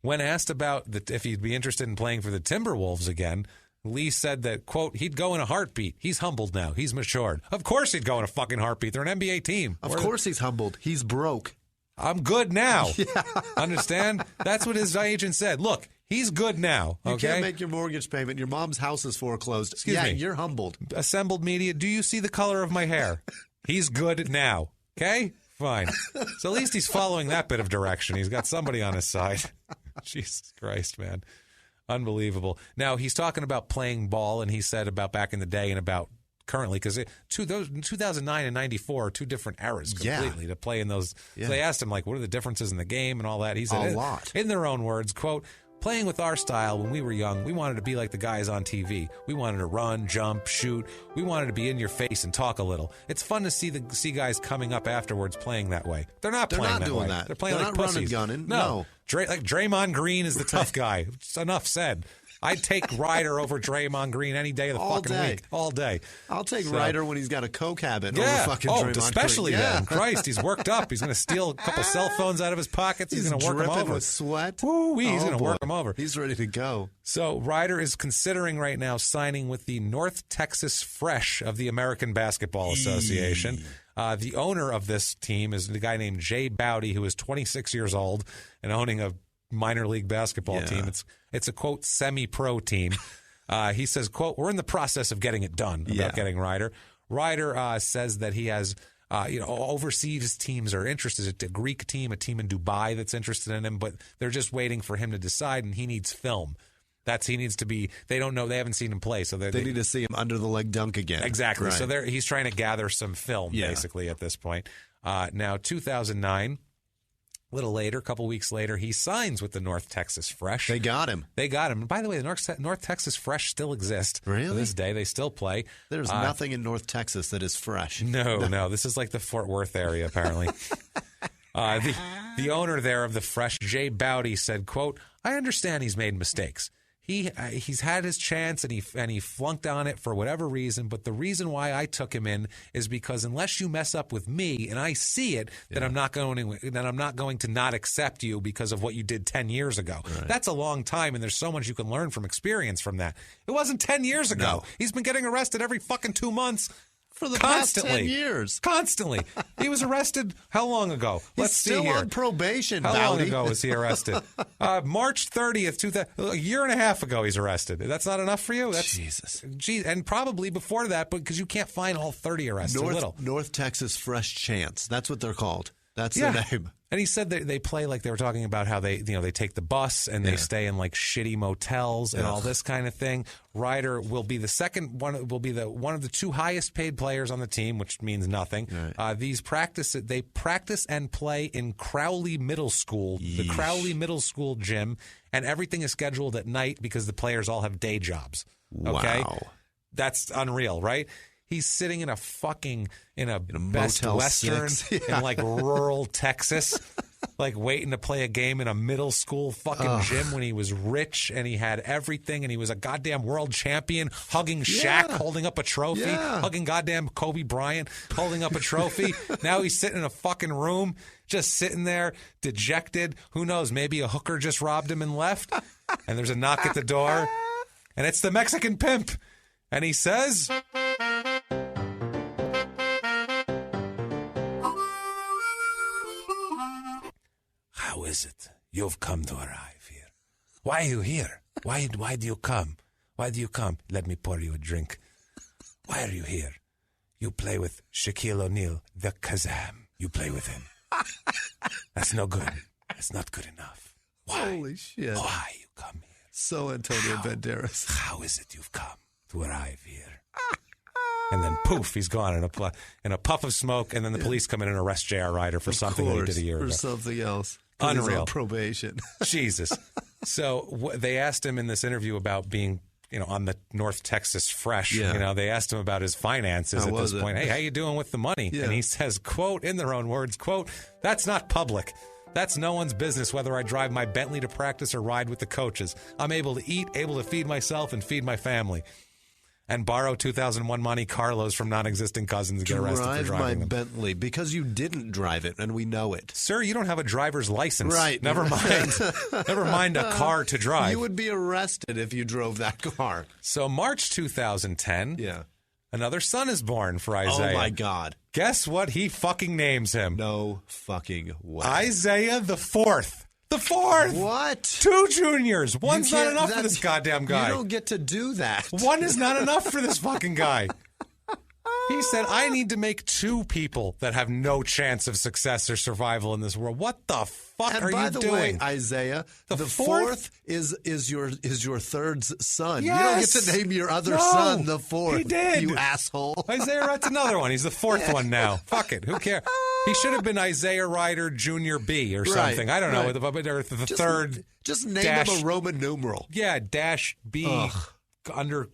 When asked about if he'd be interested in playing for the Timberwolves again, Lee said that, quote, he'd go in a heartbeat. He's humbled now. He's matured. Of course he'd go in a fucking heartbeat. They're an NBA team. Of course he's humbled. He's broke. I'm good now. Understand? That's what his agent said. Look, he's good now. Okay? You can't make your mortgage payment. Your mom's house is foreclosed. Excuse me. You're humbled. Assembled media, do you see the color of my hair? He's good now. Okay? Fine. So at least he's following that bit of direction. He's got somebody on his side. Jesus Christ, man. Unbelievable. Now, he's talking about playing ball, and he said about back in the day and about currently, because 2009 and 94 are 2 different eras completely to play in those. So they asked him, like, what are the differences in the game and all that? He said, a lot. In their own words, quote, playing with our style when we were young, we wanted to be like the guys on TV. We wanted to run, jump, shoot. We wanted to be in your face and talk a little. It's fun to see guys coming up afterwards playing that way. They're not playing that way. That. They're playing like not pussies. Running, gunning. No. Like Draymond Green is the tough guy. It's enough said. I'd take Ryder over Draymond Green any day of the fucking week. All day. I'll take Ryder when he's got a coke habit over fucking Draymond especially Green. then. Christ, he's worked up. He's going to steal a couple cell phones out of his pockets. He's going to work them over. With sweat. He's going to work them over. He's ready to go. So Ryder is considering right now signing with the North Texas Fresh of the American Basketball Association. The owner of this team is the guy named Jay Bowdy, who is 26 years old and owning a minor league basketball team. It's a, quote, semi-pro team. He says, quote, we're in the process of getting it done about getting Ryder. Ryder says that he has, overseas teams are interested. It's a Greek team, a team in Dubai that's interested in him, but they're just waiting for him to decide, and he needs film. He needs to be, they don't know, they haven't seen him play. So they need to see him under the leg dunk again. Exactly. Right. So he's trying to gather some film, basically, at this point. Now, 2009, a little later, a couple weeks later, he signs with the North Texas Fresh. They got him. And by the way, the North Texas Fresh still exist. Really? To this day, they still play. There's nothing in North Texas that is fresh. No. This is like the Fort Worth area, apparently. The owner there of the Fresh, Jay Bowdy, said, quote, I understand he's made mistakes. He's had his chance and he flunked on it for whatever reason. But the reason why I took him in is because unless you mess up with me and I see it, then I'm not going to not accept you because of what you did 10 years ago. Right. That's a long time, and there's so much you can learn from experience from that. It wasn't 10 years ago. No. He's been getting arrested every fucking 2 months. For the past 10 years. Constantly. He was arrested how long ago? Let's see here. He's still on probation, How Bowdy. long ago was he arrested? March 30th, a year and a half ago he's arrested. That's not enough for you? Jesus. And probably before that, because you can't find all 30 arrests. Little. North Texas Fresh Chance. That's what they're called. That's their name. And he said that they play like they were talking about how they take the bus and they stay in like shitty motels and all this kind of thing. Ryder will be one of the 2 highest paid players on the team, which means nothing. Right. They practice and play in Crowley Middle School, the Crowley Middle School gym, and everything is scheduled at night because the players all have day jobs. Okay? Wow. That's unreal, right? He's sitting in a Best Western in like rural Texas, like waiting to play a game in a middle school fucking gym when he was rich and he had everything and he was a goddamn world champion, hugging Shaq, holding up a trophy, hugging goddamn Kobe Bryant, holding up a trophy. Now he's sitting in a fucking room, just sitting there, dejected. Who knows? Maybe a hooker just robbed him and left. And there's a knock at the door, and it's the Mexican pimp. And he says, "How is it you've come to arrive here? Why are you here? Why do you come? Why do you come? Let me pour you a drink. Why are you here? You play with Shaquille O'Neal, the Kazam. You play with him. That's no good. That's not good enough. Why? Holy shit. Why you come here? So Antonio Banderas. How is it you've come to arrive here?" And then poof, he's gone in a puff of smoke, and then the police come in and arrest J.R. Ryder for something that he did a year ago. For something else. Unreal. He's on probation. Jesus. So they asked him in this interview about being, on the North Texas Fresh. Yeah. They asked him about his finances at this point. Hey, how you doing with the money? Yeah. And he says, quote, in their own words, quote, "That's not public. That's no one's business whether I drive my Bentley to practice or ride with the coaches. I'm able to eat, able to feed myself and feed my family. And borrow 2001 Monte Carlos from non-existing cousins and get arrested for driving them." Bentley because you didn't drive it, and we know it. Sir, you don't have a driver's license. Right. Never mind a car to drive. You would be arrested if you drove that car. So March 2010, another son is born for Isaiah. Oh, my God. Guess what he fucking names him? No fucking way. Isaiah the Fourth. The fourth! What? 2 juniors. One's not enough for this goddamn guy. You don't get to do that. One is not enough for this fucking guy. He said, I need to make 2 people that have no chance of success or survival in this world. What the fuck are you doing? And by the way, Isaiah, the fourth is your third son. Yes. You don't get to name your other son the fourth. He did. You asshole. Isaiah Ryder's another one. He's the 4th one now. Fuck it. Who cares? He should have been Isaiah Ryder Jr. B or something. I don't know. Or the third. Just name him a Roman numeral. Yeah, dash B. Ugh.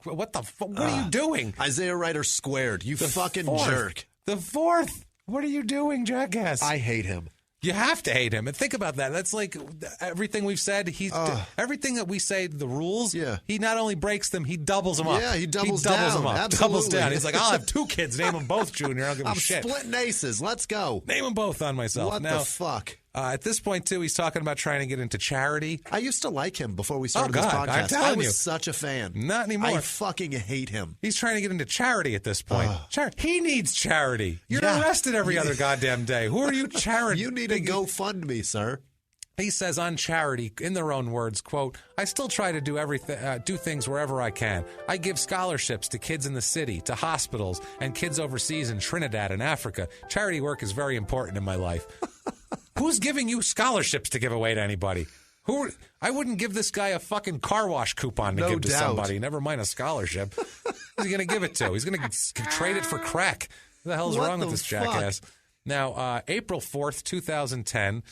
What the fuck? What are you doing? Isaiah Ryder squared. You fucking jerk. The 4th. What are you doing, jackass? I hate him. You have to hate him. And think about that. That's like everything we've said. Everything that we say, the rules, he not only breaks them, he doubles them up. Yeah, he doubles them up. Absolutely. Doubles down. He's like, I'll have 2 kids. Name them both Junior. I don't give a shit. I'm splitting aces. Let's go. Name them both on myself. What the fuck? At this point, too, he's talking about trying to get into charity. I used to like him before we started this podcast. I'm telling you. I was such a fan. Not anymore. I fucking hate him. He's trying to get into charity at this point. He needs charity. You're arrested every other goddamn day. Who are you charity? You need to GoFundMe, sir. He says on charity, in their own words, quote, I still try to do things wherever I can. I give scholarships to kids in the city, to hospitals, and kids overseas in Trinidad and Africa. Charity work is very important in my life. Who's giving you scholarships to give away to anybody? I wouldn't give this guy a fucking car wash coupon to give to somebody. Never mind a scholarship. Who's he going to give it to? He's going to trade it for crack. What the hell's wrong with this jackass? Now, April 4th, 2010,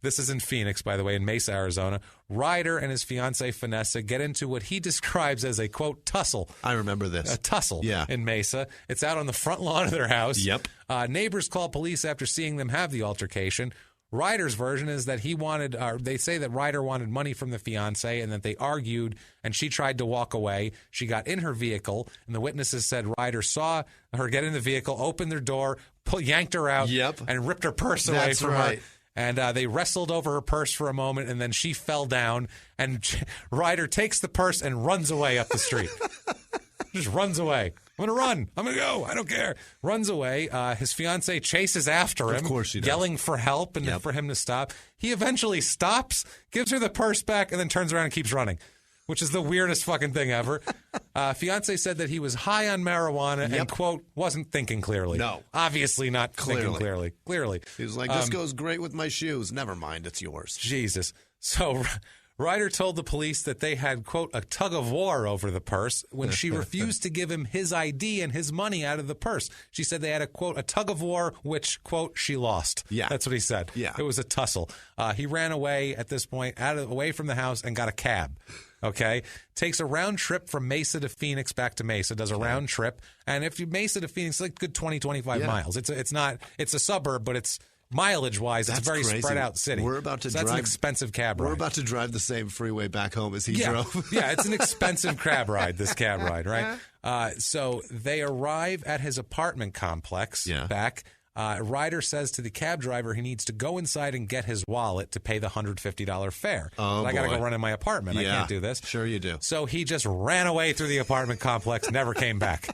this is in Phoenix, by the way, in Mesa, Arizona. Ryder and his fiancée, Vanessa, get into what he describes as a, quote, tussle. I remember this. A tussle in Mesa. It's out on the front lawn of their house. Yep. Neighbors call police after seeing them have the altercation. Ryder's version is that they say that Ryder wanted money from the fiancée and that they argued and she tried to walk away. She got in her vehicle and the witnesses said Ryder saw her get in the vehicle, opened their door, yanked her out, and ripped her purse away from her. And they wrestled over her purse for a moment, and then she fell down, and Ryder takes the purse and runs away up the street. Just runs away. I'm going to run. I'm going to go. I don't care. Runs away. His fiancée chases after him, of course she does, yelling for help and for him to stop. He eventually stops, gives her the purse back, and then turns around and keeps running. which is the weirdest fucking thing ever. Fiance said that he was high on marijuana and, quote, wasn't thinking clearly. No. Obviously not thinking clearly. Clearly. He was like, this goes great with my shoes. Never mind, it's yours. Jesus. So Ryder told the police that they had, quote, a tug of war over the purse when she refused to give him his ID and his money out of the purse. She said they had a, quote, a tug of war, which, quote, she lost. Yeah. That's what he said. Yeah. It was a tussle. He ran away at this point, away from the house and got a cab. Okay. Takes a round trip from Mesa to Phoenix back to Mesa, does a round trip. And if you Mesa to Phoenix, like good 20, 25 miles. It's a suburb, but it's mileage-wise, it's a very spread-out city. We're about to That's an expensive cab ride. We're about to drive the same freeway back home as he drove. Yeah, it's an expensive cab ride, this cab ride, right? So they arrive at his apartment complex back. Ryder says to the cab driver he needs to go inside and get his wallet to pay the $150 fare. Oh, I got to go run in my apartment. I can't do this. Sure you do. So he just ran away through the apartment complex, never came back.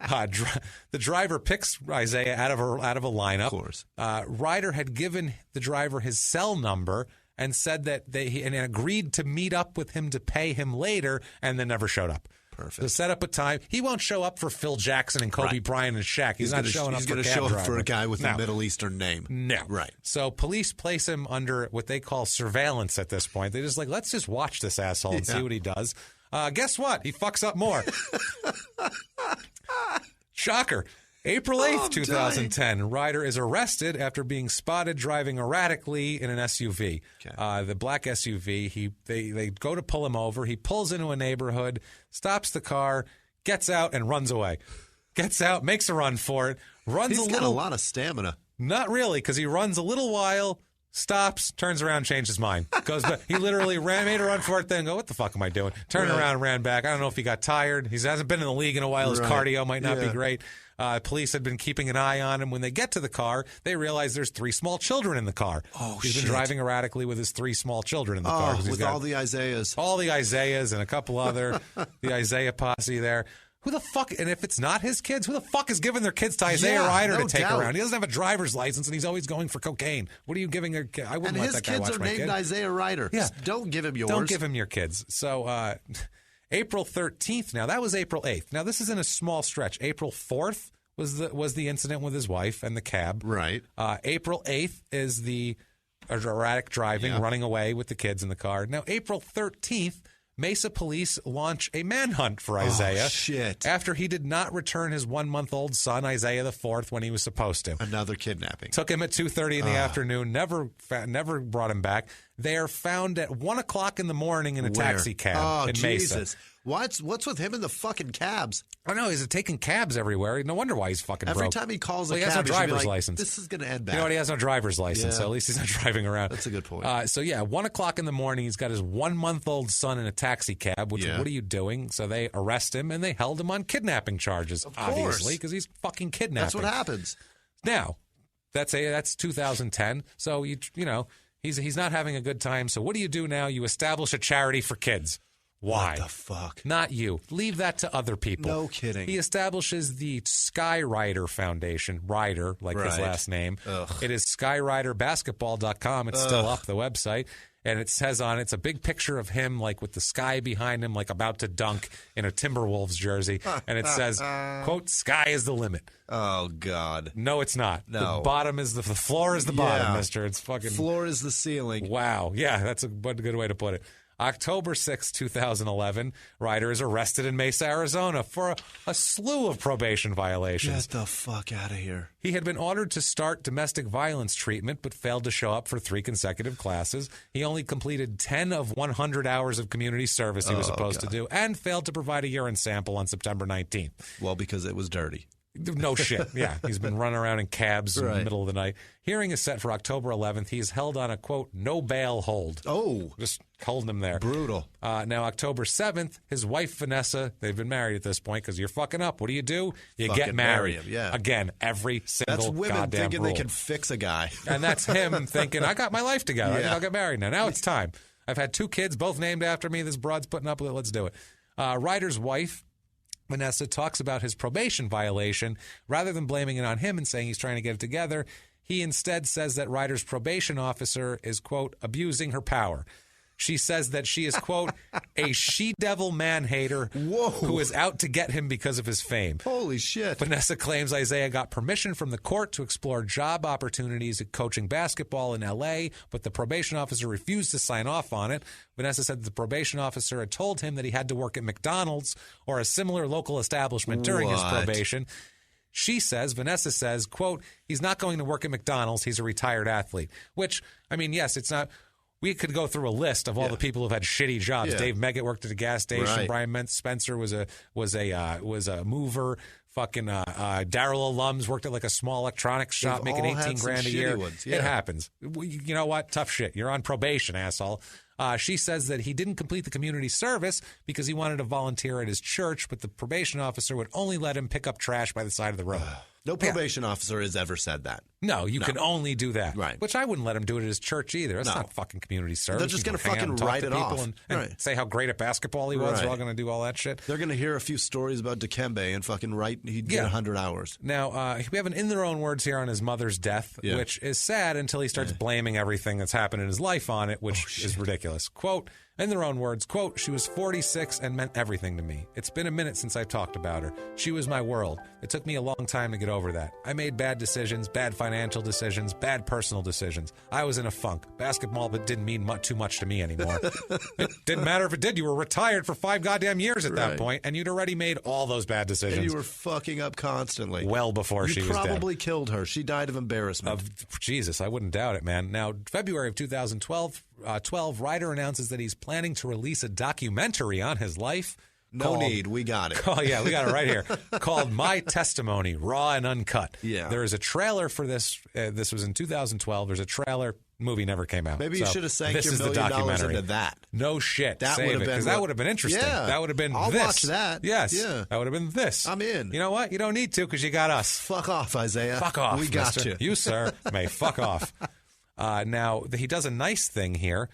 The driver picks Isaiah out of a lineup. Of course. Ryder had given the driver his cell number and said that and agreed to meet up with him to pay him later, and then never showed up. Perfect. To set up a time. He won't show up for Phil Jackson and Kobe Bryant and Shaq. He's not showing up for a cab driver. He's going to show up for a guy with a Middle Eastern name. No. Right. So police place him under what they call surveillance at this point. They're just like, let's just watch this asshole and see what he does. Guess what? He fucks up more. Shocker. April 8th, 2010, Ryder is arrested after being spotted driving erratically in an SUV. Okay. The black SUV, they go to pull him over. He pulls into a neighborhood, stops the car, gets out, and runs away. Gets out, makes a run for it, runs He's got a lot of stamina. Not really, because he runs a little while, stops, turns around, changed his mind. Goes back. He literally made a run for it, then go, what the fuck am I doing? Turned around and ran back. I don't know if he got tired. He hasn't been in the league in a while. His cardio might not be great. Police had been keeping an eye on him. When they get to the car, they realize there's 3 small children in the car. Oh, He's been driving erratically with his 3 small children in the car. With all the Isaiahs. All the Isaiahs and a couple other, the Isaiah posse there. Who the fuck, and if it's not his kids, who the fuck is giving their kids to Isaiah Ryder to take around? He doesn't have a driver's license, and he's always going for cocaine. What are you giving a kid? I wouldn't let that guy watch my kid. And his kids are named Isaiah Ryder. Yeah. Don't give him yours. Don't give him your kids. So April 13th now, that was April 8th. Now, this is in a small stretch. April 4th was the incident with his wife and the cab. Right. April 8th is the erratic driving, running away with the kids in the car. Now, April 13th, Mesa police launch a manhunt for Isaiah after he did not return his 1-month-old son, Isaiah the 4th, when he was supposed to. Another kidnapping. Took him at 2:30 in the afternoon, never brought him back. They are found at 1 o'clock in the morning in a taxi cab in Jesus. Mesa. What's with him in the fucking cabs? I know, he's taking cabs everywhere. No wonder why he's fucking broke. Every time he calls a cab, he has no driver's like, license. This is going to end bad. You know what? He has no driver's license, so at least he's not driving around. That's a good point. 1 o'clock in the morning, he's got his 1-month-old son in a taxi cab, which, what are you doing? So they arrest him, and they held him on kidnapping charges, obviously, because he's fucking kidnapping. That's what happens. Now, that's 2010, so, you know, he's not having a good time. So what do you do now? You establish a charity for kids. Why? What the fuck? Not you. Leave that to other people. No kidding. He establishes the Skyrider Foundation. Ryder, like his last name. Ugh. It is skyriderbasketball.com. It's still up, the website. And it says on it's a big picture of him, like with the sky behind him, like about to dunk in a Timberwolves jersey. And it says, quote, "Sky is the limit." Oh, God. No, it's not. No. The bottom is the floor is the bottom, mister. It's fucking. Floor is the ceiling. Wow. Yeah, that's a good way to put it. October 6, 2011, Ryder is arrested in Mesa, Arizona for a slew of probation violations. Get the fuck out of here. He had been ordered to start domestic violence treatment, but failed to show up for 3 consecutive classes. He only completed 10 of 100 hours of community service he was supposed to do, and failed to provide a urine sample on September 19th. Well, because it was dirty. No shit. Yeah. He's been running around in cabs in the middle of the night. Hearing is set for October 11th. He is held on a, quote, no bail hold. Oh. Just holding him there. Brutal. Now, October 7th, his wife, Vanessa, they've been married at this point because you're fucking up. What do? You get married. Him, yeah. Again, every single That's women goddamn thinking rule. they can fix a guy. And that's him thinking, I got my life together. I think I'll get married now. Now it's time. I've had 2 kids, both named after me. This broad's putting up with it. Let's do it. Ryder's wife, Vanessa, talks about his probation violation. Rather than blaming it on him and saying he's trying to get it together, he instead says that Ryder's probation officer is, quote, abusing her power. She says that she is, quote, a she-devil man-hater who is out to get him because of his fame. Holy shit. Vanessa claims Isaiah got permission from the court to explore job opportunities at coaching basketball in L.A., but the probation officer refused to sign off on it. Vanessa said that the probation officer had told him that he had to work at McDonald's or a similar local establishment during his probation. Vanessa says, quote, he's not going to work at McDonald's. He's a retired athlete. Which, I mean, yes, it's not. We could go through a list of all the people who've had shitty jobs. Dave Meggett worked at a gas station. Right. Brian Spencer was a mover. Fucking Darryl alums worked at like a small electronics shop, making $18,000 a year. It happens. You know what? Tough shit. You're on probation, asshole. She says that he didn't complete the community service because he wanted to volunteer at his church, but the probation officer would only let him pick up trash by the side of the road. No probation officer has ever said that. No, you can only do that. Right. Which I wouldn't let him do it at his church either. That's not fucking community service. They're just going to fucking write it off. And say how great at basketball he was. They're all going to do all that shit. They're going to hear a few stories about Dikembe and fucking he'd get 100 hours. Now, we have an in their own words here on his mother's death, which is sad until he starts blaming everything that's happened in his life on it, which is ridiculous. Quote, in their own words, quote, she was 46 and meant everything to me. It's been a minute since I've talked about her. She was my world. It took me a long time to get over that. I made bad decisions, bad financial decisions, bad personal decisions. I was in a funk. Basketball didn't mean too much to me anymore. It didn't matter if it did. You were retired for 5 goddamn years at that point, and you'd already made all those bad decisions. And you were fucking up constantly. Well before she was dead. You probably killed her. She died of embarrassment. Jesus, I wouldn't doubt it, man. Now, February of 2012, Ryder announces that he's planning to release a documentary on his life. No need. We got it. We got it right here. Called My Testimony, Raw and Uncut. Yeah. There is a trailer for this. This was in 2012. There's a trailer. Movie never came out. Maybe you should have sank your $1 million into that. No shit. That would have been because that would have been interesting. Yeah. That would have been I'll this. watch that. Yes. Yeah. That would have been this. I'm in. You know what? You don't need to because you got us. Fuck off, Isaiah. Fuck off. We got mister. you. You, sir, may fuck off. Now he does a nice thing here.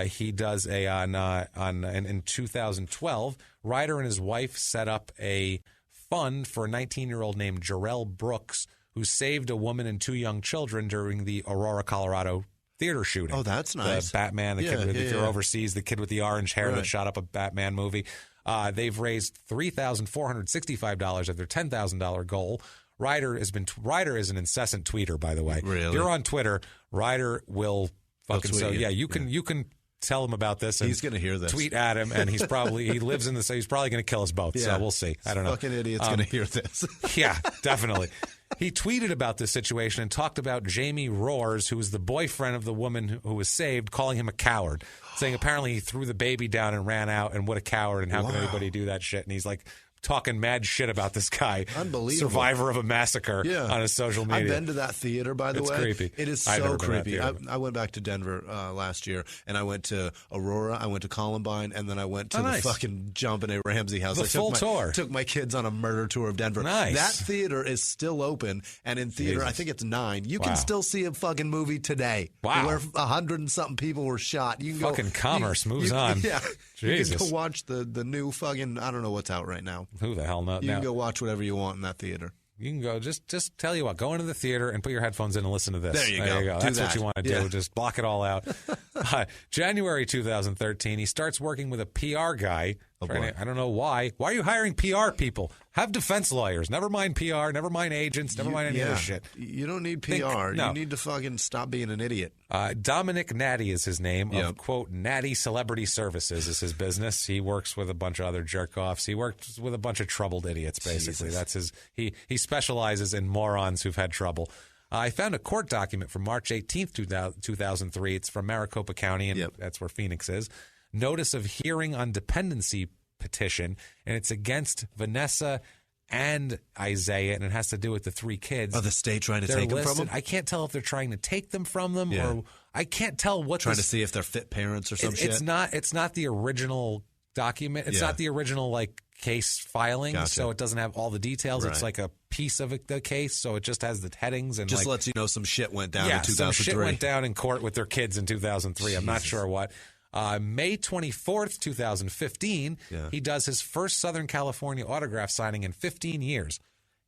He does in 2012. Ryder and his wife set up a fund for a 19-year-old named Jarrell Brooks, who saved a woman and 2 young children during the Aurora, Colorado theater shooting. Oh, that's nice. The Batman, the kid, if you're overseas, the kid with the orange hair that shot up a Batman movie. They've raised $3,465 of their $10,000 goal. Ryder is an incessant tweeter, by the way. Really? If you're on Twitter, Ryder will fucking you can tell him about this. And he's going to hear this. Tweet at him, and he lives in he's probably going to kill us both. Yeah. So we'll see. I don't know. Fucking idiot's going to hear this. Yeah, definitely. He tweeted about this situation and talked about Jamie Roars, who was the boyfriend of the woman who was saved, calling him a coward, saying apparently he threw the baby down and ran out, and what a coward, and how can anybody do that shit? And he's like talking mad shit about this guy. Unbelievable. Survivor of a massacre on his social media. I've been to that theater, by the way. It's creepy. It is so creepy. I went back to Denver last year, and I went to Aurora, I went to Columbine, and then I went to the fucking JonBenet Ramsey house. The full tour. Took my kids on a murder tour of Denver. Nice. That theater is still open, and in theater, I think it's 9. You can still see a fucking movie today. Wow. Where 100 and something people were shot. You can fucking commerce moves on. Yeah. Jesus. You can go watch the new fucking, I don't know what's out right now. Who the hell knows? You can go watch whatever you want in that theater. You can go, just tell you what, go into the theater and put your headphones in and listen to this. There you go. That's what you want to do. Yeah. Just block it all out. January 2013, he starts working with a PR guy. I don't know why. Why are you hiring PR people? Have defense lawyers. Never mind PR. Never mind agents. Never mind any other shit. You don't need PR. You need to fucking stop being an idiot. Dominic Natty is his name. Of, quote, Natty Celebrity Services is his business. He works with a bunch of other jerk-offs. He works with a bunch of troubled idiots, basically. Jesus. That's his. He specializes in morons who've had trouble. I found a court document from March 18th, 2003. It's from Maricopa County, and that's where Phoenix is. Notice of hearing on dependency petition, and it's against Vanessa and Isaiah, and it has to do with the 3 kids. Are the state trying to take them from them? I can't tell if they're trying to take them from them, or I can't tell what. Trying to see if they're fit parents or some shit. It's not the original document. It's not the original case filing, so it doesn't have all the details. Right. It's like a piece of the case, so it just has the headings and just lets you know some shit went down in 2003. Some shit went down in court with their kids in 2003. Jesus. I'm not sure what. May 24th, 2015, he does his first Southern California autograph signing in 15 years.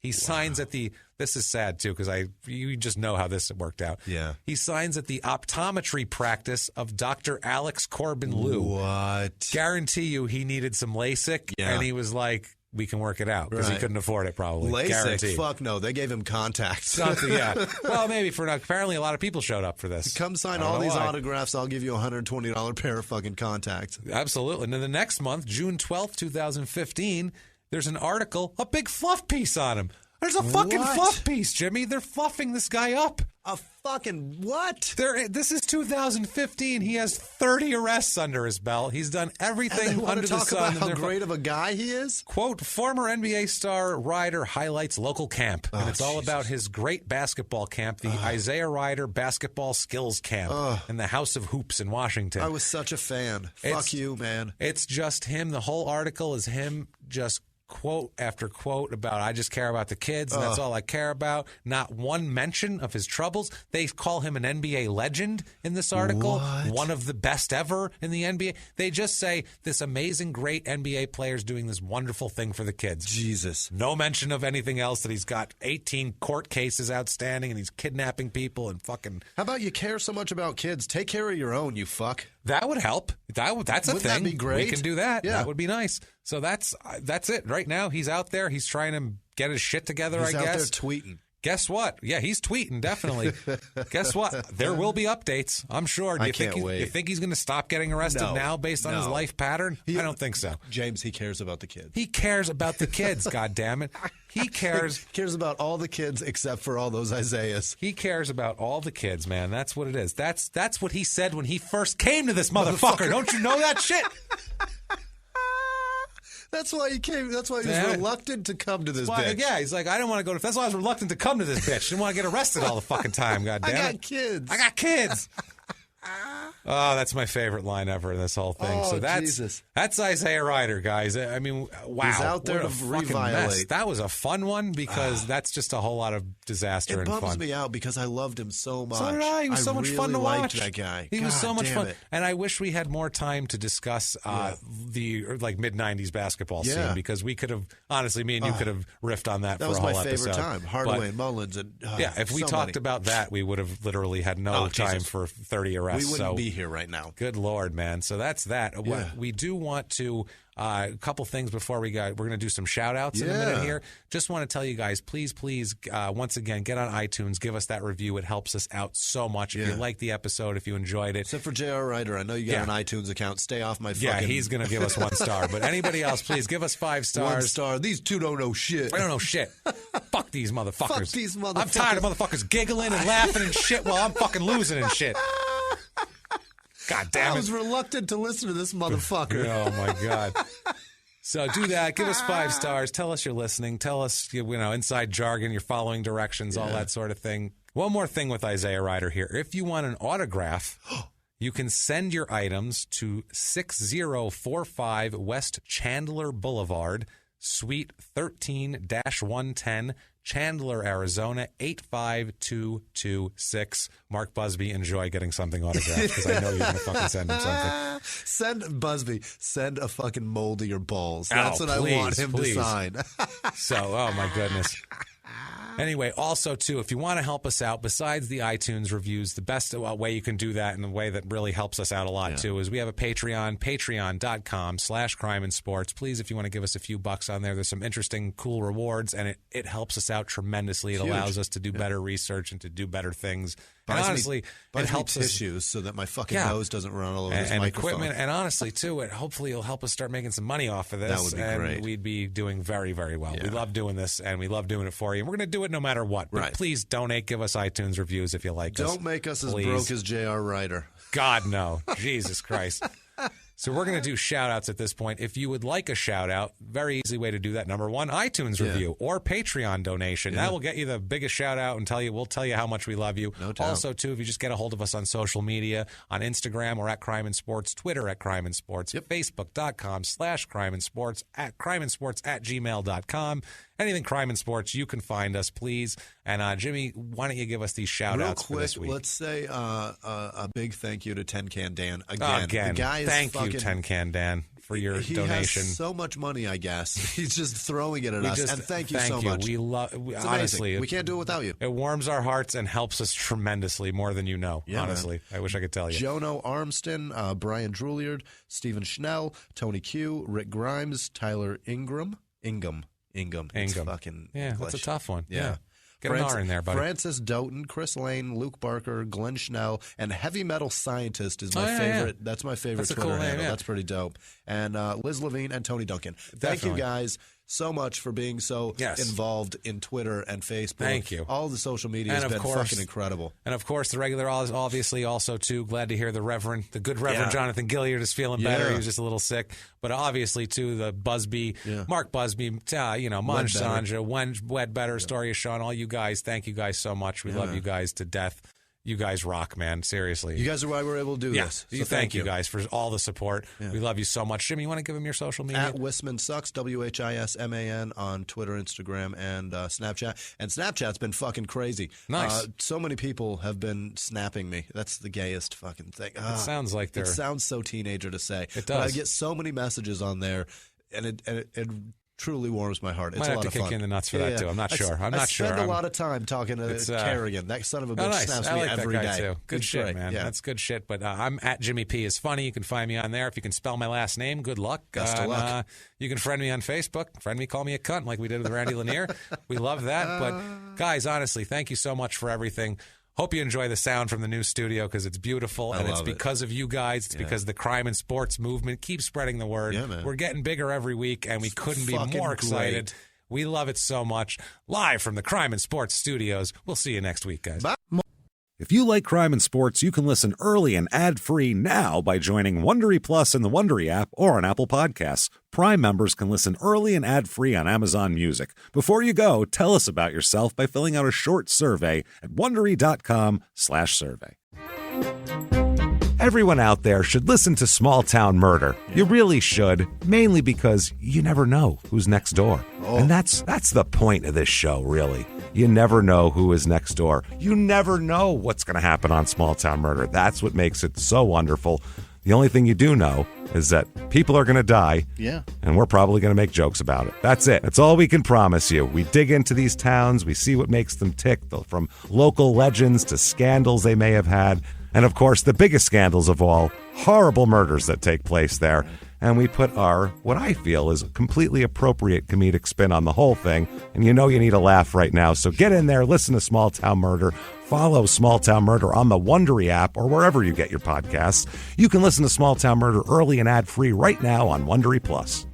He signs at the. This is sad too because you just know how this worked out. Yeah. He signs at the optometry practice of Dr. Alex Corbin Liu. What? Guarantee you, he needed some LASIK, and he was like, "We can work it out," because he couldn't afford it. Probably LASIK. Guaranteed. Fuck no, they gave him contacts. Something, yeah. Well, maybe for apparently a lot of people showed up for this. Come sign all these autographs. I'll give you a $120 pair of fucking contacts. Absolutely. And then the next month, June 12th, 2015, there's an article, a big fluff piece on him. There's a fucking fluff piece, Jimmy. They're fluffing this guy up. A fucking what? This is 2015. He has 30 arrests under his belt. He's done everything under the sun. About how great of a guy he is? Quote, former NBA star Ryder highlights local camp. And it's all about his great basketball camp, the Isaiah Ryder Basketball Skills Camp in the House of Hoops in Washington. I was such a fan. Fuck you, man. It's just him. The whole article is him just quote after quote about, I just care about the kids, and that's all I care about. Not one mention of his troubles. They call him an NBA legend in this article, one of the best ever in the NBA. They just say this amazing, great NBA player's doing this wonderful thing for the kids. Jesus. No mention of anything else, that he's got 18 court cases outstanding and he's kidnapping people and fucking... How about you care so much about kids? Take care of your own, you fuck. That would help. That's a Wouldn't thing. that be great? We can do that. Yeah. That would be nice. So that's it. Right now, he's out there. He's trying to get his shit together, I guess. He's out there tweeting. Guess what? Yeah, he's tweeting, definitely. Guess what? There will be updates, I'm sure. Do you think he's going to stop getting arrested now based on his life pattern? I don't think so. James, he cares about the kids. He cares about the kids, goddammit. He cares. Cares about all the kids except for all those Isaiahs. He cares about all the kids, man. That's what it is. That's what he said when he first came to this motherfucker. Don't you know that shit? That's why he came. That's why he was reluctant to come to this bitch. Yeah, he's like, I don't want to go to... That's why I was reluctant to come to this bitch. Didn't want to get arrested all the fucking time, goddammit. I got kids. Oh, that's my favorite line ever in this whole thing. So that's Isaiah Ryder, guys. I mean, wow. He's out there to reviolate. That was a fun one because that's just a whole lot of disaster and fun. It bums me out because I loved him so much. So did I. He was so much fun to watch. That guy. He was so much fun. And I wish we had more time to discuss the mid-'90s basketball scene because we could have, honestly, me and you could have riffed on that for a whole episode. That was my favorite time. Hardaway and Mullins. And, if we talked about that, we would have literally had no time for 30 arrests. We wouldn't be here right now. Good Lord, man. So that's that. Yeah. We do want to, a couple things before we go. We're going to do some shout outs in a minute here. Just want to tell you guys, please, once again, get on iTunes, give us that review. It helps us out so much. If you liked the episode, if you enjoyed it. Except for J.R. Ryder. I know you got an iTunes account. Stay off my fucking... Yeah, he's going to give us 1 star. But anybody else, please give us 5 stars. 1 star. These two don't know shit. I don't know shit. Fuck these motherfuckers. Fuck these motherfuckers. I'm tired of motherfuckers giggling and laughing and shit while I'm fucking losing and shit. God damn it. I was reluctant to listen to this motherfucker. Oh, my God. So do that. Give us 5 stars. Tell us you're listening. Tell us, inside jargon, you're following directions, all that sort of thing. One more thing with Isaiah Ryder here. If you want an autograph, you can send your items to 6045 West Chandler Boulevard, Suite 13-110, Chandler, Arizona, 85226. Mark Busby, enjoy getting something autographed because I know you're going to fucking send him something. Send a fucking mold of your balls. That's what I want him to sign. So, oh my goodness. Anyway, also, too, if you want to help us out, besides the iTunes reviews, the best way you can do that and the way that really helps us out a lot, too, is we have a Patreon, patreon.com/crimeandsports. Please, if you want to give us a few bucks on there, there's some interesting, cool rewards, and it helps us out tremendously. It allows us to do better research and to do better things. And honestly, it helps us tissues so that my fucking nose doesn't run all over this microphone. Equipment, and honestly, too, hopefully it'll help us start making some money off of this. That would be great. We'd be doing very, very well. We love doing this, and we love doing it for you. And we're going to do it no matter what. But please donate. Give us iTunes reviews if you like us. Don't make us as broke as J.R. Ryder. God, no. Jesus Christ. So we're going to do shout-outs at this point. If you would like a shout-out, very easy way to do that. Number 1, iTunes review or Patreon donation. That will get you the biggest shout-out and we'll tell you how much we love you. No doubt. Also, too, if you just get a hold of us on social media, on Instagram or at Crime and Sports, Twitter at Crime and Sports, Facebook.com/Crime and Sports, at crimeandsports@gmail.com. Anything Crime and Sports, you can find us, please. And Jimmy, why don't you give us these shout-outs for this week? Let's say a big thank you to Tin Can Dan again. The guy is thank you, Tin Can Dan, for your he donation. Has so much money, I guess. He's just throwing it at us. And thank you so much. We honestly, we can't do it without you. It warms our hearts and helps us tremendously more than you know. Yeah, honestly, man. I wish I could tell you. Jono Armston, Brian Druliard, Stephen Schnell, Tony Q, Rick Grimes, Tyler Ingham. It's fucking English. That's a tough one. Yeah. Get an R in there, buddy. Francis Doughton, Chris Lane, Luke Barker, Glenn Schnell, and Heavy Metal Scientist is my favorite. Yeah. That's my favorite Twitter handle. Name, That's pretty dope. And Liz Levine and Tony Duncan. Thank you guys so much for being so involved in Twitter and Facebook. Thank you. All the social media has been fucking incredible. And of course, the regular, obviously, also too glad to hear the good Reverend Jonathan Gilliard is feeling better. He was just a little sick. But obviously, too, the Busby, Mark Busby, Monj Sanja, Wedbetter, Story of Sean, all you guys, thank you guys so much. We love you guys to death. You guys rock, man. Seriously. You guys are why we're able to do this. So thank you guys for all the support. Yeah. We love you so much. Jimmie, you want to give him your social media? At Whisman Sucks, WHISMAN on Twitter, Instagram, and Snapchat. And Snapchat's been fucking crazy. Nice. So many people have been snapping me. That's the gayest fucking thing. It sounds like they're... It sounds so teenager to say. It does. But I get so many messages on there, and it truly warms my heart. It's a lot of fun. Might have to kick you in the nuts for that, too. I'm not sure. I spend a lot of time talking to Kerrigan. That son of a bitch snaps me every day. Too. Good shit, great. Man. Yeah. That's good shit. But I'm at Jimmie P is funny. You can find me on there. If you can spell my last name, good luck. Best of luck. You can friend me on Facebook. Friend me, call me a cunt like we did with Randy Lanier. We love that. But, guys, honestly, thank you so much for everything. Hope you enjoy the sound from the new studio because it's beautiful, and it's because of you guys. It's because the crime and sports movement keeps spreading the word. Yeah, man. We're getting bigger every week, and we couldn't be more excited. Great. We love it so much. Live from the Crime and Sports Studios. We'll see you next week, guys. Bye. If you like crime and sports, you can listen early and ad-free now by joining Wondery Plus in the Wondery app or on Apple Podcasts. Prime members can listen early and ad-free on Amazon Music. Before you go, tell us about yourself by filling out a short survey at Wondery.com/survey. Everyone out there should listen to Small Town Murder. You really should, mainly because you never know who's next door. And that's the point of this show, really. You never know who is next door. You never know what's going to happen on Small Town Murder. That's what makes it so wonderful. The only thing you do know is that people are going to die, and we're probably going to make jokes about it. That's it. That's all we can promise you. We dig into these towns. We see what makes them tick, from local legends to scandals they may have had. And, of course, the biggest scandals of all, horrible murders that take place there. And we put our, what I feel is a completely appropriate comedic spin on the whole thing. And you know you need a laugh right now. So get in there, listen to Small Town Murder. Follow Small Town Murder on the Wondery app or wherever you get your podcasts. You can listen to Small Town Murder early and ad-free right now on Wondery Plus.